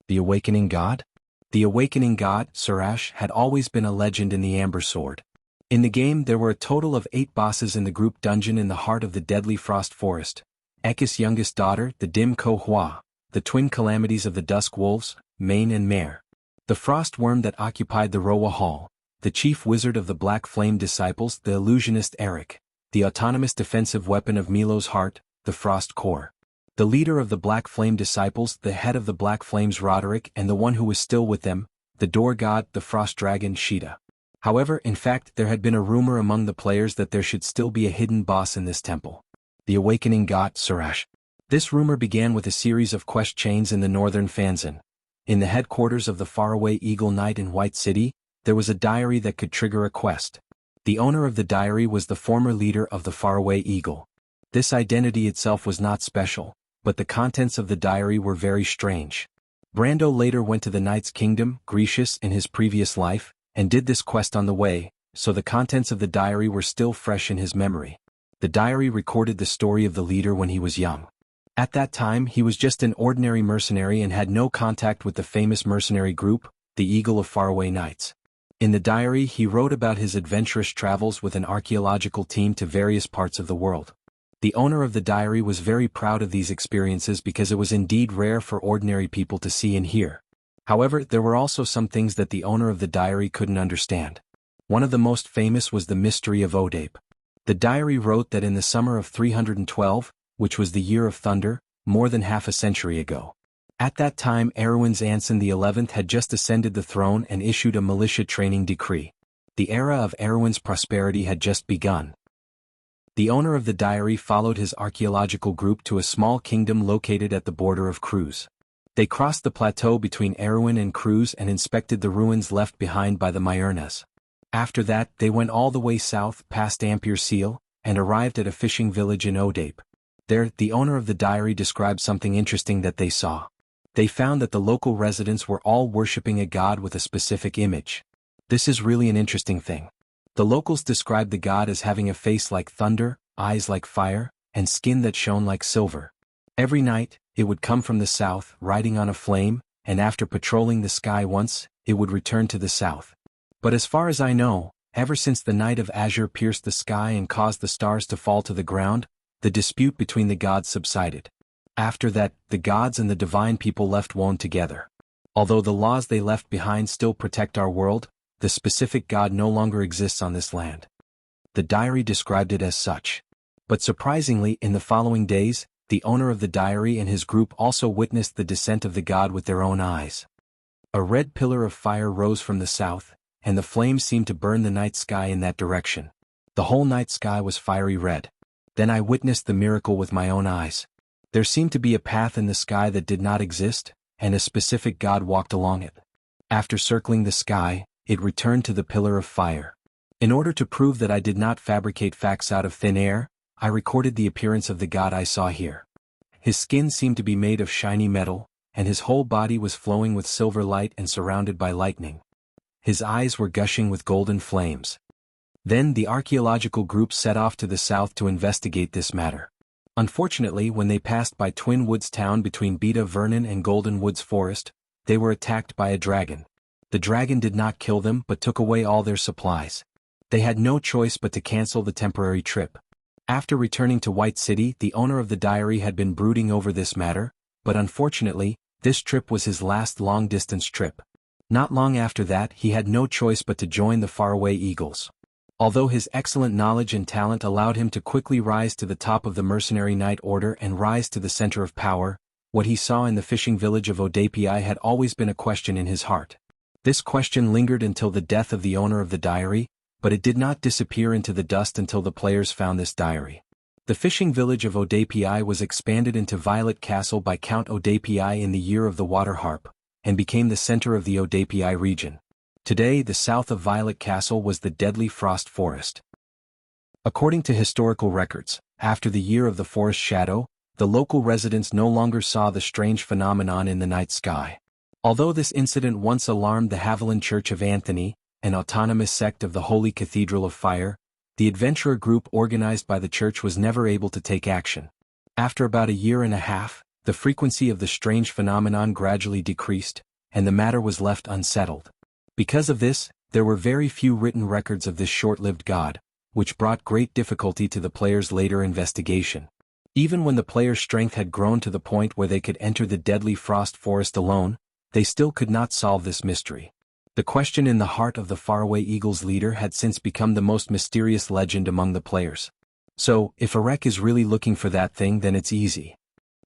The Awakening God? The Awakening God, Surash, had always been a legend in the Amber Sword. In the game there were a total of 8 bosses in the group dungeon in the heart of the deadly Frost Forest. Ekis' youngest daughter, the Dim Ko Hua, the twin calamities of the Dusk Wolves, Main and Mare. The Frost Worm that occupied the Rowa Hall, the chief wizard of the Black Flame Disciples, the illusionist Eric, the autonomous defensive weapon of Milo's heart, the Frost Core. The leader of the Black Flame Disciples, the head of the Black Flames Roderick, and the one who was still with them, the Door God, the Frost Dragon Sheeta. However, in fact, there had been a rumor among the players that there should still be a hidden boss in this temple. The Awakening God, Surash. This rumor began with a series of quest chains in the northern Fanzon. In the headquarters of the faraway Eagle Knight in White City, there was a diary that could trigger a quest. The owner of the diary was the former leader of the faraway Eagle. This identity itself was not special, but the contents of the diary were very strange. Brando later went to the Knight's Kingdom, Grecius, in his previous life, and did this quest on the way, so the contents of the diary were still fresh in his memory. The diary recorded the story of the leader when he was young. At that time he was just an ordinary mercenary and had no contact with the famous mercenary group, the Eagle of Faraway Knights. In the diary he wrote about his adventurous travels with an archaeological team to various parts of the world. The owner of the diary was very proud of these experiences because it was indeed rare for ordinary people to see and hear. However, there were also some things that the owner of the diary couldn't understand. One of the most famous was the mystery of Odape. The diary wrote that in the summer of 312, which was the year of thunder, more than half a century ago. At that time Erwin's Anson XI had just ascended the throne and issued a militia training decree. The era of Erwin's prosperity had just begun. The owner of the diary followed his archaeological group to a small kingdom located at the border of Cruz. They crossed the plateau between Erwin and Cruz and inspected the ruins left behind by the Myernas. After that they went all the way south past Ampere Seal, and arrived at a fishing village in Odape. There, the owner of the diary described something interesting that they saw. They found that the local residents were all worshipping a god with a specific image. This is really an interesting thing. The locals described the god as having a face like thunder, eyes like fire, and skin that shone like silver. Every night, it would come from the south, riding on a flame, and after patrolling the sky once, it would return to the south. But as far as I know, ever since the night of azure pierced the sky and caused the stars to fall to the ground, the dispute between the gods subsided. After that, the gods and the divine people left one together. Although the laws they left behind still protect our world, the specific god no longer exists on this land. The diary described it as such. But surprisingly, in the following days, the owner of the diary and his group also witnessed the descent of the god with their own eyes. A red pillar of fire rose from the south, and the flames seemed to burn the night sky in that direction. The whole night sky was fiery red. Then I witnessed the miracle with my own eyes. There seemed to be a path in the sky that did not exist, and a specific god walked along it. After circling the sky, it returned to the pillar of fire. In order to prove that I did not fabricate facts out of thin air, I recorded the appearance of the god I saw here. His skin seemed to be made of shiny metal, and his whole body was flowing with silver light and surrounded by lightning. His eyes were gushing with golden flames. Then the archaeological group set off to the south to investigate this matter. Unfortunately, when they passed by Twin Woods town between Beta Vernon and Golden Woods Forest, they were attacked by a dragon. The dragon did not kill them but took away all their supplies. They had no choice but to cancel the temporary trip. After returning to White City, the owner of the diary had been brooding over this matter, but unfortunately, this trip was his last long-distance trip. Not long after that, he had no choice but to join the faraway Eagles. Although his excellent knowledge and talent allowed him to quickly rise to the top of the mercenary knight order and rise to the center of power, what he saw in the fishing village of Odapi had always been a question in his heart. This question lingered until the death of the owner of the diary, but it did not disappear into the dust until the players found this diary. The fishing village of Odapi was expanded into Violet Castle by Count Odapi in the year of the water harp, and became the center of the Odapi region. Today, the south of Violet Castle was the deadly frost forest. According to historical records, after the year of the forest shadow, the local residents no longer saw the strange phenomenon in the night sky. Although this incident once alarmed the Haviland Church of Anthony, an autonomous sect of the Holy Cathedral of Fire, the adventurer group organized by the church was never able to take action. After about a year and a half, the frequency of the strange phenomenon gradually decreased, and the matter was left unsettled. Because of this, there were very few written records of this short-lived god, which brought great difficulty to the players' later investigation. Even when the players' strength had grown to the point where they could enter the deadly frost forest alone, they still could not solve this mystery. The question in the heart of the faraway Eagles leader had since become the most mysterious legend among the players. So, if Arek is really looking for that thing, then it's easy.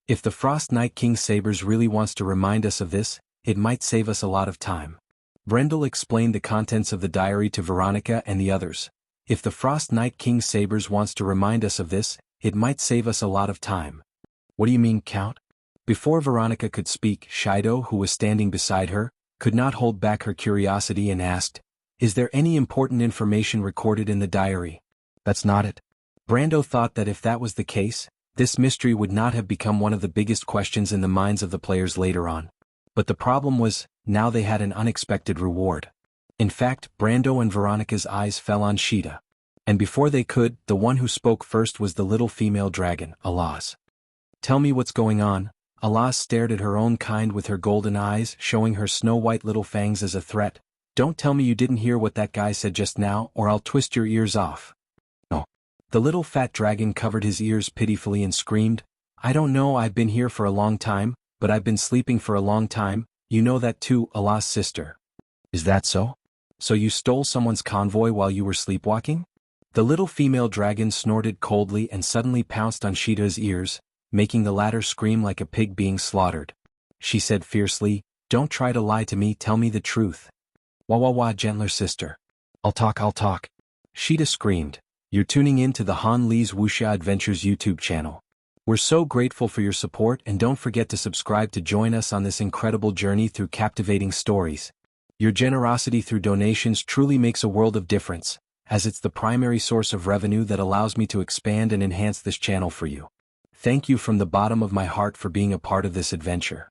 If the Frost Night King Sabers really wants to remind us of this, it might save us a lot of time. Brendel explained the contents of the diary to Veronica and the others. If the Frost Night King Sabers wants to remind us of this, it might save us a lot of time. What do you mean, Count? Before Veronica could speak, Shido, who was standing beside her, could not hold back her curiosity and asked, "Is there any important information recorded in the diary?" "That's not it." Brando thought that if that was the case, this mystery would not have become one of the biggest questions in the minds of the players later on. But the problem was, now they had an unexpected reward. In fact, Brando and Veronica's eyes fell on Sheeta. And before they could, the one who spoke first was the little female dragon, Alaz. "Tell me what's going on." Alaz stared at her own kind with her golden eyes, showing her snow-white little fangs as a threat. "Don't tell me you didn't hear what that guy said just now, or I'll twist your ears off." "No." The little fat dragon covered his ears pitifully and screamed, "I don't know, I've been here for a long time, but I've been sleeping for a long time. You know that too, Allah's sister." "Is that so? So you stole someone's convoy while you were sleepwalking?" The little female dragon snorted coldly and suddenly pounced on Sheeta's ears, making the latter scream like a pig being slaughtered. She said fiercely, "Don't try to lie to me, tell me the truth." "Wah wah wah, gentler sister. I'll talk. Sheeta screamed. "You're tuning in to the Han Lee's Wuxia Adventures YouTube channel. We're so grateful for your support, and don't forget to subscribe to join us on this incredible journey through captivating stories. Your generosity through donations truly makes a world of difference, as it's the primary source of revenue that allows me to expand and enhance this channel for you. Thank you from the bottom of my heart for being a part of this adventure.